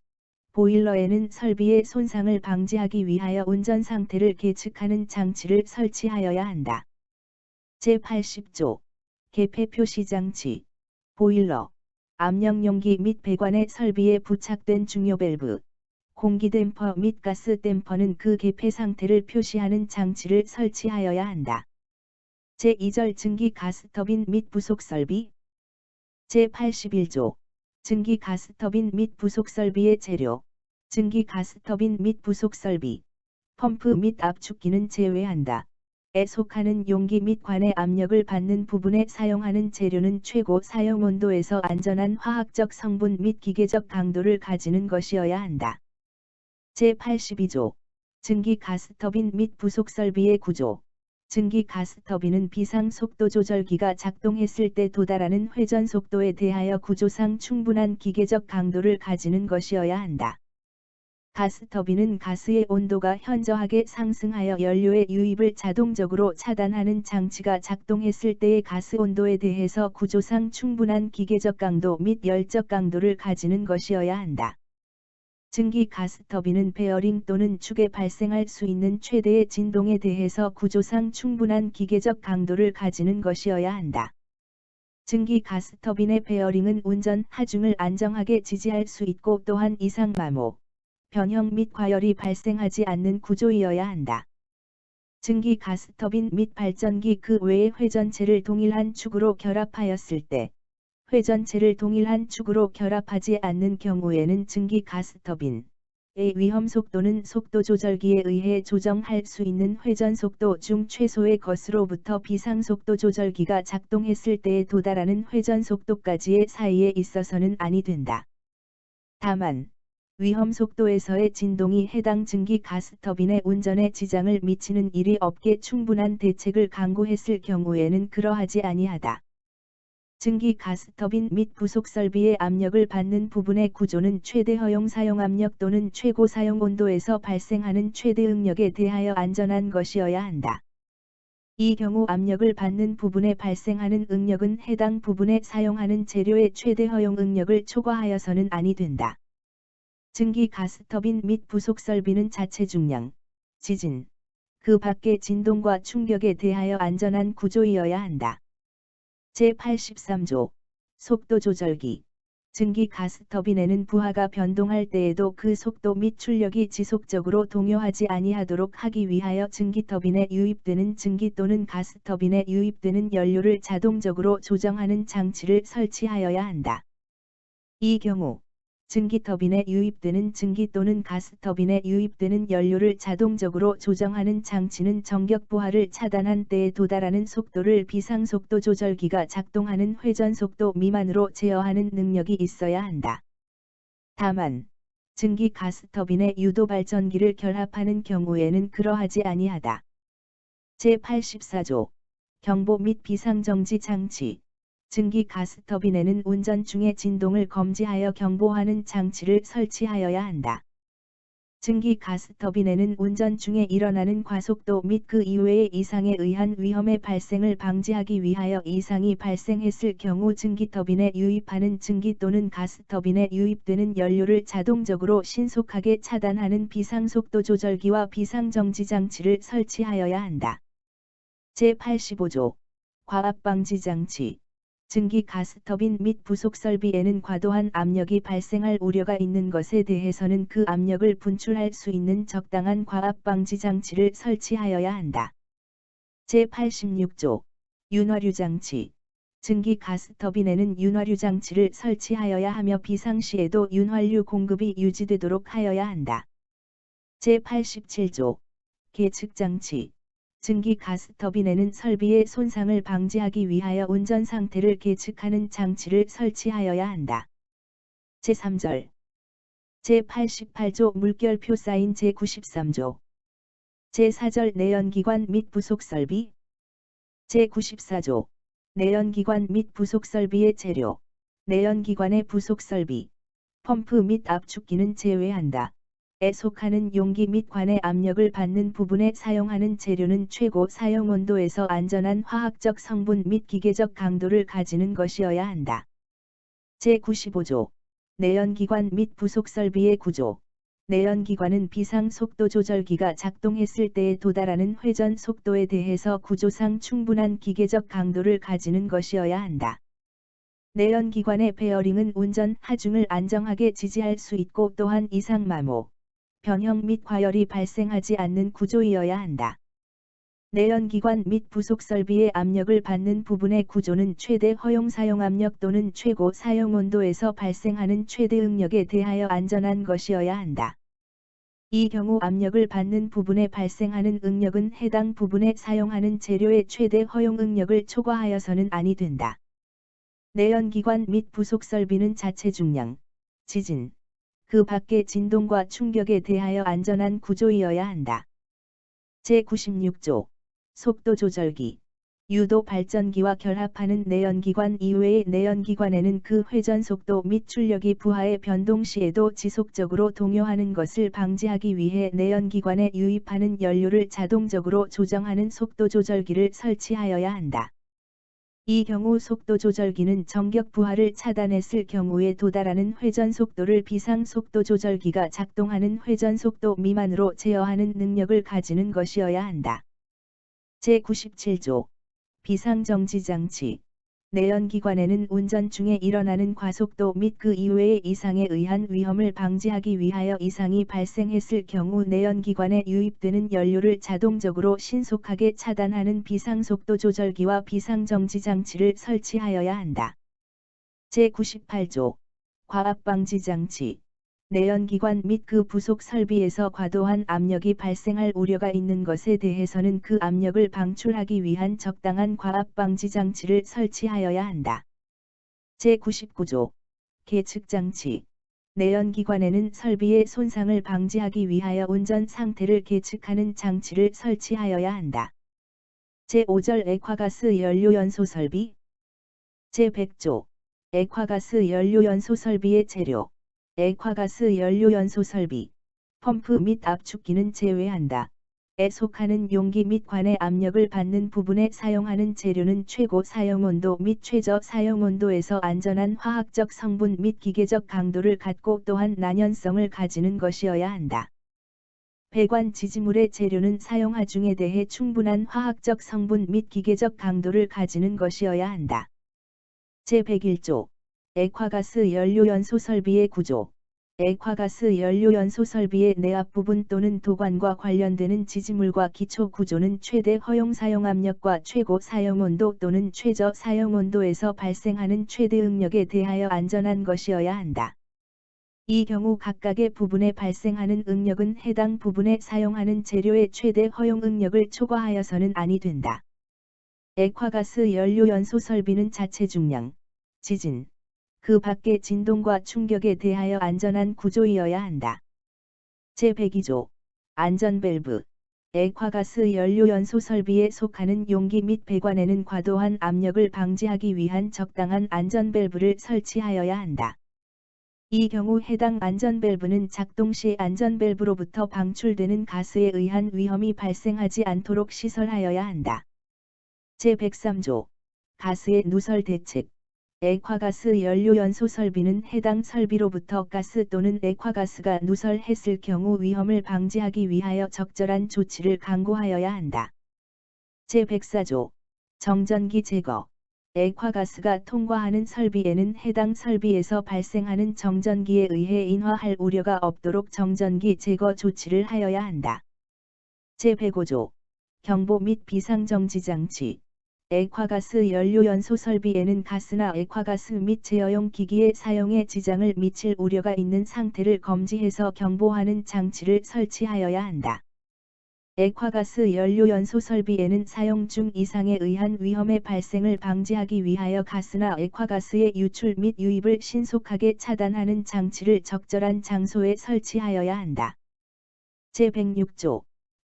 보일러에는 설비의 손상을 방지하기 위하여 운전 상태를 계측하는 장치를 설치하여야 한다. 제80조 계폐 표시 장치. 보일러, 압력 용기 및 배관의 설비에 부착된 중요 밸브, 공기 댐퍼 및 가스 댐퍼는 그 계폐 상태를 표시하는 장치를 설치하여야 한다. 제2절 증기 가스터빈 및 부속 설비. 제81조 증기 가스터빈 및 부속 설비의 재료. 증기 가스터빈 및 부속 설비, 펌프 및 압축기는 제외한다. 에 속하는 용기 및 관의 압력을 받는 부분에 사용하는 재료는 최고 사용 온도에서 안전한 화학적 성분 및 기계적 강도를 가지는 것이어야 한다. 제82조 증기 가스터빈 및 부속 설비의 구조. 증기 가스터빈은 비상 속도 조절기가 작동했을 때 도달하는 회전 속도에 대하여 구조상 충분한 기계적 강도를 가지는 것이어야 한다. 가스터빈은 가스의 온도가 현저하게 상승하여 연료의 유입을 자동적으로 차단하는 장치가 작동했을 때의 가스 온도에 대해서 구조상 충분한 기계적 강도 및 열적 강도를 가지는 것이어야 한다. 증기 가스터빈은 베어링 또는 축에 발생할 수 있는 최대의 진동에 대해서 구조상 충분한 기계적 강도를 가지는 것이어야 한다. 증기 가스터빈의 베어링은 운전 하중을 안정하게 지지할 수 있고 또한 이상 마모, 변형 및 과열이 발생하지 않는 구조이어야 한다. 증기 가스터빈 및 발전기 그 외의 회전체를 동일한 축으로 결합하였을 때, 회전체를 동일한 축으로 결합하지 않는 경우에는 증기 가스터빈의 위험 속도는 속도 조절기에 의해 조정할 수 있는 회전 속도 중 최소의 것으로부터 비상 속도 조절기가 작동했을 때에 도달하는 회전 속도까지의 사이에 있어서는 아니 된다. 다만, 위험 속도에서의 진동이 해당 증기 가스터빈의 운전에 지장을 미치는 일이 없게 충분한 대책을 강구했을 경우에는 그러하지 아니하다. 증기 가스터빈 및 부속 설비의 압력을 받는 부분의 구조는 최대 허용 사용 압력 또는 최고 사용 온도에서 발생하는 최대 응력에 대하여 안전한 것이어야 한다. 이 경우 압력을 받는 부분에 발생하는 응력은 해당 부분에 사용하는 재료의 최대 허용 응력을 초과하여서는 아니 된다. 증기 가스터빈 및 부속 설비는 자체 중량, 지진, 그 밖의 진동과 충격에 대하여 안전한 구조이어야 한다. 제83조 속도 조절기. 증기 가스터빈에는 부하가 변동할 때에도 그 속도 및 출력이 지속적으로 동요하지 아니하도록 하기 위하여 증기터빈에 유입되는 증기 또는 가스터빈에 유입되는 연료를 자동적으로 조정하는 장치를 설치하여야 한다. 이 경우 증기터빈에 유입되는 증기 또는 가스터빈에 유입되는 연료를 자동적으로 조정하는 장치는 정격 부하를 차단한 때에 도달하는 속도를 비상속도 조절기가 작동하는 회전속도 미만으로 제어하는 능력이 있어야 한다. 다만, 증기 가스터빈에 유도 발전기를 결합하는 경우에는 그러하지 아니하다. 제84조 경보 및 비상정지 장치. 증기 가스터빈에는 운전 중의 진동을 검지하여 경보하는 장치를 설치하여야 한다. 증기 가스터빈에는 운전 중에 일어나는 과속도 및 그 이외의 이상에 의한 위험의 발생을 방지하기 위하여 이상이 발생했을 경우 증기터빈에 유입하는 증기 또는 가스터빈에 유입되는 연료를 자동적으로 신속하게 차단하는 비상속도 조절기와 비상정지 장치를 설치하여야 한다. 제85조 과압방지 장치. 증기 가스터빈 및 부속 설비에는 과도한 압력이 발생할 우려가 있는 것에 대해서는 그 압력을 분출할 수 있는 적당한 과압 방지 장치를 설치하여야 한다. 제86조 윤활유 장치. 증기 가스터빈에는 윤활유 장치를 설치하여야 하며 비상시에도 윤활유 공급이 유지되도록 하여야 한다. 제87조 계측 장치. 증기 가스터빈에는 설비의 손상을 방지하기 위하여 운전 상태를 계측하는 장치를 설치하여야 한다. 제3절 제88조 물결표 사인 제93조 제4절 내연기관 및 부속 설비. 제94조 내연기관 및 부속 설비의 재료. 내연기관의 부속 설비. 펌프 및 압축기는 제외한다. 에 속하는 용기 및 관의 압력을 받는 부분에 사용하는 재료는 최고 사용 온도에서 안전한 화학적 성분 및 기계적 강도를 가지는 것이어야 한다. 제95조. 내연기관 및 부속 설비의 구조. 내연기관은 비상 속도 조절기가 작동했을 때에 도달하는 회전 속도에 대해서 구조상 충분한 기계적 강도를 가지는 것이어야 한다. 내연기관의 베어링은 운전 하중을 안정하게 지지할 수 있고 또한 이상 마모, 변형 및 과열이 발생하지 않는 구조이어야 한다. 내연기관 및 부속 설비의 압력을 받는 부분의 구조는 최대 허용 사용 압력 또는 최고 사용 온도에서 발생하는 최대 응력에 대하여 안전한 것이어야 한다. 이 경우 압력을 받는 부분에 발생하는 응력은 해당 부분에 사용하는 재료의 최대 허용 응력을 초과하여서는 아니 된다. 내연기관 및 부속 설비는 자체 중량, 지진, 그 밖의 진동과 충격에 대하여 안전한 구조이어야 한다. 제96조. 속도 조절기. 유도 발전기와 결합하는 내연기관 이외의 내연기관에는 그 회전 속도 및 출력이 부하의 변동 시에도 지속적으로 동요하는 것을 방지하기 위해 내연기관에 유입하는 연료를 자동적으로 조정하는 속도 조절기를 설치하여야 한다. 이 경우 속도 조절기는 정격 부하를 차단했을 경우에 도달하는 회전 속도를 비상 속도 조절기가 작동하는 회전 속도 미만으로 제어하는 능력을 가지는 것이어야 한다. 제97조. 비상정지 장치. 내연기관에는 운전 중에 일어나는 과속도 및 그 이외의 이상에 의한 위험을 방지하기 위하여 이상이 발생했을 경우 내연기관에 유입되는 연료를 자동적으로 신속하게 차단하는 비상속도 조절기와 비상정지 장치를 설치하여야 한다. 제98조. 과압방지 장치. 내연기관 및 그 부속 설비에서 과도한 압력이 발생할 우려가 있는 것에 대해서는 그 압력을 방출하기 위한 적당한 과압방지 장치를 설치하여야 한다. 제99조. 계측 장치. 내연기관에는 설비의 손상을 방지하기 위하여 운전 상태를 계측하는 장치를 설치하여야 한다. 제5절. 액화가스 연료연소 설비. 제100조. 액화가스 연료연소 설비의 재료. 액화가스 연료연소 설비, 펌프 및 압축기는 제외한다. 에 속하는 용기 및 관의 압력을 받는 부분에 사용하는 재료는 최고 사용온도 및 최저 사용온도에서 안전한 화학적 성분 및 기계적 강도를 갖고 또한 난연성을 가지는 것이어야 한다. 배관 지지물의 재료는 사용 하중에 대해 충분한 화학적 성분 및 기계적 강도를 가지는 것이어야 한다. 제101조. 액화가스 연료연소 설비의 구조. 액화가스 연료연소 설비의 내압 부분 또는 도관과 관련되는 지지물과 기초 구조는 최대 허용 사용 압력과 최고 사용 온도 또는 최저 사용 온도에서 발생하는 최대 응력에 대하여 안전한 것이어야 한다. 이 경우 각각의 부분에 발생하는 응력은 해당 부분에 사용하는 재료의 최대 허용 응력을 초과하여서는 아니 된다. 액화가스 연료연소 설비는 자체 중량, 지진, 그 밖의 진동과 충격에 대하여 안전한 구조이어야 한다. 제102조. 안전밸브. 액화가스 연료연소 설비에 속하는 용기 및 배관에는 과도한 압력을 방지하기 위한 적당한 안전밸브를 설치하여야 한다. 이 경우 해당 안전밸브는 작동 시 안전밸브로부터 방출되는 가스에 의한 위험이 발생하지 않도록 시설하여야 한다. 제103조. 가스의 누설 대책. 액화가스 연료연소 설비는 해당 설비로부터 가스 또는 액화가스가 누설했을 경우 위험을 방지하기 위하여 적절한 조치를 강구하여야 한다. 제104조. 정전기 제거. 액화가스가 통과하는 설비에는 해당 설비에서 발생하는 정전기에 의해 인화할 우려가 없도록 정전기 제거 조치를 하여야 한다. 제105조. 경보 및 비상정지 장치. 액화가스 연료연소 설비에는 가스나 액화가스 및 제어용 기기의 사용에 지장을 미칠 우려가 있는 상태를 검지해서 경보하는 장치를 설치하여야 한다. 액화가스 연료연소 설비에는 사용 중 이상에 의한 위험의 발생을 방지하기 위하여 가스나 액화가스의 유출 및 유입을 신속하게 차단하는 장치를 적절한 장소에 설치하여야 한다. 제106조.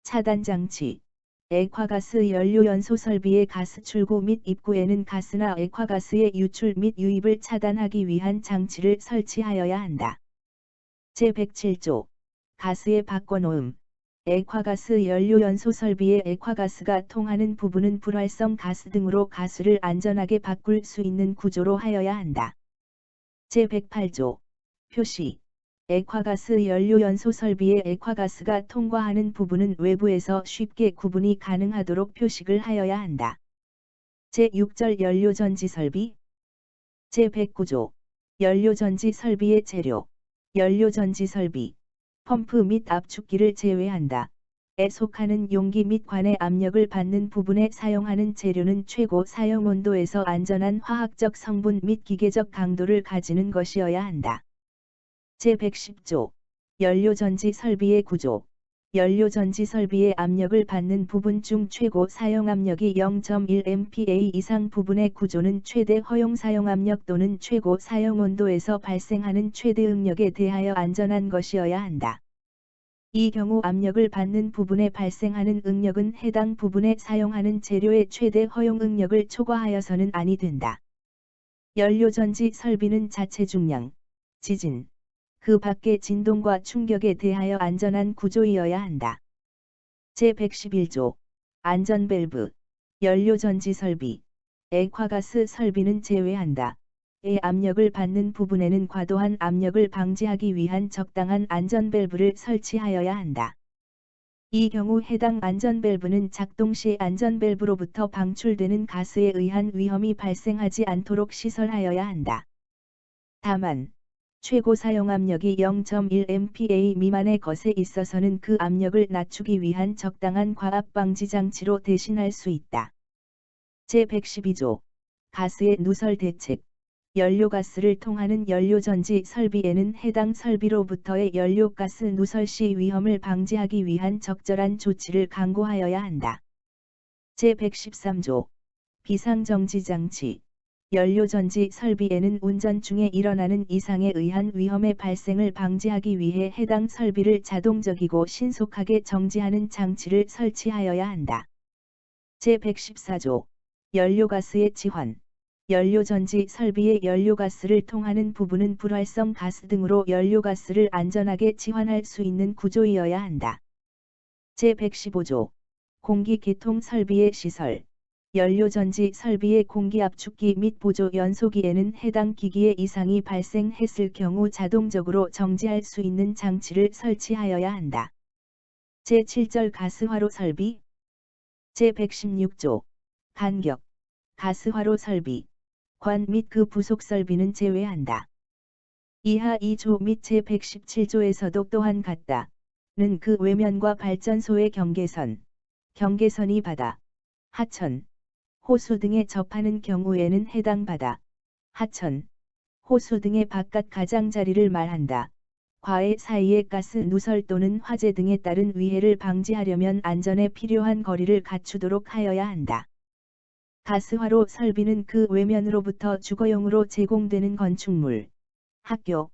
차단장치. 액화가스 연료연소 설비의 가스 출구 및 입구에는 가스나 액화가스의 유출 및 유입을 차단하기 위한 장치를 설치하여야 한다. 제107조 가스의 바꿔놓음. 액화가스 연료연소 설비의 액화가스가 통하는 부분은 불활성 가스 등으로 가스를 안전하게 바꿀 수 있는 구조로 하여야 한다. 제108조 표시. 액화가스 연료연소 설비의 액화가스가 통과하는 부분은 외부에서 쉽게 구분이 가능하도록 표식을 하여야 한다. 제6절 연료전지 설비. 제109조 연료전지 설비의 재료. 연료전지 설비, 펌프 및 압축기를 제외한다. 에 속하는 용기 및 관의 압력을 받는 부분에 사용하는 재료는 최고 사용 온도에서 안전한 화학적 성분 및 기계적 강도를 가지는 것이어야 한다. 제110조 연료전지 설비의 구조. 연료전지 설비의 압력을 받는 부분 중 최고 사용 압력이 0.1MPa 이상 부분의 구조는 최대 허용 사용 압력 또는 최고 사용 온도에서 발생하는 최대 응력에 대하여 안전한 것이어야 한다. 이 경우 압력을 받는 부분에 발생하는 응력은 해당 부분에 사용하는 재료의 최대 허용 응력을 초과하여서는 아니 된다. 연료전지 설비는 자체 중량, 지진, 그 밖의 진동과 충격에 대하여 안전한 구조이어야 한다. 제111조 안전밸브. 연료전지 설비, 액화가스 설비는 제외한다. 의 압력을 받는 부분에는 과도한 압력을 방지하기 위한 적당한 안전밸브를 설치하여야 한다. 이 경우 해당 안전밸브는 작동 시 안전밸브로부터 방출되는 가스에 의한 위험이 발생하지 않도록 시설하여야 한다. 다만 최고 사용 압력이 0.1MPa 미만의 것에 있어서는 그 압력을 낮추기 위한 적당한 과압 방지 장치로 대신할 수 있다. 제112조 가스의 누설 대책. 연료가스를 통하는 연료전지 설비에는 해당 설비로부터의 연료가스 누설 시 위험을 방지하기 위한 적절한 조치를 강구하여야 한다. 제113조 비상정지 장치. 연료전지 설비에는 운전 중에 일어나는 이상에 의한 위험의 발생을 방지하기 위해 해당 설비를 자동적이고 신속하게 정지하는 장치를 설치하여야 한다. 제114조 연료가스의 지환. 연료전지 설비의 연료가스를 통하는 부분은 불활성 가스 등으로 연료가스를 안전하게 지환할 수 있는 구조이어야 한다. 제115조 공기계통 설비의 시설. 연료전지 설비의 공기압축기 및 보조 연소기에는 해당 기기에 이상이 발생했을 경우 자동적으로 정지할 수 있는 장치를 설치하여야 한다. 제7절 가스화로 설비. 제116조 간격. 가스화로 설비, 관 및 그 부속 설비는 제외한다. 이하 2조 및 제117조에서도 또한 같다. 는 그 외면과 발전소의 경계선, 경계선이 바다, 하천, 호수 등에 접하는 경우에는 해당 바다, 하천, 호수 등의 바깥 가장자리를 말한다. 과의 사이의 가스 누설 또는 화재 등에 따른 위해를 방지하려면 안전에 필요한 거리를 갖추도록 하여야 한다. 가스화로 설비는 그 외면으로부터 주거용으로 제공되는 건축물, 학교,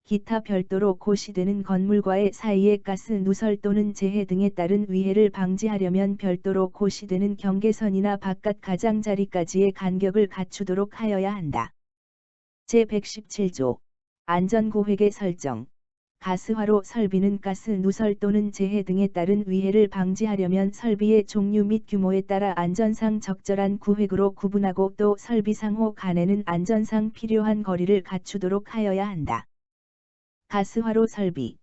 기타 별도로 고시되는 건물과의 사이의 가스 누설 또는 재해 등에 따른 위해를 방지하려면 별도로 고시되는 경계선이나 바깥 가장자리까지의 간격을 갖추도록 하여야 한다. 제117조 안전고획의 설정. 가스화로 설비는 가스 누설 또는 재해 등에 따른 위해를 방지하려면 설비의 종류 및 규모에 따라 안전상 적절한 구획으로 구분하고 또 설비 상호 간에는 안전상 필요한 거리를 갖추도록 하여야 한다. 가스화로 설비,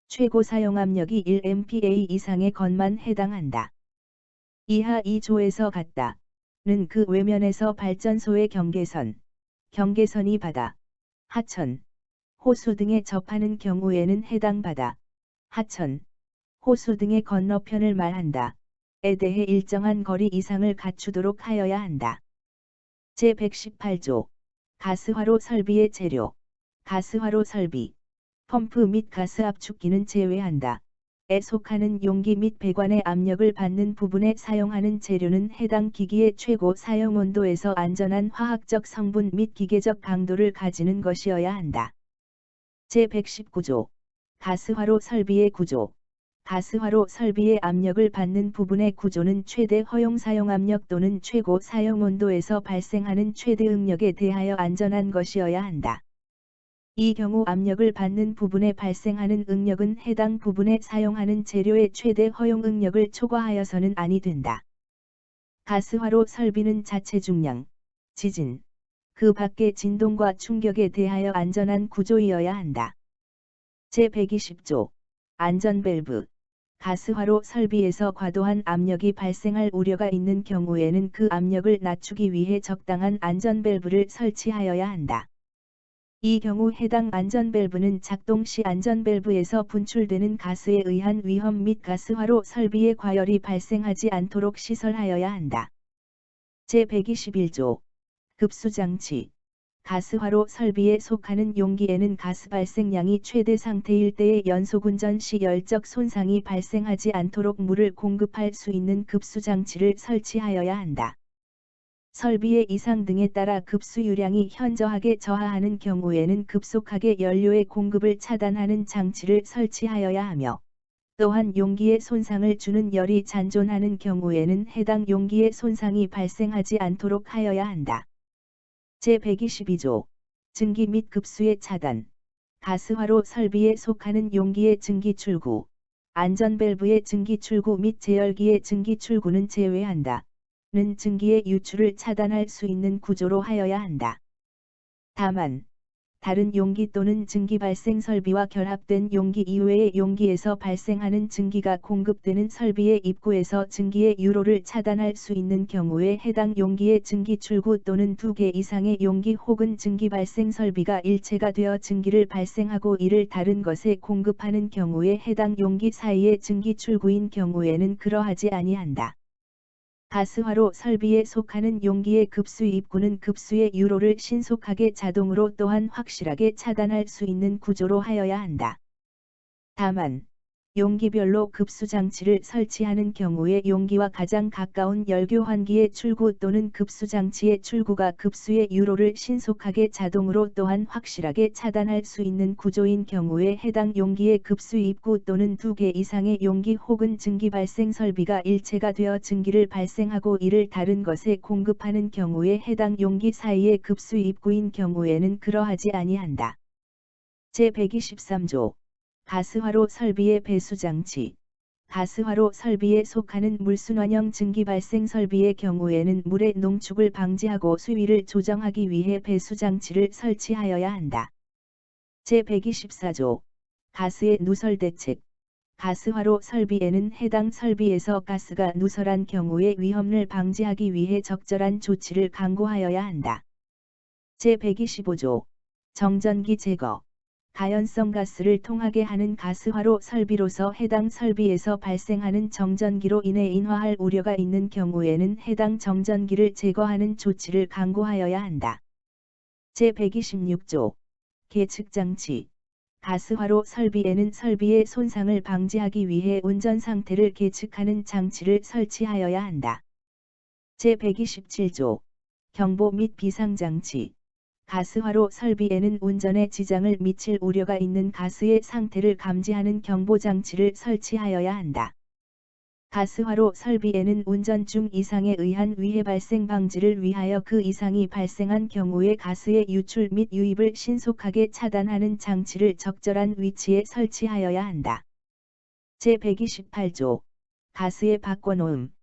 최고 사용 압력이 1MPa 이상의 것만 해당한다. 이하 2조에서 같다. 는 그 외면에서 발전소의 경계선, 경계선이 바다, 하천, 호수 등에 접하는 경우에는 해당 바다, 하천, 호수 등의 건너편을 말한다. 에 대해 일정한 거리 이상을 갖추도록 하여야 한다. 제118조 가스화로 설비의 재료. 가스화로 설비, 펌프 및 가스 압축기는 제외한다. 에 속하는 용기 및 배관의 압력을 받는 부분에 사용하는 재료는 해당 기기의 최고 사용 온도에서 안전한 화학적 성분 및 기계적 강도를 가지는 것이어야 한다. 제119조 가스화로 설비의 구조. 가스화로 설비의 압력을 받는 부분의 구조는 최대 허용 사용 압력 또는 최고 사용 온도에서 발생하는 최대 응력에 대하여 안전한 것이어야 한다. 이 경우 압력을 받는 부분에 발생하는 응력은 해당 부분에 사용하는 재료의 최대 허용 응력을 초과하여서는 아니 된다. 가스화로 설비는 자체 중량, 지진, 그 밖의 진동과 충격에 대하여 안전한 구조이어야 한다. 제120조 안전밸브 가스화로 설비에서 과도한 압력이 발생할 우려가 있는 경우에는 그 압력을 낮추기 위해 적당한 안전밸브를 설치하여야 한다. 이 경우 해당 안전밸브는 작동 시 안전밸브에서 분출되는 가스에 의한 위험 및 가스화로 설비에 과열이 발생하지 않도록 시설하여야 한다. 제121조 급수장치 가스화로 설비에 속하는 용기에는 가스 발생량이 최대 상태일 때의 연소군전 시 열적 손상이 발생하지 않도록 물을 공급할 수 있는 급수장치를 설치하여야 한다. 설비의 이상 등에 따라 급수유량이 현저하게 저하하는 경우에는 급속하게 연료의 공급을 차단하는 장치를 설치하여야 하며, 또한 용기에 손상을 주는 열이 잔존하는 경우에는 해당 용기에 손상이 발생하지 않도록 하여야 한다. 제122조 증기 및 급수의 차단 가스화로 설비에 속하는 용기의 증기 출구, 안전밸브의 증기 출구 및 제열기의 증기 출구는 제외한다. 는 증기의 유출을 차단할 수 있는 구조로 하여야 한다. 다만 다른 용기 또는 증기 발생 설비와 결합된 용기 이외의 용기에서 발생하는 증기가 공급되는 설비의 입구에서 증기의 유로를 차단할 수 있는 경우에 해당 용기의 증기 출구 또는 2개 이상의 용기 혹은 증기 발생 설비가 일체가 되어 증기를 발생하고 이를 다른 것에 공급하는 경우에 해당 용기 사이의 증기 출구인 경우에는 그러하지 아니한다. 가스화로 설비에 속하는 용기의 급수 입구는 급수의 유로를 신속하게 자동으로 또한 확실하게 차단할 수 있는 구조로 하여야 한다. 다만 용기별로 급수장치를 설치하는 경우에 용기와 가장 가까운 열교환기의 출구 또는 급수장치의 출구가 급수의 유로를 신속하게 자동으로 또한 확실하게 차단할 수 있는 구조인 경우에 해당 용기의 급수 입구 또는 2개 이상의 용기 혹은 증기 발생 설비가 일체가 되어 증기를 발생하고 이를 다른 것에 공급하는 경우에 해당 용기 사이의 급수 입구인 경우에는 그러하지 아니한다. 제123조 가스화로 설비의 배수장치 가스화로 설비에 속하는 물순환형 증기 발생 설비의 경우에는 물의 농축을 방지하고 수위를 조정하기 위해 배수장치를 설치하여야 한다. 제124조 가스의 누설 대책 가스화로 설비에는 해당 설비에서 가스가 누설한 경우의 위험을 방지하기 위해 적절한 조치를 강구하여야 한다. 제125조 정전기 제거 가연성 가스를 통하게 하는 가스화로 설비로서 해당 설비에서 발생하는 정전기로 인해 인화할 우려가 있는 경우에는 해당 정전기를 제거하는 조치를 강구하여야 한다. 제126조 계측장치 가스화로 설비에는 설비의 손상을 방지하기 위해 운전 상태를 계측하는 장치를 설치하여야 한다. 제127조 경보 및 비상장치 가스화로 설비에는 운전에 지장을 미칠 우려가 있는 가스의 상태를 감지하는 경보장치를 설치하여야 한다. 가스화로 설비에는 운전 중 이상에 의한 위해 발생 방지를 위하여 그 이상이 발생한 경우에 가스의 유출 및 유입을 신속하게 차단하는 장치를 적절한 위치에 설치하여야 한다. 제128조 가스의 바꿔놓음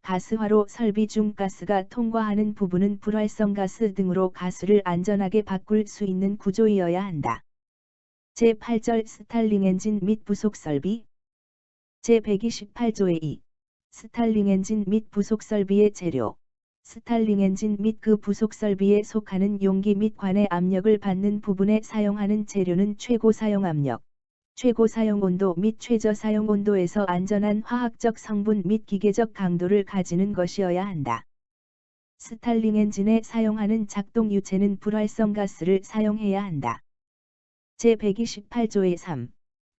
가스화로 설비 중 가스가 통과하는 부분은 불활성 가스 등으로 가스를 안전하게 바꿀 수 있는 구조이어야 한다. 제8절 스탈링 엔진 및 부속 설비 제128조의 2. 스탈링 엔진 및 부속 설비의 재료 스탈링 엔진 및 그 부속 설비에 속하는 용기 및 관의 압력을 받는 부분에 사용하는 재료는 최고 사용 압력, 최고 사용 온도 및 최저 사용 온도에서 안전한 화학적 성분 및 기계적 강도를 가지는 것이어야 한다. 스탈링 엔진에 사용하는 작동 유체는 불활성 가스를 사용해야 한다. 제128조의 3.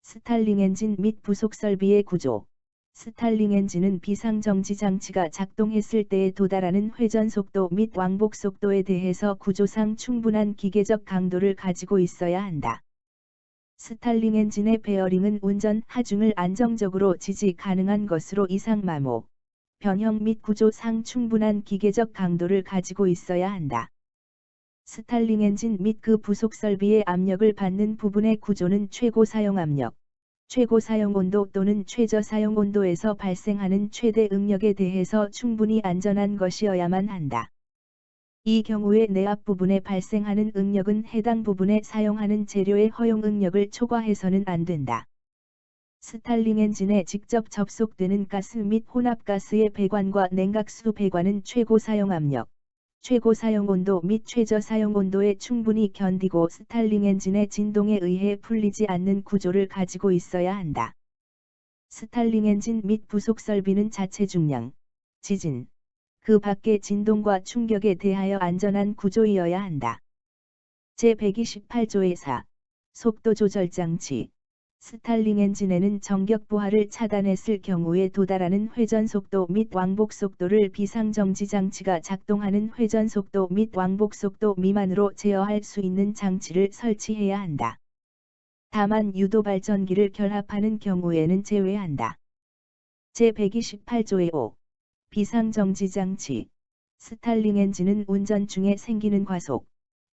스탈링 엔진 및 부속 설비의 구조 스탈링 엔진은 비상정지 장치가 작동했을 때에 도달하는 회전 속도 및 왕복 속도에 대해서 구조상 충분한 기계적 강도를 가지고 있어야 한다. 스탈링 엔진의 베어링은 운전 하중을 안정적으로 지지 가능한 것으로 이상 마모, 변형 및 구조상 충분한 기계적 강도를 가지고 있어야 한다. 스탈링 엔진 및 그 부속 설비의 압력을 받는 부분의 구조는 최고 사용 압력, 최고 사용 온도 또는 최저 사용 온도에서 발생하는 최대 응력에 대해서 충분히 안전한 것이어야만 한다. 이 경우에 내압 부분에 발생하는 응력은 해당 부분에 사용하는 재료의 허용 응력을 초과해서는 안 된다. 스탈링 엔진에 직접 접속되는 가스 및 혼합가스의 배관과 냉각수 배관은 최고 사용 압력, 최고 사용 온도 및 최저 사용 온도에 충분히 견디고 스탈링 엔진의 진동에 의해 풀리지 않는 구조를 가지고 있어야 한다. 스탈링 엔진 및 부속 설비는 자체 중량, 지진, 그 밖의 진동과 충격에 대하여 안전한 구조이어야 한다. 제128조의 4. 속도 조절 장치. 스탈링 엔진에는 정격 부하를 차단했을 경우에 도달하는 회전 속도 및 왕복 속도를 비상정지 장치가 작동하는 회전 속도 및 왕복 속도 미만으로 제어할 수 있는 장치를 설치해야 한다. 다만 유도 발전기를 결합하는 경우에는 제외한다. 제128조의 5. 비상정지 장치. 스탈링 엔진은 운전 중에 생기는 과속,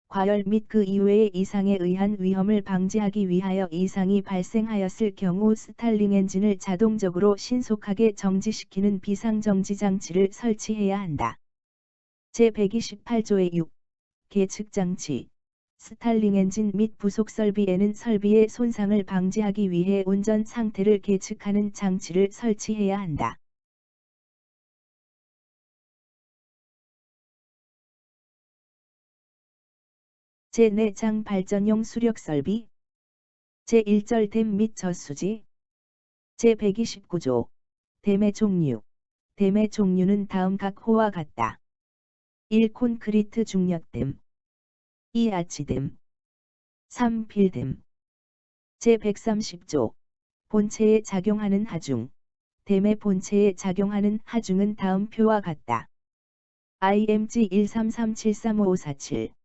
과열 및 그 이외의 이상에 의한 위험을 방지하기 위하여 이상이 발생하였을 경우 스탈링 엔진을 자동적으로 신속하게 정지시키는 비상정지 장치를 설치해야 한다. 제128조의 6. 계측 장치. 스탈링 엔진 및 부속 설비에는 설비의 손상을 방지하기 위해 운전 상태를 계측하는 장치를 설치해야 한다. 제4장 발전용 수력 설비. 제1절 댐 및 저수지. 제129조. 댐의 종류. 댐의 종류는 다음 각 호와 같다. 1. 콘크리트 중력댐. 2. 아치댐. 3. 필댐. 제130조. 본체에 작용하는 하중. 댐의 본체에 작용하는 하중은 다음 표와 같다. IMG 133735547.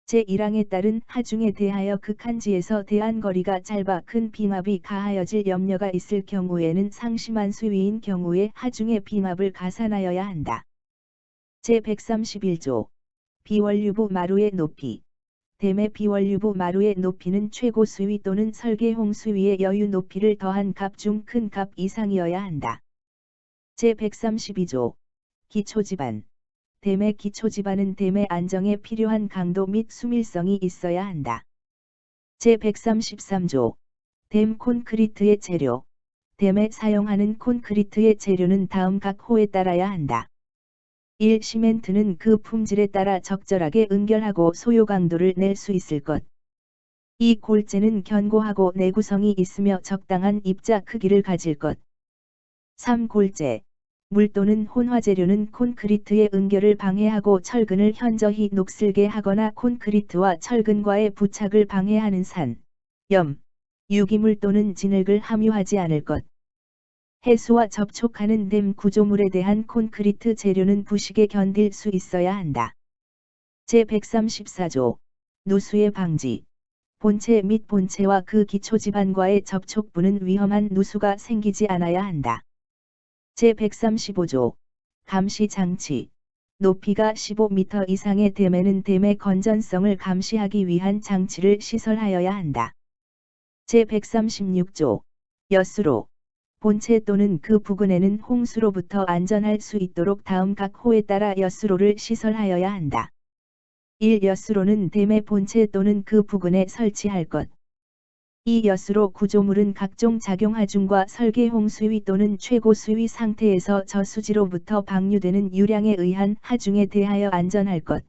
제1항에 따른 하중에 대하여 극한지에서 대안거리가 짧아 큰 빙압이 가하여질 염려가 있을 경우에는 상심한 수위인 경우에 하중의 빙압을 가산하여야 한다. 제131조. 비원류부 마루의 높이. 댐의 비원류부 마루의 높이는 최고 수위 또는 설계홍 수위의 여유 높이를 더한 값 중 큰 값 이상이어야 한다. 제132조. 기초지반. 댐의 기초지반은 댐의 안정에 필요한 강도 및 수밀성이 있어야 한다. 제133조. 댐 콘크리트의 재료. 댐에 사용하는 콘크리트의 재료는 다음 각 호에 따라야 한다. 1. 시멘트는 그 품질에 따라 적절하게 응결하고 소요 강도를 낼 수 있을 것. 2. 골재는 견고하고 내구성이 있으며 적당한 입자 크기를 가질 것. 3. 골재. 물 또는 혼화재료는 콘크리트의 응결을 방해하고 철근을 현저히 녹슬게 하거나 콘크리트와 철근과의 부착을 방해하는 산, 염, 유기물 또는 진흙을 함유하지 않을 것. 해수와 접촉하는 댐 구조물에 대한 콘크리트 재료는 부식에 견딜 수 있어야 한다. 제134조. 누수의 방지. 본체 및 본체와 그 기초지반과의 접촉부는 위험한 누수가 생기지 않아야 한다. 제135조. 감시장치. 높이가 15m 이상의 댐에는 댐의 건전성을 감시하기 위한 장치를 시설하여야 한다. 제136조. 여수로. 본체 또는 그 부근에는 홍수로부터 안전할 수 있도록 다음 각 호에 따라 여수로를 시설하여야 한다. 1. 여수로는 댐의 본체 또는 그 부근에 설치할 것. 2. 여수로 구조물은 각종 작용하중과 설계홍 수위 또는 최고 수위 상태에서 저수지로부터 방류되는 유량에 의한 하중에 대하여 안전할 것.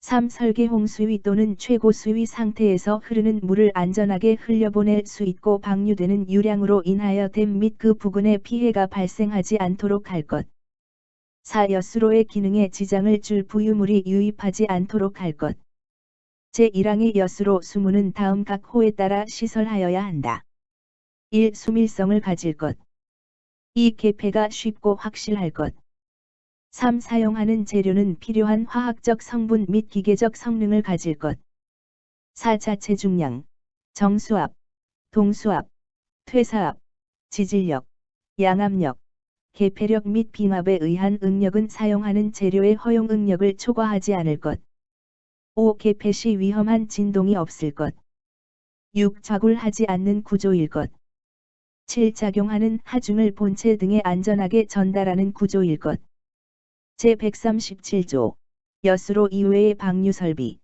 3. 설계홍 수위 또는 최고 수위 상태에서 흐르는 물을 안전하게 흘려보낼 수 있고 방류되는 유량으로 인하여 댐 및 그 부근에 피해가 발생하지 않도록 할 것. 4. 여수로의 기능에 지장을 줄 부유물이 유입하지 않도록 할 것. 제1항의 여수로 수문은 다음 각 호에 따라 시설하여야 한다. 1. 수밀성을 가질 것. 2. 개폐가 쉽고 확실할 것. 3. 사용하는 재료는 필요한 화학적 성분 및 기계적 성능을 가질 것. 4. 자체 중량, 정수압, 동수압, 퇴사압, 지질력, 양압력, 개폐력 및 빙압에 의한 응력은 사용하는 재료의 허용 응력을 초과하지 않을 것. 5. 개폐시 위험한 진동이 없을 것. 6. 좌굴하지 않는 구조일 것. 7. 작용하는 하중을 본체 등에 안전하게 전달하는 구조일 것. 제137조. 여수로 이외의 방류설비.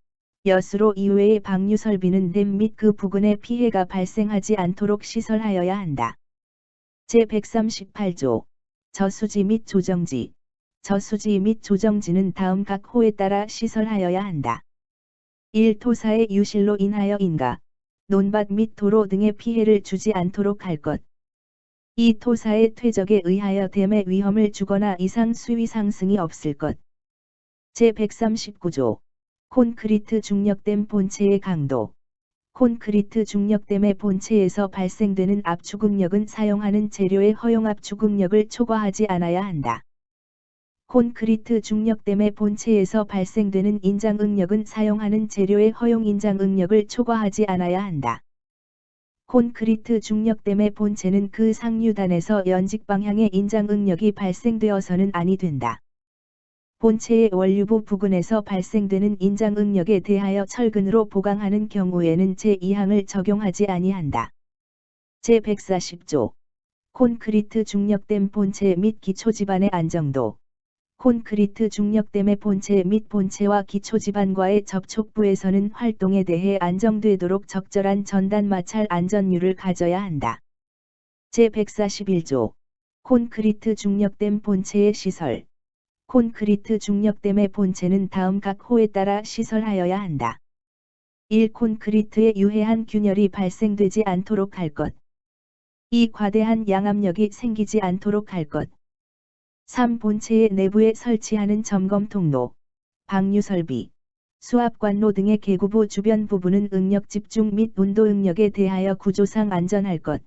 여수로 이외의 방류설비는 댐 및 그 부근에 피해가 발생하지 않도록 시설하여야 한다. 제138조. 저수지 및 조정지. 저수지 및 조정지는 다음 각 호에 따라 시설하여야 한다. 1. 토사의 유실로 인하여 인가, 논밭 및 도로 등에 피해를 주지 않도록 할 것. 2. 토사의 퇴적에 의하여 댐의 위험을 주거나 이상 수위 상승이 없을 것. 제139조. 콘크리트 중력댐 본체의 강도. 콘크리트 중력댐의 본체에서 발생되는 압축응력은 사용하는 재료의 허용 압축응력을 초과하지 않아야 한다. 콘크리트 중력댐의 본체에서 발생되는 인장응력은 사용하는 재료의 허용 인장응력을 초과하지 않아야 한다. 콘크리트 중력댐의 본체는 그 상류단에서 연직 방향의 인장응력이 발생되어서는 아니 된다. 본체의 원류부 부근에서 발생되는 인장응력에 대하여 철근으로 보강하는 경우에는 제2항을 적용하지 아니한다. 제140조. 콘크리트 중력댐 본체 및 기초지반의 안정도. 콘크리트 중력댐의 본체 및 본체와 기초지반과의 접촉부에서는 활동에 대해 안정되도록 적절한 전단 마찰 안전율을 가져야 한다. 제141조. 콘크리트 중력댐 본체의 시설. 콘크리트 중력댐의 본체는 다음 각 호에 따라 시설하여야 한다. 1. 콘크리트에 유해한 균열이 발생되지 않도록 할 것. 2. 과대한 양압력이 생기지 않도록 할 것. 3. 본체의 내부에 설치하는 점검 통로, 방류설비, 수압관로 등의 계구부 주변 부분은 응력 집중 및 온도 응력에 대하여 구조상 안전할 것.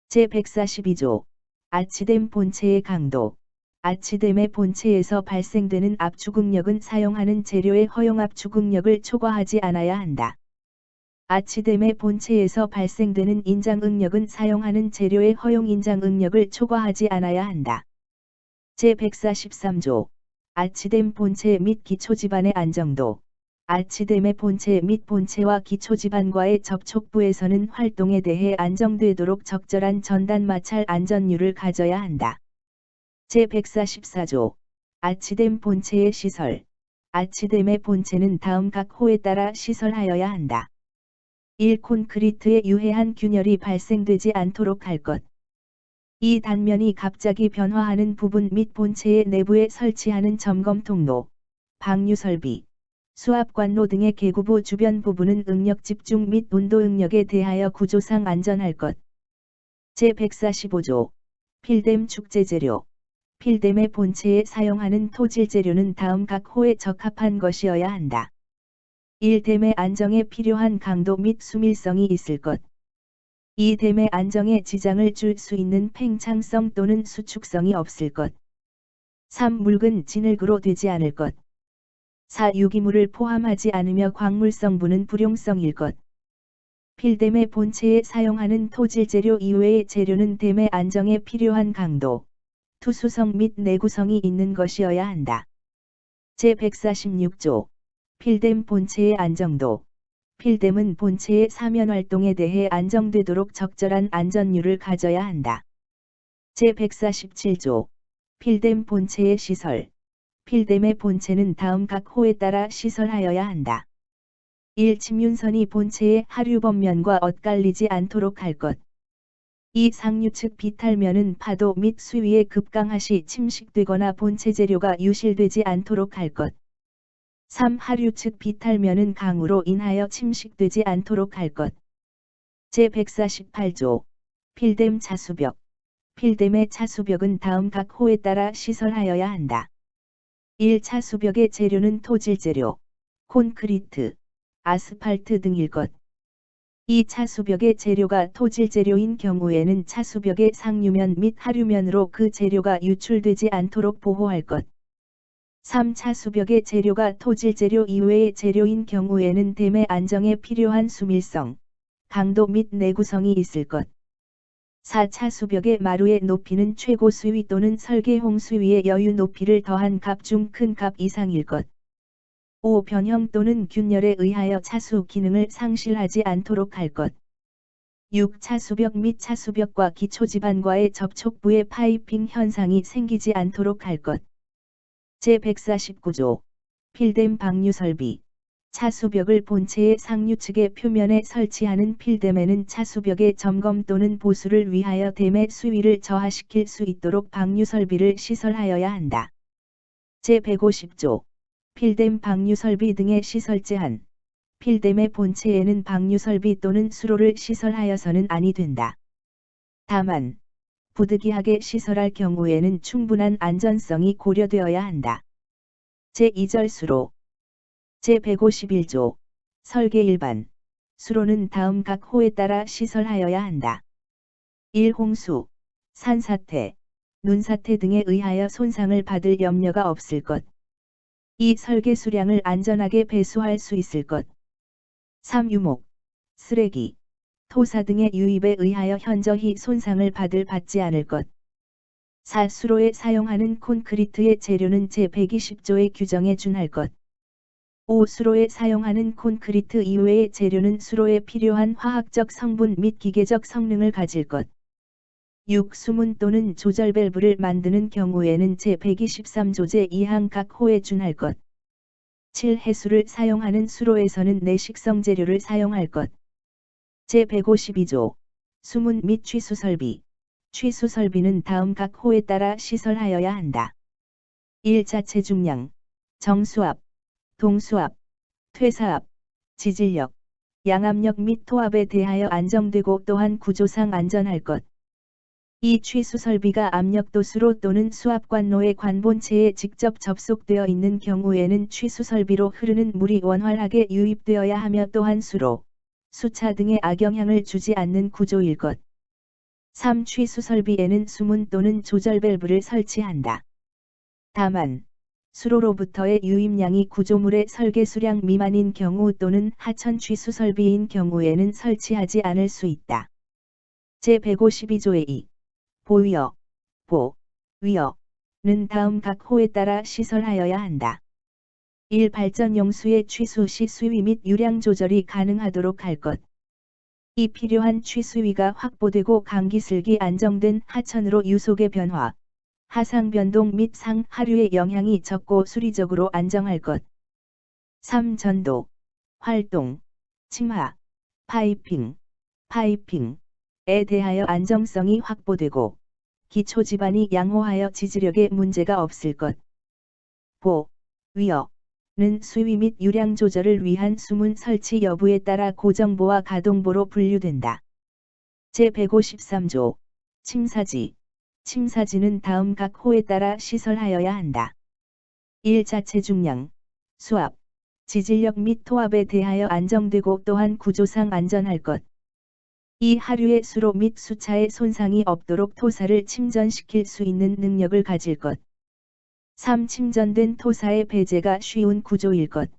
제142조. 아치댐 본체의 강도. 아치댐의 본체에서 발생되는 압축응력은 사용하는 재료의 허용 압축응력을 초과하지 않아야 한다. 아치댐의 본체에서 발생되는 인장응력은 사용하는 재료의 허용 인장응력을 초과하지 않아야 한다. 제143조. 아치댐 본체 및 기초지반의 안정도. 아치댐의 본체 및 본체와 기초지반과의 접촉부에서는 활동에 대해 안정되도록 적절한 전단 마찰 안전율을 가져야 한다. 제144조. 아치댐 본체의 시설. 아치댐의 본체는 다음 각 호에 따라 시설하여야 한다. 1. 콘크리트에 유해한 균열이 발생되지 않도록 할 것. 2. 단면이 갑자기 변화하는 부분 및 본체의 내부에 설치하는 점검 통로, 방류설비, 수압관로 등의 계구부 주변 부분은 응력 집중 및 온도 응력에 대하여 구조상 안전할 것. 제145조. 필댐 축제재료. 필댐의 본체에 사용하는 토질재료는 다음 각 호에 적합한 것이어야 한다. 1. 댐의 안정에 필요한 강도 및 수밀성이 있을 것. 2. 댐의 안정에 지장을 줄 수 있는 팽창성 또는 수축성이 없을 것. 3. 묽은 진흙으로 되지 않을 것. 4. 유기물을 포함하지 않으며 광물성분은 불용성일 것. 필댐의 본체에 사용하는 토질재료 이외의 재료는 댐의 안정에 필요한 강도, 투수성 및 내구성이 있는 것이어야 한다. 제146조. 필댐 본체의 안정도. 필댐은 본체의 사면 활동에 대해 안정되도록 적절한 안전율을 가져야 한다. 제147조. 필댐 본체의 시설. 필댐의 본체는 다음 각 호에 따라 시설하여야 한다. 1. 침윤선이 본체의 하류범면과 엇갈리지 않도록 할 것. 2. 상류측 비탈면은 파도 및 수위에 급강하시 침식되거나 본체 재료가 유실되지 않도록 할 것. 3. 하류측 비탈면은 강우로 인하여 침식되지 않도록 할 것. 제148조. 필댐 차수벽. 필댐의 차수벽은 다음 각 호에 따라 시설하여야 한다. 1. 차수벽의 재료는 토질재료, 콘크리트, 아스팔트 등일 것. 2. 차수벽의 재료가 토질재료인 경우에는 차수벽의 상류면 및 하류면으로 그 재료가 유출되지 않도록 보호할 것. 3. 차수벽의 재료가 토질재료 이외의 재료인 경우에는 댐의 안정에 필요한 수밀성, 강도 및 내구성이 있을 것. 4. 차수벽의 마루의 높이는 최고 수위 또는 설계 홍수위의 여유 높이를 더한 값 중 큰 값 이상일 것. 5. 변형 또는 균열에 의하여 차수 기능을 상실하지 않도록 할 것. 6. 차수벽 및 차수벽과 기초지반과의 접촉부에 파이핑 현상이 생기지 않도록 할 것. 제149조 필댐 방류 설비. 차수벽을 본체의 상류측의 표면에 설치하는 필댐에는 차수벽의 점검 또는 보수를 위하여 댐의 수위를 저하시킬 수 있도록 방류 설비를 시설하여야 한다. 제150조 필댐 방류 설비 등의 시설 제한. 필댐의 본체에는 방류 설비 또는 수로를 시설하여서는 아니 된다. 다만 부득이하게 시설할 경우에는 충분한 안전성이 고려되어야 한다. 제2절 수로. 제151조 설계 일반. 수로는 다음 각 호에 따라 시설하여야 한다. 1. 홍수, 산사태, 눈사태 등에 의하여 손상을 받을 염려가 없을 것. 2. 설계 수량을 안전하게 배수할 수 있을 것. 3. 유목, 쓰레기, 토사 등의 유입에 의하여 현저히 손상을 받지 않을 것. 4. 수로에 사용하는 콘크리트의 재료는 제120조의 규정에 준할 것. 5. 수로에 사용하는 콘크리트 이외의 재료는 수로에 필요한 화학적 성분 및 기계적 성능을 가질 것. 6. 수문 또는 조절 밸브를 만드는 경우에는 제123조 제2항 각 호에 준할 것. 7. 해수를 사용하는 수로에서는 내식성 재료를 사용할 것. 제152조 수문 및 취수 설비. 취수 설비는 다음 각 호에 따라 시설하여야 한다. 1. 자체 중량, 정수압, 동수압, 퇴사압, 지질력, 양압력 및 토압에 대하여 안정되고 또한 구조상 안전할 것. 2. 취수 설비가 압력도수로 또는 수압관로의 관본체에 직접 접속되어 있는 경우에는 취수 설비로 흐르는 물이 원활하게 유입되어야 하며 또한 수로, 수차 등의 악영향을 주지 않는 구조일 것. 3. 취수 설비에는 수문 또는 조절 밸브를 설치한다. 다만 수로로부터의 유입량이 구조물의 설계 수량 미만인 경우 또는 하천 취수 설비인 경우에는 설치하지 않을 수 있다. 제152조의 2. 보위어, 위어는 다음 각 호에 따라 시설하여야 한다. 1. 발전용 수의 취수 시 수위 및 유량 조절이 가능하도록 할 것. 2. 필요한 취수위가 확보되고 강기슬기 안정된 하천으로 유속의 변화, 하상 변동 및 상 하류의 영향이 적고 수리적으로 안정할 것. 3. 전도, 활동, 침하, 파이핑에 대하여 안정성이 확보되고 기초 지반이 양호하여 지지력에 문제가 없을 것. 위어는 수위 및 유량 조절을 위한 수문 설치 여부에 따라 고정보와 가동보로 분류된다. 제153조 침사지. 침사지는 다음 각 호에 따라 시설하여야 한다. 1. 자체 중량, 수압, 지질력 및 토압에 대하여 안정되고 또한 구조상 안전할 것. 2. 하류의 수로 및 수차의 손상이 없도록 토사를 침전시킬 수 있는 능력을 가질 것. 3. 침전된 토사의 배제가 쉬운 구조일 것.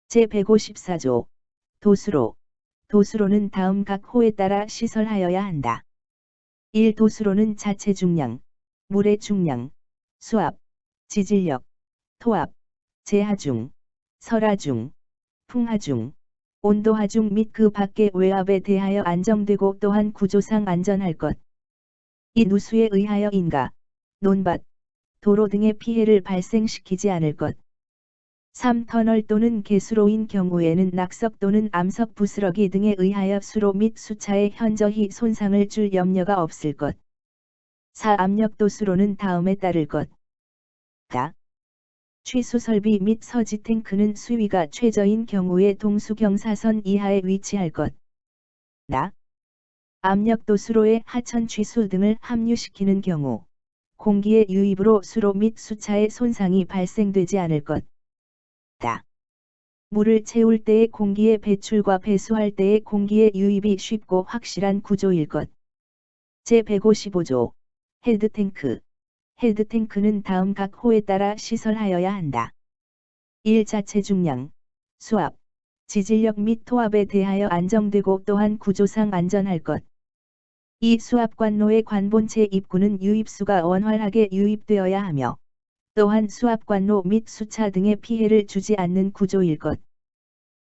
제154조 도수로. 도수로는 다음 각 호에 따라 시설하여야 한다. 1. 도수로는 자체 중량, 물의 중량, 수압, 지질력, 토압, 제하중, 설하중, 풍하중, 온도하중 및 그 밖의 외압에 대하여 안정되고 또한 구조상 안전할 것. 2. 누수에 의하여 인가, 논밭, 도로 등의 피해를 발생시키지 않을 것. 3. 터널 또는 개수로인 경우에는 낙석 또는 암석 부스러기 등에 의하여 수로 및 수차에 현저히 손상을 줄 염려가 없을 것. 4. 압력도수로는 다음에 따를 것. 취수 설비 및 서지 탱크는 수위가 최저인 경우에 동수경사선 이하에 위치할 것. 압력도수로에 하천 취수 등을 함유시키는 경우 공기의 유입으로 수로 및 수차의 손상이 발생되지 않을 것. 물을 채울 때의 공기의 배출과 배수할 때의 공기의 유입이 쉽고 확실한 구조일 것. 제155조 헤드탱크. 헤드탱크는 다음 각 호에 따라 시설하여야 한다. 1. 자체 중량, 수압, 지질력 및 토압에 대하여 안정되고 또한 구조상 안전할 것. 2. 수압관로의 관본체 입구는 유입수가 원활하게 유입되어야 하며 또한 수압관로 및 수차 등의 피해를 주지 않는 구조일 것.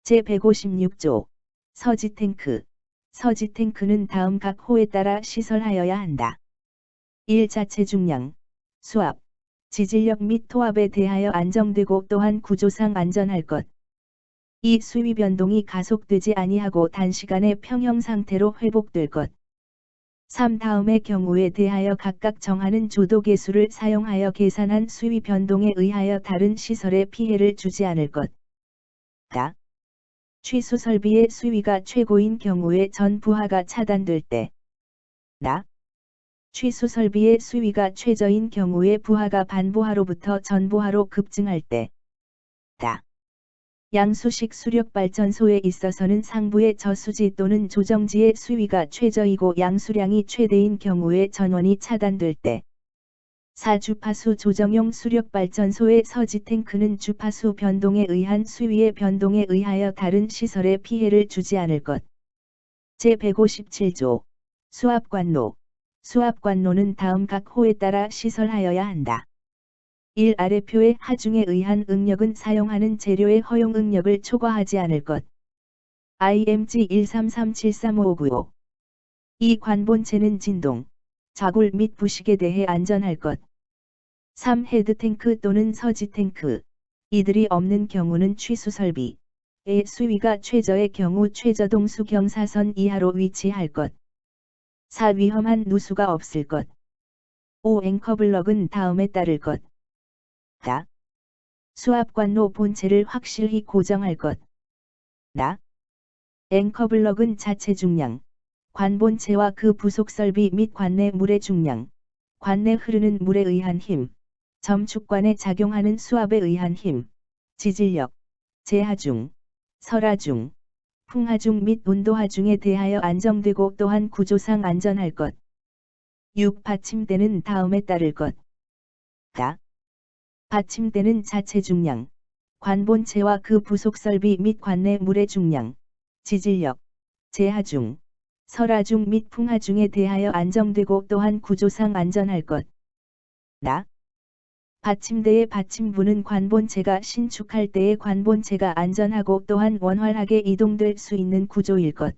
제156조 서지탱크. 서지탱크는 다음 각 호에 따라 시설하여야 한다. 1. 자체 중량, 수압, 지질력 및 토압에 대하여 안정되고 또한 구조상 안전할 것. 2. 수위 변동이 가속되지 아니하고 단시간에 평형 상태로 회복될 것. 3. 다음의 경우에 대하여 각각 정하는 조도계수를 사용하여 계산한 수위 변동에 의하여 다른 시설에 피해를 주지 않을 것. 다. 취수 설비의 수위가 최고인 경우에 전 부하가 차단될 때. 나. 취수 설비의 수위가 최저인 경우에 부하가 반부하로부터 전부하로 급증할 때. 다. 양수식 수력발전소에 있어서는 상부의 저수지 또는 조정지의 수위가 최저이고 양수량이 최대인 경우에 전원이 차단될 때. 4. 주파수 조정용 수력발전소의 서지탱크는 주파수 변동에 의한 수위의 변동에 의하여 다른 시설에 피해를 주지 않을 것. 제157조 수압관로. 수압관로는 다음 각 호에 따라 시설하여야 한다. 1. 아래표의 하중에 의한 응력은 사용하는 재료의 허용 응력을 초과하지 않을 것. IMG 133735595. 2. 관본체는 진동, 자굴 및 부식에 대해 안전할 것. 3. 헤드탱크 또는 서지탱크. 이들이 없는 경우는 취수설비의 수위가 최저의 경우 최저동수 경사선 이하로 위치할 것. 4. 위험한 누수가 없을 것. 5. 앵커블럭은 다음에 따를 것. 다. 수압관로 본체를 확실히 고정할 것. 나. 앵커블럭은 자체 중량, 관본체와 그 부속 설비 및 관내 물의 중량, 관내 흐르는 물에 의한 힘, 점축관에 작용하는 수압에 의한 힘, 지질력, 제하중, 설하중, 풍하중 및 온도하중에 대하여 안정되고 또한 구조상 안전할 것. 6. 받침대는 다음에 따를 것. 다. 받침대는 자체 중량, 관본체와 그 부속 설비 및 관내 물의 중량, 지질력, 제하중, 설하중 및 풍하중에 대하여 안정되고 또한 구조상 안전할 것. 나. 받침대의 받침부는 관본체가 신축할 때의 관본체가 안전하고 또한 원활하게 이동될 수 있는 구조일 것.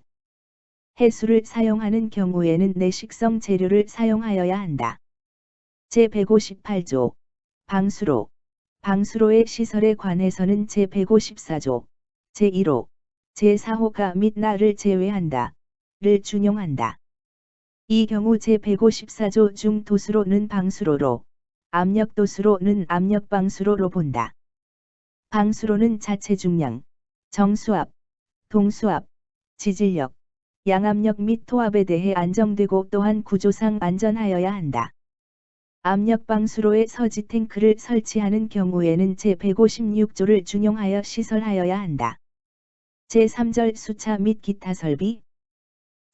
해수를 사용하는 경우에는 내식성 재료를 사용하여야 한다. 제158조 방수로. 방수로의 시설에 관해서는 제154조 제1호, 제4호가 및 나를 제외한다. 를 준용한다. 이 경우 제154조 중 도수로는 방수로로, 압력도수로는 압력방수로로 본다. 방수로는 자체 중량, 정수압, 동수압, 지질력, 양압력 및 토압에 대해 안정되고 또한 구조상 안전하여야 한다. 압력방수로에 서지탱크를 설치하는 경우에는 제156조를 준용하여 시설하여야 한다. 제3절 수차 및 기타 설비.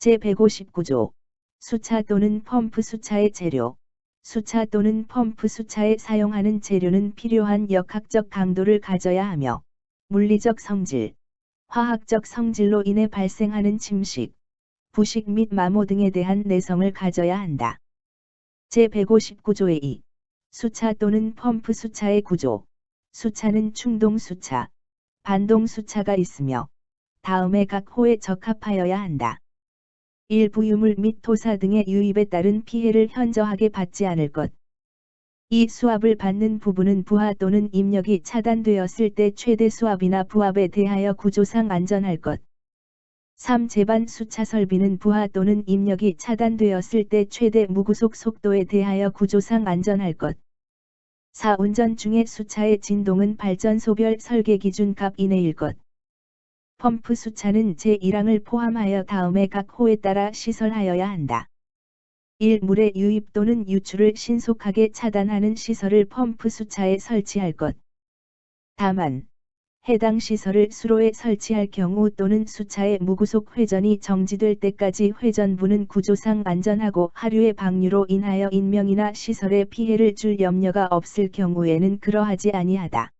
제159조 수차 또는 펌프 수차의 재료. 수차 또는 펌프 수차에 사용하는 재료는 필요한 역학적 강도를 가져야 하며 물리적 성질, 화학적 성질로 인해 발생하는 침식, 부식 및 마모 등에 대한 내성을 가져야 한다. 제159조의 2. 수차 또는 펌프 수차의 구조. 수차는 충동 수차, 반동 수차가 있으며 다음에 각 호에 적합하여야 한다. 1. 부유물 및 토사 등의 유입에 따른 피해를 현저하게 받지 않을 것. 2. 수압을 받는 부분은 부하 또는 입력이 차단되었을 때 최대 수압이나 부압에 대하여 구조상 안전할 것. 3. 제반 수차 설비는 부하 또는 입력이 차단되었을 때 최대 무구속 속도에 대하여 구조상 안전할 것. 4. 운전 중에 수차의 진동은 발전소별 설계 기준 값 이내일 것. 펌프 수차는 제1항을 포함하여 다음의 각 호에 따라 시설하여야 한다. 1. 물의 유입 또는 유출을 신속하게 차단하는 시설을 펌프 수차에 설치할 것. 다만 해당 시설을 수로에 설치할 경우 또는 수차의 무구속 회전이 정지될 때까지 회전부는 구조상 안전하고 하류의 방류로 인하여 인명이나 시설에 피해를 줄 염려가 없을 경우에는 그러하지 아니하다.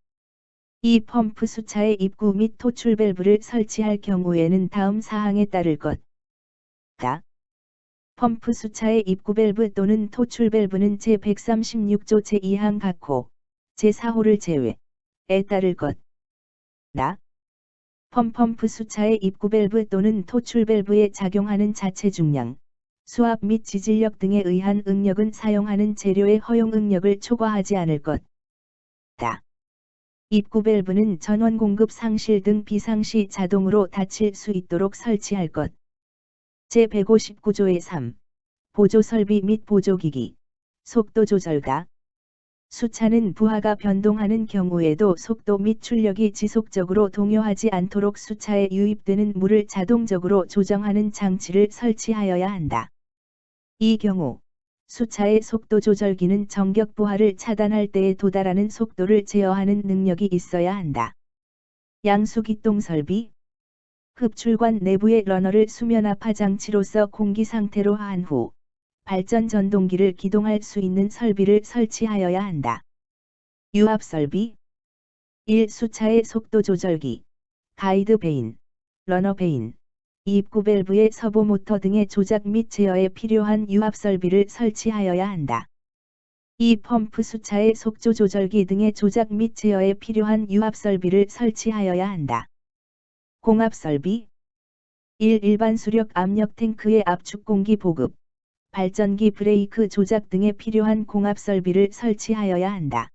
이 펌프 수차의 입구 및 토출 밸브를 설치할 경우에는 다음 사항에 따를 것. 다. 펌프 수차의 입구 밸브 또는 토출 밸브는 제136조 제2항 각 호, 제4호를 제외에 따를 것. 펌프 수차의 입구 밸브 또는 토출 밸브에 작용하는 자체 중량, 수압 및 지질력 등에 의한 응력은 사용하는 재료의 허용 응력을 초과하지 않을 것. 입구 밸브는 전원 공급 상실 등 비상시 자동으로 닫힐 수 있도록 설치할 것. 제159조의 3. 보조 설비 및 보조기기. 속도 조절가. 수차는 부하가 변동하는 경우에도 속도 및 출력이 지속적으로 동요하지 않도록 수차에 유입되는 물을 자동적으로 조정하는 장치를 설치하여야 한다. 이 경우 수차의 속도 조절기는 정격 부하를 차단할 때에 도달하는 속도를 제어하는 능력이 있어야 한다. 양수기동 설비. 흡출관 내부의 러너를 수면 압화 장치로서 공기 상태로 한 후 발전 전동기를 기동할 수 있는 설비를 설치하여야 한다. 유압 설비. 1. 수차의 속도 조절기, 가이드 베인, 러너 베인, 입구 밸브의 서보 모터 등의 조작 및 제어에 필요한 유압 설비를 설치하여야 한다. 2. 펌프 수차의 속도 조절기 등의 조작 및 제어에 필요한 유압 설비를 설치하여야 한다. 공압 설비. 1. 일반 수력 압력 탱크의 압축 공기 보급, 발전기 브레이크 조작 등에 필요한 공압 설비를 설치하여야 한다.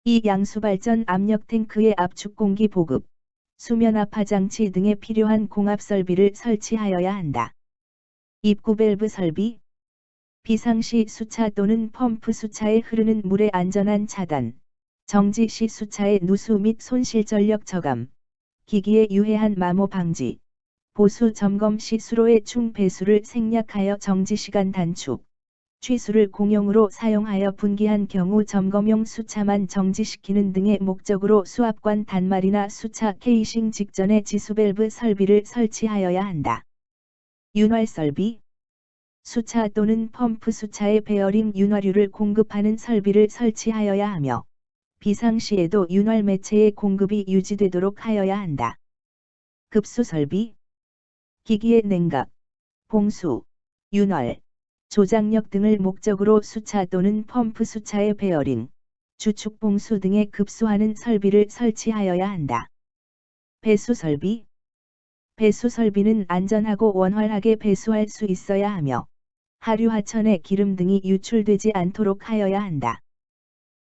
2. 양수발전 압력 탱크의 압축 공기 보급, 수면 압화 장치 등에 필요한 공압 설비를 설치하여야 한다. 입구 밸브 설비. 비상시 수차 또는 펌프 수차에 흐르는 물의 안전한 차단, 정지 시 수차의 누수 및 손실 전력 저감, 기기의 유해한 마모 방지, 보수 점검 시 수로의 충 배수를 생략하여 정지시간 단축, 취수를 공용으로 사용하여 분기한 경우 점검용 수차만 정지시키는 등의 목적으로 수압관 단말이나 수차 케이싱 직전에 지수밸브 설비를 설치하여야 한다. 윤활 설비. 수차 또는 펌프 수차에 베어링 윤활유를 공급하는 설비를 설치하여야 하며 비상시에도 윤활 매체의 공급이 유지되도록 하여야 한다. 급수 설비. 기기의 냉각, 봉수, 윤활, 조작력 등을 목적으로 수차 또는 펌프 수차의 베어링, 주축 봉수 등에 급수하는 설비를 설치하여야 한다. 배수 설비. 배수 설비는 안전하고 원활하게 배수할 수 있어야 하며 하류 하천의 기름 등이 유출되지 않도록 하여야 한다.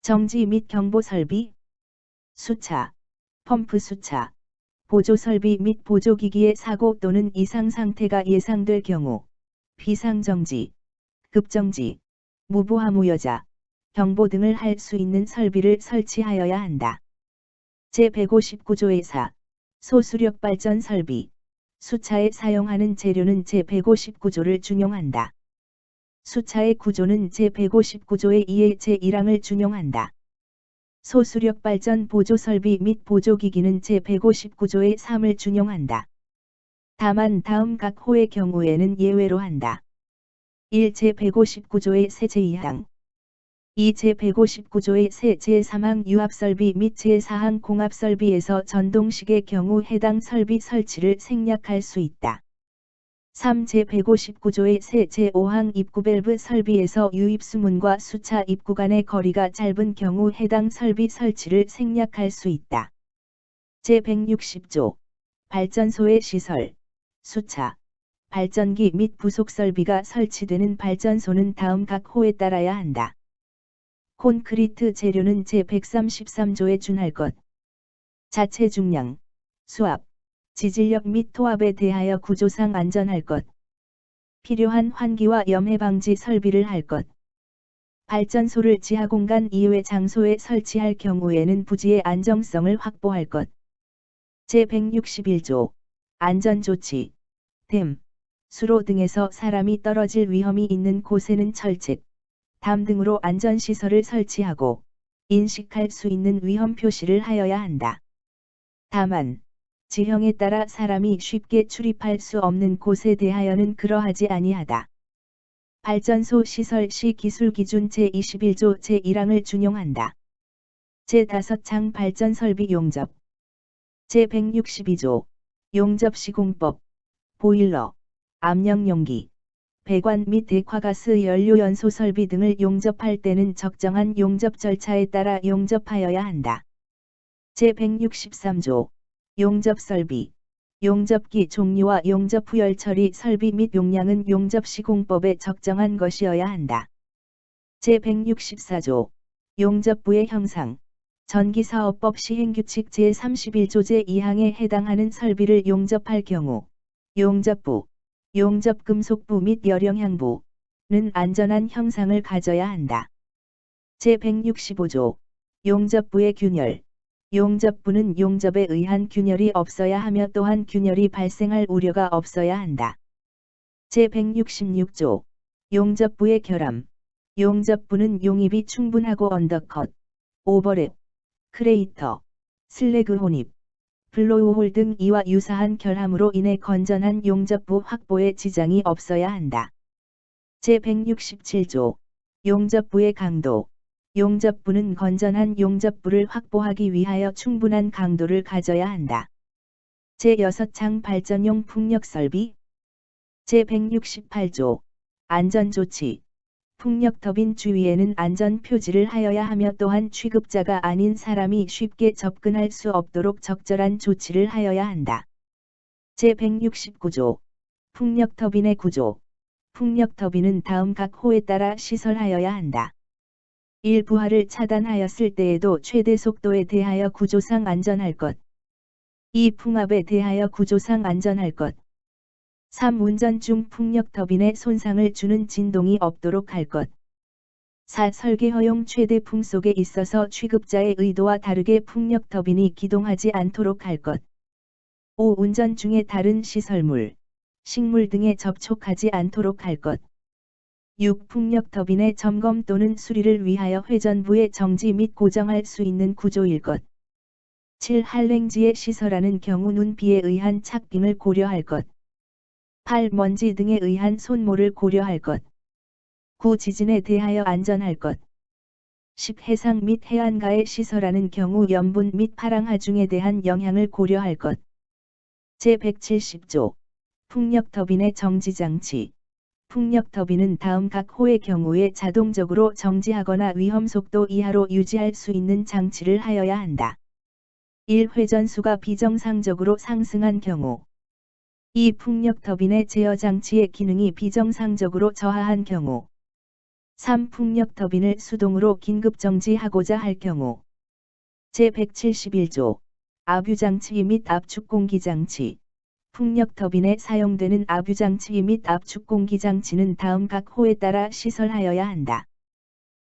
정지 및 경보 설비. 수차, 펌프 수차, 보조 설비 및 보조기기의 사고 또는 이상 상태가 예상될 경우 비상정지, 급정지, 무보화무여자, 경보 등을 할 수 있는 설비를 설치하여야 한다. 제159조의 4. 소수력 발전 설비. 수차에 사용하는 재료는 제159조를 준용한다. 수차의 구조는 제159조의 2의 제1항을 준용한다. 소수력 발전 보조 설비 및 보조기기는 제159조의 3을 준용한다. 다만 다음 각 호의 경우에는 예외로 한다. 1. 제159조의 세 제2항. 2. 제159조의 세 제3항 유압설비 및 제4항 공압설비에서 전동식의 경우 해당 설비 설치를 생략할 수 있다. 3. 제159조의 세 제5항 입구 밸브 설비에서 유입수문과 수차 입구 간의 거리가 짧은 경우 해당 설비 설치를 생략할 수 있다. 제160조. 발전소의 시설, 수차, 발전기 및 부속 설비가 설치되는 발전소는 다음 각 호에 따라야 한다. 콘크리트 재료는 제133조에 준할 것. 자체 중량, 수압, 지질력 및 토압에 대하여 구조상 안전할 것. 필요한 환기와 염해 방지 설비를 할 것. 발전소를 지하 공간 이외 장소에 설치할 경우에는 부지의 안정성을 확보할 것. 제161조. 안전조치. 댐, 수로 등에서 사람이 떨어질 위험이 있는 곳에는 철책, 담 등으로 안전시설을 설치하고 인식할 수 있는 위험 표시를 하여야 한다. 다만 지형에 따라 사람이 쉽게 출입할 수 없는 곳에 대하여는 그러하지 아니하다. 발전소 시설 시 기술기준 제21조 제1항을 준용한다. 제5장 발전설비 용접. 제162조 용접 시공법. 보일러, 압력용기, 배관 및 액화가스 연료 연소 설비 등을 용접할 때는 적정한 용접 절차에 따라 용접하여야 한다. 제163조 용접 설비 용접기 종류와 용접 후 열처리 설비 및 용량은 용접 시공법에 적정한 것이어야 한다. 제164조 용접부의 형상 전기사업법 시행규칙 제31조 제2항에 해당하는 설비를 용접할 경우 용접부, 용접금속부 및 열영향부는 안전한 형상을 가져야 한다. 제165조 용접부의 균열 용접부는 용접에 의한 균열이 없어야 하며 또한 균열이 발생할 우려가 없어야 한다. 제166조 용접부의 결함 용접부는 용입이 충분하고 언더컷, 오버랩, 크레이터, 슬래그 혼입, 블로우홀 등 이와 유사한 결함으로 인해 건전한 용접부 확보에 지장이 없어야 한다. 제167조 용접부의 강도 용접부는 건전한 용접부를 확보하기 위하여 충분한 강도를 가져야 한다. 제6장 발전용 풍력설비 제168조 안전조치 풍력터빈 주위에는 안전표지를 하여야 하며 또한 취급자가 아닌 사람이 쉽게 접근할 수 없도록 적절한 조치를 하여야 한다. 제169조 풍력터빈의 구조 풍력터빈은 다음 각 호에 따라 시설하여야 한다. 1. 부하를 차단하였을 때에도 최대 속도에 대하여 구조상 안전할 것. 2. 풍압에 대하여 구조상 안전할 것. 3. 운전 중 풍력터빈에 손상을 주는 진동이 없도록 할 것. 4. 설계 허용 최대 풍속에 있어서 취급자의 의도와 다르게 풍력터빈이 기동하지 않도록 할 것. 5. 운전 중에 다른 시설물, 식물 등에 접촉하지 않도록 할 것. 6. 풍력터빈의 점검 또는 수리를 위하여 회전부에 정지 및 고정할 수 있는 구조일 것. 7. 한랭지에 시설하는 경우 눈비에 의한 착빙을 고려할 것. 8. 먼지 등에 의한 손모를 고려할 것. 9. 지진에 대하여 안전할 것. 10. 해상 및 해안가에 시설하는 경우 염분 및 파랑하중에 대한 영향을 고려할 것. 제170조 풍력터빈의 정지장치 풍력터빈은 다음 각 호의 경우에 자동적으로 정지하거나 위험속도 이하로 유지할 수 있는 장치를 하여야 한다. 1. 회전수가 비정상적으로 상승한 경우 2. 풍력터빈의 제어장치의 기능이 비정상적으로 저하한 경우 3. 풍력터빈을 수동으로 긴급정지하고자 할 경우 제171조 압유장치 및 압축공기장치 풍력터빈에 사용되는 압유장치 및 압축공기장치는 다음 각 호에 따라 시설하여야 한다.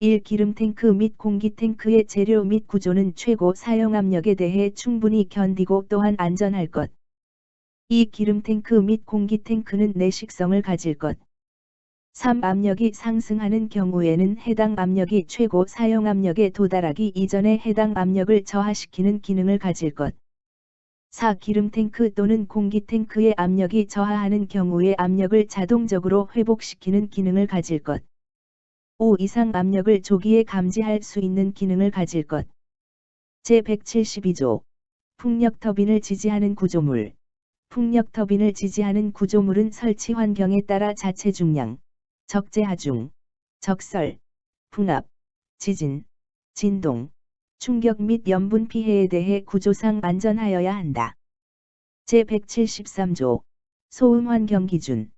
1. 기름탱크 및 공기탱크의 재료 및 구조는 최고 사용압력에 대해 충분히 견디고 또한 안전할 것. 2. 기름탱크 및 공기탱크는 내식성을 가질 것. 3. 압력이 상승하는 경우에는 해당 압력이 최고 사용압력에 도달하기 이전에 해당 압력을 저하시키는 기능을 가질 것. 4. 기름탱크 또는 공기탱크의 압력이 저하하는 경우에 압력을 자동적으로 회복시키는 기능을 가질 것. 5. 이상 압력을 조기에 감지할 수 있는 기능을 가질 것. 제172조 풍력터빈을 지지하는 구조물 풍력터빈을 지지하는 구조물은 설치 환경에 따라 자체 중량, 적재하중, 적설, 풍압, 지진, 진동, 충격 및 염분 피해에 대해 구조상 안전하여야 한다. 제173조 소음 환경 기준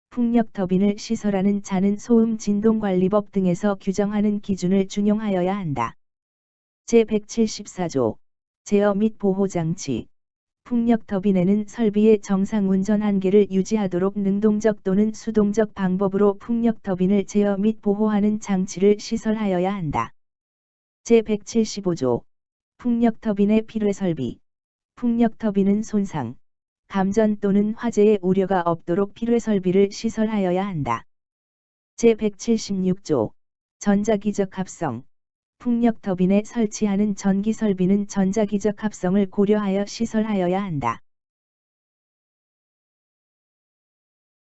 풍력터빈을 시설하는 자는 소음 진동관리법 등에서 규정하는 기준을 준용하여야 한다. 제174조 제어 및 보호장치 풍력터빈에는 설비의 정상 운전 한계를 유지하도록 능동적 또는 수동적 방법으로 풍력터빈을 제어 및 보호하는 장치를 시설하여야 한다. 제175조 풍력터빈의 필요설비 풍력터빈은 손상, 감전 또는 화재의 우려가 없도록 필요설비를 시설하여야 한다. 제176조 전자기적 합성 풍력터빈에 설치하는 전기설비는 전자기적 합성을 고려하여 시설하여야 한다.